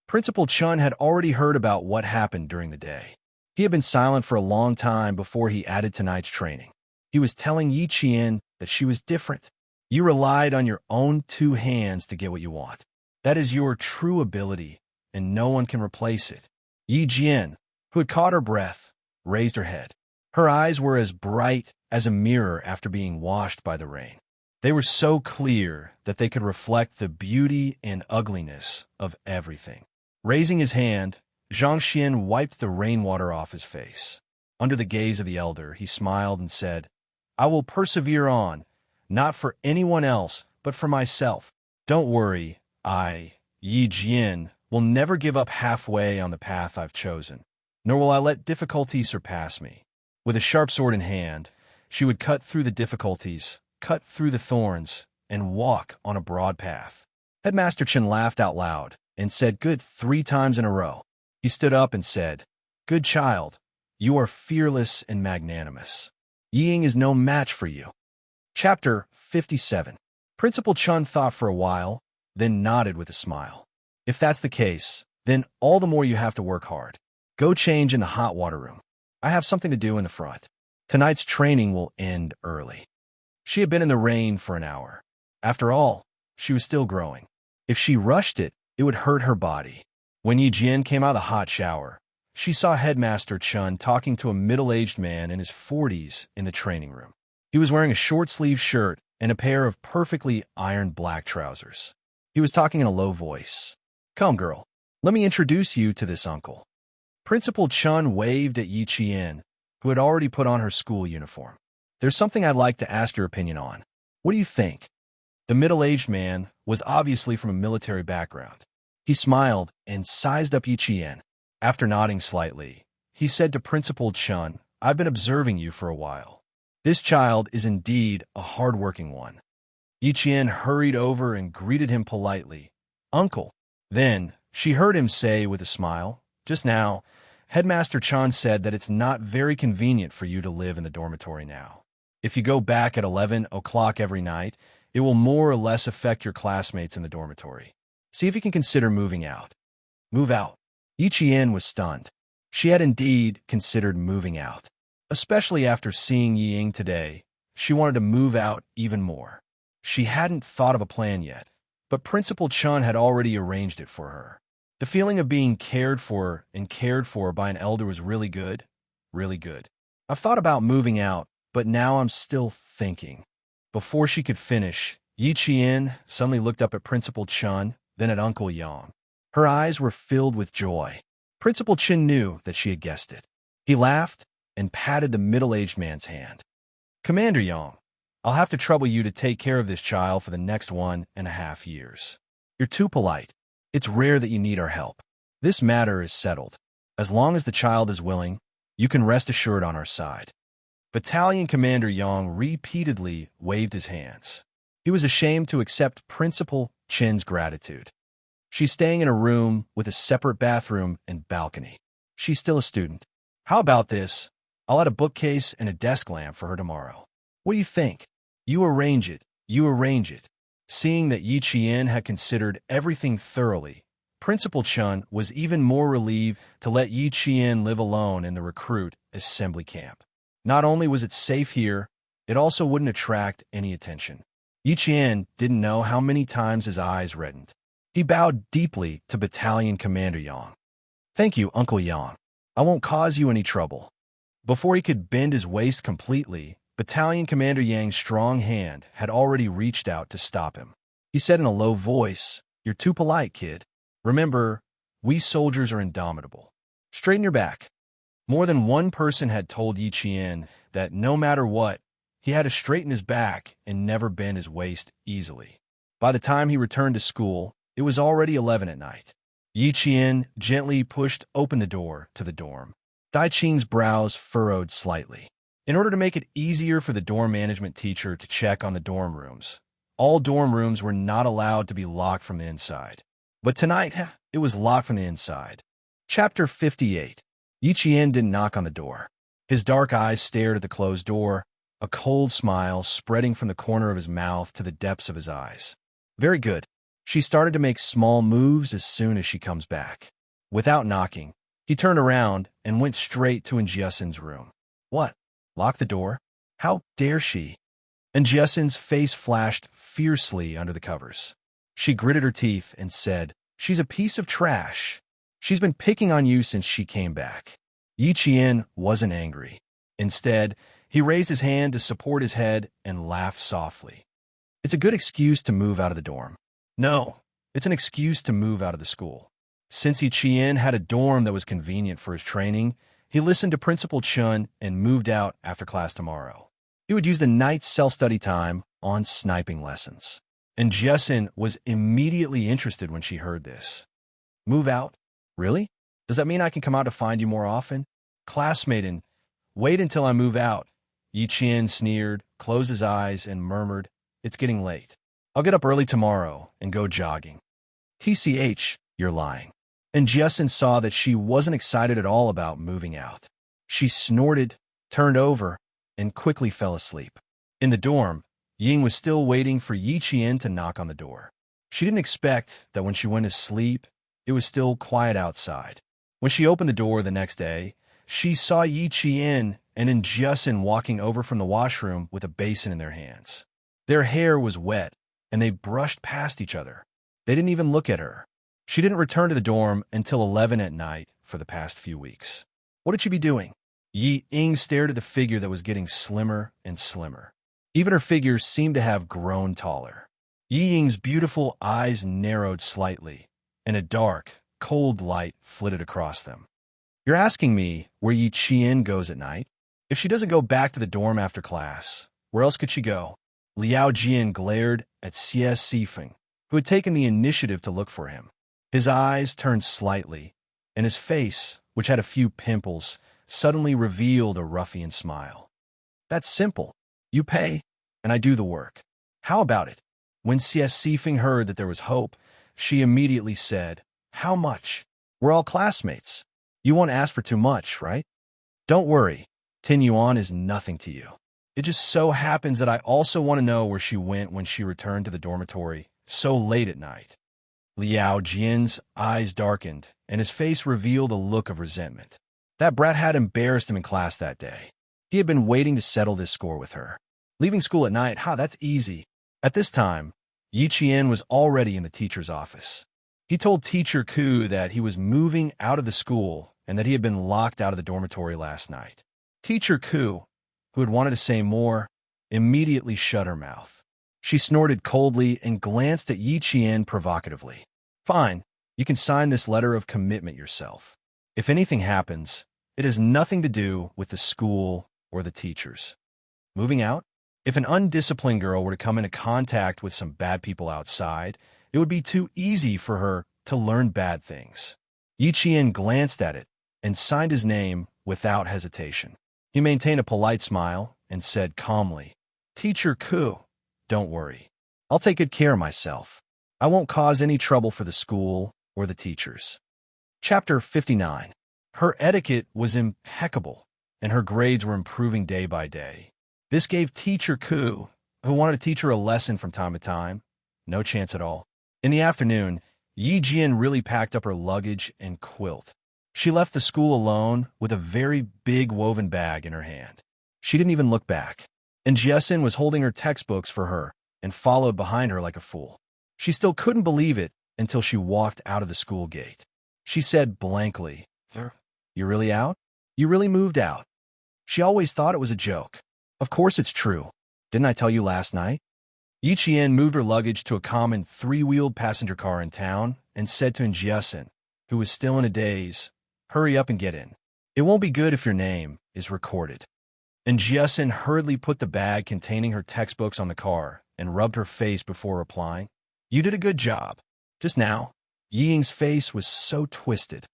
Principal Chen had already heard about what happened during the day. He had been silent for a long time before he added tonight's training. He was telling Yi Qian that she was different. You relied on your own two hands to get what you want. That is your true ability, and no one can replace it. Yi Jian, who had caught her breath, raised her head. Her eyes were as bright as a mirror after being washed by the rain. They were so clear that they could reflect the beauty and ugliness of everything. Raising his hand, Xianxia wiped the rainwater off his face. Under the gaze of the elder, he smiled and said, "I will persevere on, not for anyone else, but for myself. Don't worry, Yi Jian, will never give up halfway on the path I've chosen, nor will I let difficulty surpass me." With a sharp sword in hand, she would cut through the difficulties, cut through the thorns, and walk on a broad path. Headmaster Chen laughed out loud and said good 3 times in a row. He stood up and said, "Good child, you are fearless and magnanimous. Ying is no match for you." Chapter 57. Principal Chen thought for a while, then nodded with a smile. "If that's the case, then all the more you have to work hard. Go change in the hot water room. I have something to do in the front. Tonight's training will end early." She had been in the rain for an hour. After all, she was still growing. If she rushed it, it would hurt her body. When Yi Jian came out of the hot shower, she saw Headmaster Chen talking to a middle-aged man in his 40s in the training room. He was wearing a short-sleeved shirt and a pair of perfectly ironed black trousers. He was talking in a low voice. "Come, girl, let me introduce you to this uncle." Principal Chen waved at Yi Qian, who had already put on her school uniform. "There's something I'd like to ask your opinion on. What do you think?" The middle-aged man was obviously from a military background. He smiled and sized up Yi Qian. After nodding slightly, he said to Principal Chen, "I've been observing you for a while. This child is indeed a hard-working one." Yi Qian hurried over and greeted him politely. "Uncle." Then she heard him say with a smile, "Just now, Headmaster Chen said that it's not very convenient for you to live in the dormitory now. If you go back at 11 o'clock every night, it will more or less affect your classmates in the dormitory. See if you can consider moving out." "Move out?" Yi Qian was stunned. She had indeed considered moving out. Especially after seeing Yi Ying today, she wanted to move out even more. She hadn't thought of a plan yet, but Principal Chen had already arranged it for her. The feeling of being cared for and cared for by an elder was really good, really good. "I've thought about moving out, but now I'm still thinking." Before she could finish, Yi Qian suddenly looked up at Principal Chen, then at Uncle Yang. Her eyes were filled with joy. Principal Chen knew that she had guessed it. He laughed and patted the middle-aged man's hand. "Commander Yang, I'll have to trouble you to take care of this child for the next 1.5 years. You're too polite. It's rare that you need our help. This matter is settled. As long as the child is willing, you can rest assured on our side." Battalion Commander Yang repeatedly waved his hands. He was ashamed to accept Principal Chen's gratitude. "She's staying in a room with a separate bathroom and balcony. She's still a student. How about this? I'll add a bookcase and a desk lamp for her tomorrow. What do you think? You arrange it. You arrange it." Seeing that Yi Qian had considered everything thoroughly, Principal Chun was even more relieved to let Yi Qian live alone in the recruit assembly camp. Not only was it safe here, it also wouldn't attract any attention. Yi Qian didn't know how many times his eyes reddened. He bowed deeply to Battalion Commander Yang. "Thank you, Uncle Yang. I won't cause you any trouble." Before he could bend his waist completely, Battalion Commander Yang's strong hand had already reached out to stop him. He said in a low voice, "You're too polite, kid. Remember, we soldiers are indomitable. Straighten your back." More than one person had told Yi Qian that no matter what, he had to straighten his back and never bend his waist easily. By the time he returned to school, it was already 11 at night. Yi Qian gently pushed open the door to the dorm. Dai Qing's brows furrowed slightly. In order to make it easier for the dorm management teacher to check on the dorm rooms, all dorm rooms were not allowed to be locked from the inside. But tonight, it was locked from the inside. Chapter 58. Yi Qian didn't knock on the door. His dark eyes stared at the closed door, a cold smile spreading from the corner of his mouth to the depths of his eyes. "Very good." She started to make small moves as soon as she comes back. Without knocking, he turned around and went straight to Jiaxin's room. "What? Lock the door? How dare she?" And Jiaxin's face flashed fiercely under the covers. She gritted her teeth and said, "She's a piece of trash. She's been picking on you since she came back." Yi Qian wasn't angry. Instead, he raised his hand to support his head and laughed softly. "It's a good excuse to move out of the dorm." "No, it's an excuse to move out of the school." Since Yi Qian had a dorm that was convenient for his training, he listened to Principal Chun and moved out after class tomorrow. He would use the night's self-study time on sniping lessons. And Jiaxin was immediately interested when she heard this. "Move out? Really? Does that mean I can come out to find you more often?" "Classmate, and wait until I move out." Yi Qian sneered, closed his eyes, and murmured, "It's getting late. I'll get up early tomorrow and go jogging." "TCH, you're lying." And Jiaxin saw that she wasn't excited at all about moving out. She snorted, turned over, and quickly fell asleep. In the dorm, Ying was still waiting for Yi Qian to knock on the door. She didn't expect that when she went to sleep, it was still quiet outside. When she opened the door the next day, she saw Yi Qian and Jiaxin walking over from the washroom with a basin in their hands. Their hair was wet, and they brushed past each other. They didn't even look at her. She didn't return to the dorm until 11 at night for the past few weeks. What had she be doing? Yi Ying stared at the figure that was getting slimmer and slimmer. Even her figure seemed to have grown taller. Yi Ying's beautiful eyes narrowed slightly, and a dark, cold light flitted across them. "You're asking me where Yi Qian goes at night? If she doesn't go back to the dorm after class, where else could she go?" Liao Jian glared at Xie Sifeng, who had taken the initiative to look for him. His eyes turned slightly, and his face, which had a few pimples, suddenly revealed a ruffian smile. "That's simple. You pay, and I do the work. How about it?" When Xie Sifeng heard that there was hope, she immediately said, "How much? We're all classmates. You won't ask for too much, right?" "Don't worry. 10 yuan is nothing to you. It just so happens that I also want to know where she went when she returned to the dormitory so late at night." Liao Jian's eyes darkened, and his face revealed a look of resentment. That brat had embarrassed him in class that day. He had been waiting to settle this score with her. Leaving school at night, that's easy. At this time, Yi Qian was already in the teacher's office. He told Teacher Ku that he was moving out of the school and that he had been locked out of the dormitory last night. Teacher Ku, who had wanted to say more, immediately shut her mouth. She snorted coldly and glanced at Yi Qian provocatively. "Fine, you can sign this letter of commitment yourself. If anything happens, it has nothing to do with the school or the teachers." Moving out? If an undisciplined girl were to come into contact with some bad people outside, it would be too easy for her to learn bad things. Yi Qian glanced at it and signed his name without hesitation. He maintained a polite smile and said calmly, "Teacher Ku, don't worry. I'll take good care of myself. I won't cause any trouble for the school or the teachers." Chapter 59. Her etiquette was impeccable, and her grades were improving day by day. This gave Teacher Ku, who wanted to teach her a lesson from time to time, no chance at all. In the afternoon, Yi Jian really packed up her luggage and quilt. She left the school alone with a very big woven bag in her hand. She didn't even look back. And Jiesin was holding her textbooks for her and followed behind her like a fool. She still couldn't believe it until she walked out of the school gate. She said blankly, "You really out? You really moved out?" She always thought it was a joke. Of course it's true. Didn't I tell you last night? Yi Qian moved her luggage to a common three-wheeled passenger car in town and said to Jiesin, who was still in a daze, "Hurry up and get in. It won't be good if your name is recorded." And Jiesin hurriedly put the bag containing her textbooks on the car and rubbed her face before replying, "You did a good job." Just now, Yi Ying's face was so twisted.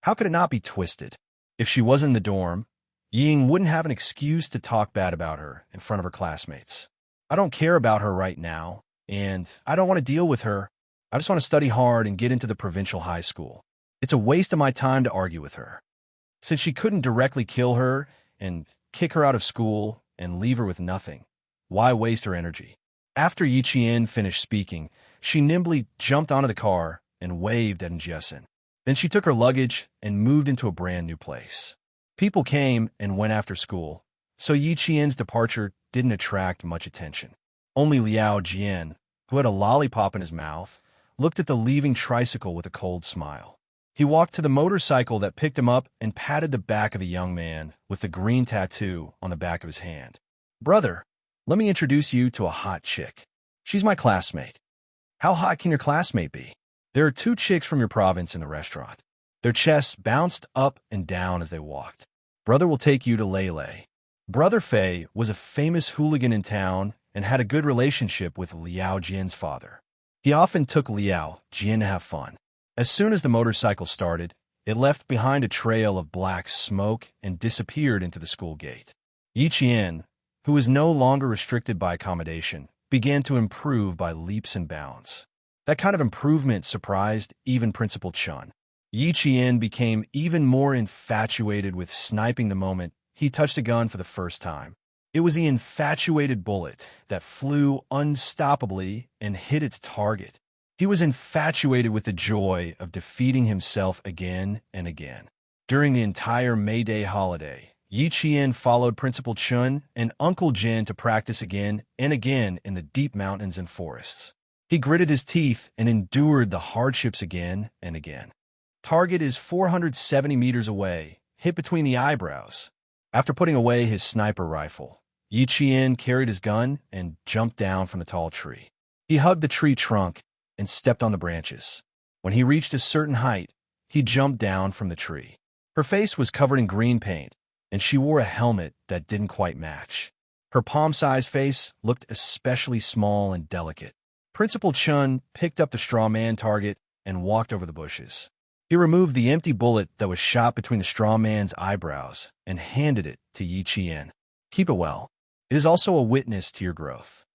How could it not be twisted? If she was in the dorm, Yi Ying wouldn't have an excuse to talk bad about her in front of her classmates. "I don't care about her right now, and I don't want to deal with her. I just want to study hard and get into the provincial high school. It's a waste of my time to argue with her." Since she couldn't directly kill her and kick her out of school and leave her with nothing, why waste her energy? After Yi Qian finished speaking, she nimbly jumped onto the car and waved at Jiesin. Then she took her luggage and moved into a brand new place. People came and went after school, so Yi Qian's departure didn't attract much attention. Only Liao Jian, who had a lollipop in his mouth, looked at the leaving tricycle with a cold smile. He walked to the motorcycle that picked him up and patted the back of the young man with the green tattoo on the back of his hand. "Brother, let me introduce you to a hot chick. She's my classmate." "How hot can your classmate be?" "There are two chicks from your province in the restaurant." Their chests bounced up and down as they walked. "Brother will take you to Lele." Brother Fei was a famous hooligan in town and had a good relationship with Liao Jian's father. He often took Liao Jian to have fun. As soon as the motorcycle started, it left behind a trail of black smoke and disappeared into the school gate. Yi Qian, who was no longer restricted by accommodation, began to improve by leaps and bounds. That kind of improvement surprised even Principal Chun. Yi Qian became even more infatuated with sniping the moment he touched a gun for the first time. It was the infatuated bullet that flew unstoppably and hit its target. He was infatuated with the joy of defeating himself again and again. During the entire May Day holiday, Yi Qian followed Principal Chun and Uncle Jin to practice again and again in the deep mountains and forests. He gritted his teeth and endured the hardships again and again. Target is 470 meters away, hit between the eyebrows. After putting away his sniper rifle, Yi Qian carried his gun and jumped down from the tall tree. He hugged the tree trunk and stepped on the branches. When he reached a certain height, he jumped down from the tree. Her face was covered in green paint, and she wore a helmet that didn't quite match. Her palm-sized face looked especially small and delicate. Principal Chun picked up the straw man target and walked over the bushes. He removed the empty bullet that was shot between the straw man's eyebrows and handed it to Yi Qian. "Keep it well. It is also a witness to your growth."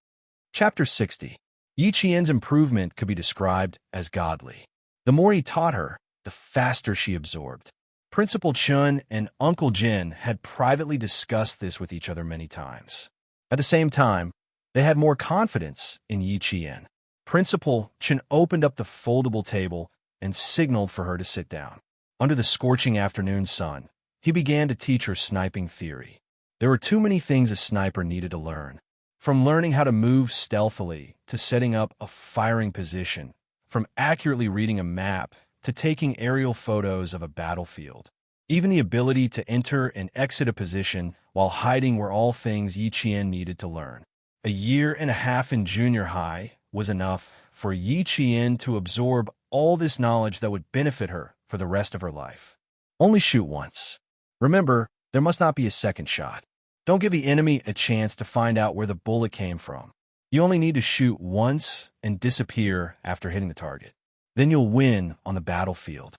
Chapter 60. Yi Qian's improvement could be described as godly. The more he taught her, the faster she absorbed. Principal Chun and Uncle Jin had privately discussed this with each other many times. At the same time, they had more confidence in Yi Qian. Principal Chun opened up the foldable table and signaled for her to sit down. Under the scorching afternoon sun, he began to teach her sniping theory. There were too many things a sniper needed to learn. From learning how to move stealthily to setting up a firing position, from accurately reading a map to taking aerial photos of a battlefield. Even the ability to enter and exit a position while hiding were all things Yi Qian needed to learn. A year and a half in junior high was enough for Yi Qian to absorb all this knowledge that would benefit her for the rest of her life. Only shoot once. Remember, there must not be a second shot. Don't give the enemy a chance to find out where the bullet came from. You only need to shoot once and disappear after hitting the target. Then you'll win on the battlefield.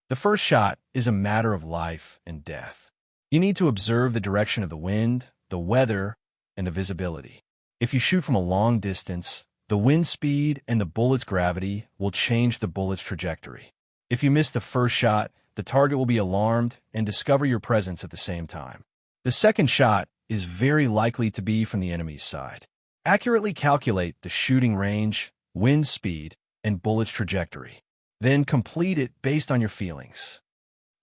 The first shot is a matter of life and death. You need to observe the direction of the wind, the weather, and the visibility. If you shoot from a long distance, the wind speed and the bullet's gravity will change the bullet's trajectory. If you miss the first shot, the target will be alarmed and discover your presence at the same time. The second shot is very likely to be from the enemy's side. Accurately calculate the shooting range, wind speed, and bullet's trajectory. Then complete it based on your feelings.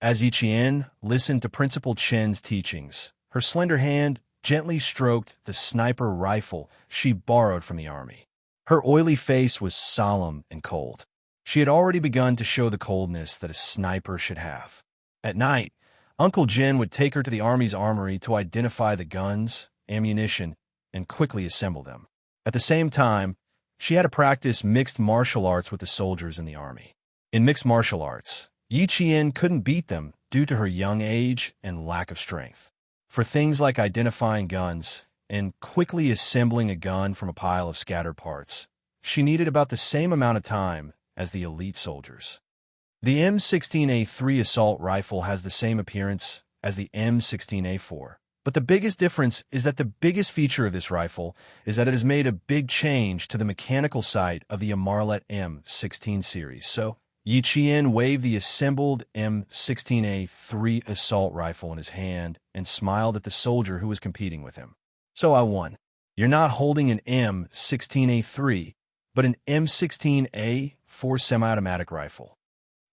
As Yiqian listened to Principal Chen's teachings, her slender hand gently stroked the sniper rifle she borrowed from the army. Her oily face was solemn and cold. She had already begun to show the coldness that a sniper should have. At night, Uncle Jin would take her to the army's armory to identify the guns, ammunition, and quickly assemble them. At the same time, she had to practice mixed martial arts with the soldiers in the army. In mixed martial arts, Yiqian couldn't beat them due to her young age and lack of strength. For things like identifying guns and quickly assembling a gun from a pile of scattered parts, she needed about the same amount of time as the elite soldiers. The M16A3 assault rifle has the same appearance as the M16A4, but the biggest difference is that the biggest feature of this rifle is that it has made a big change to the mechanical side of the Immortal M16 series. So, Yiqian waved the assembled M16A3 assault rifle in his hand and smiled at the soldier who was competing with him. So I won. You're not holding an M16A3, but an M16A4 semi-automatic rifle.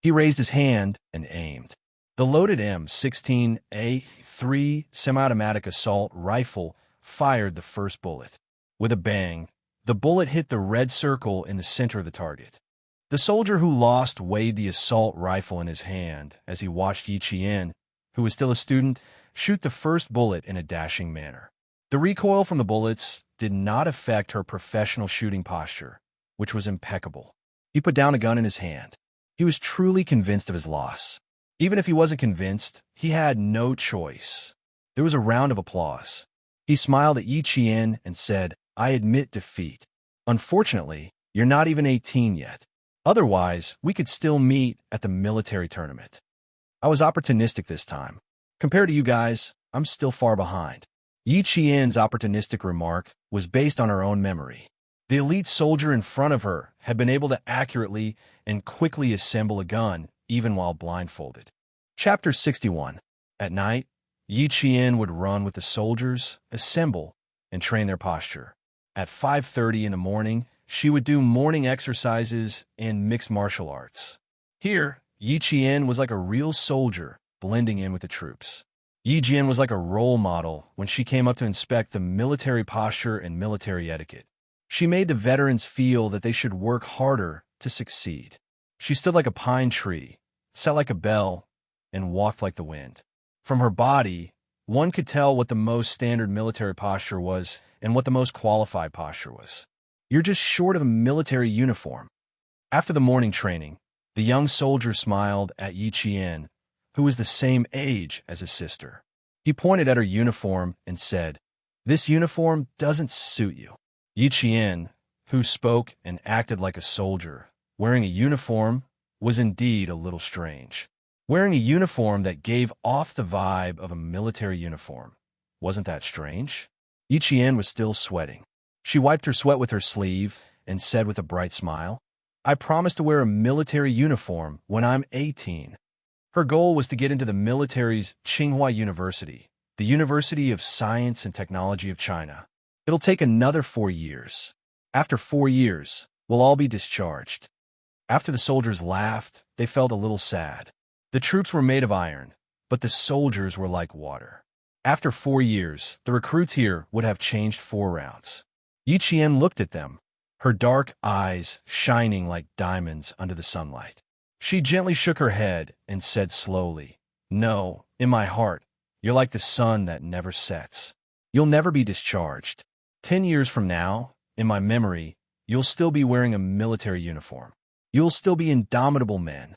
He raised his hand and aimed. The loaded M16A3 semi-automatic assault rifle fired the first bullet. With a bang, the bullet hit the red circle in the center of the target. The soldier who lost weighed the assault rifle in his hand as he watched Yiqian, who was still a student, shoot the first bullet in a dashing manner. The recoil from the bullets did not affect her professional shooting posture, which was impeccable. He put down a gun in his hand. He was truly convinced of his loss. Even if he wasn't convinced, he had no choice. There was a round of applause. He smiled at Yiqian and said, "I admit defeat. Unfortunately, you're not even 18 yet. Otherwise, we could still meet at the military tournament. I was opportunistic this time. Compared to you guys, I'm still far behind." Yiqian's opportunistic remark was based on her own memory. The elite soldier in front of her had been able to accurately and quickly assemble a gun, even while blindfolded. Chapter 61. At night, Yiqian would run with the soldiers, assemble, and train their posture. At 5:30 in the morning, she would do morning exercises and mixed martial arts. Here, Yiqian was like a real soldier, blending in with the troops. Yiqian was like a role model when she came up to inspect the military posture and military etiquette. She made the veterans feel that they should work harder to succeed. She stood like a pine tree, sat like a bell, and walked like the wind. From her body, one could tell what the most standard military posture was and what the most qualified posture was. You're just short of a military uniform. After the morning training, the young soldier smiled at Yiqian, who was the same age as his sister. He pointed at her uniform and said, "This uniform doesn't suit you." Yiqian, who spoke and acted like a soldier, wearing a uniform, was indeed a little strange. Wearing a uniform that gave off the vibe of a military uniform. Wasn't that strange? Yiqian was still sweating. She wiped her sweat with her sleeve and said with a bright smile, "I promise to wear a military uniform when I'm 18. Her goal was to get into the military's Tsinghua University, the University of Science and Technology of China. It'll take another 4 years. After 4 years, we'll all be discharged." After the soldiers laughed, they felt a little sad. The troops were made of iron, but the soldiers were like water. After 4 years, the recruits here would have changed 4 rounds. Yiqian looked at them, her dark eyes shining like diamonds under the sunlight. She gently shook her head and said slowly, "No, in my heart, you're like the sun that never sets. You'll never be discharged. 10 years from now, in my memory, you'll still be wearing a military uniform. You'll still be indomitable men."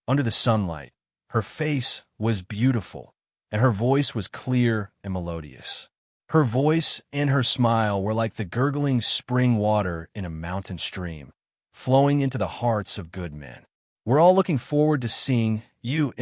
Under the sunlight, her face was beautiful, and her voice was clear and melodious. Her voice and her smile were like the gurgling spring water in a mountain stream, flowing into the hearts of good men. We're all looking forward to seeing you in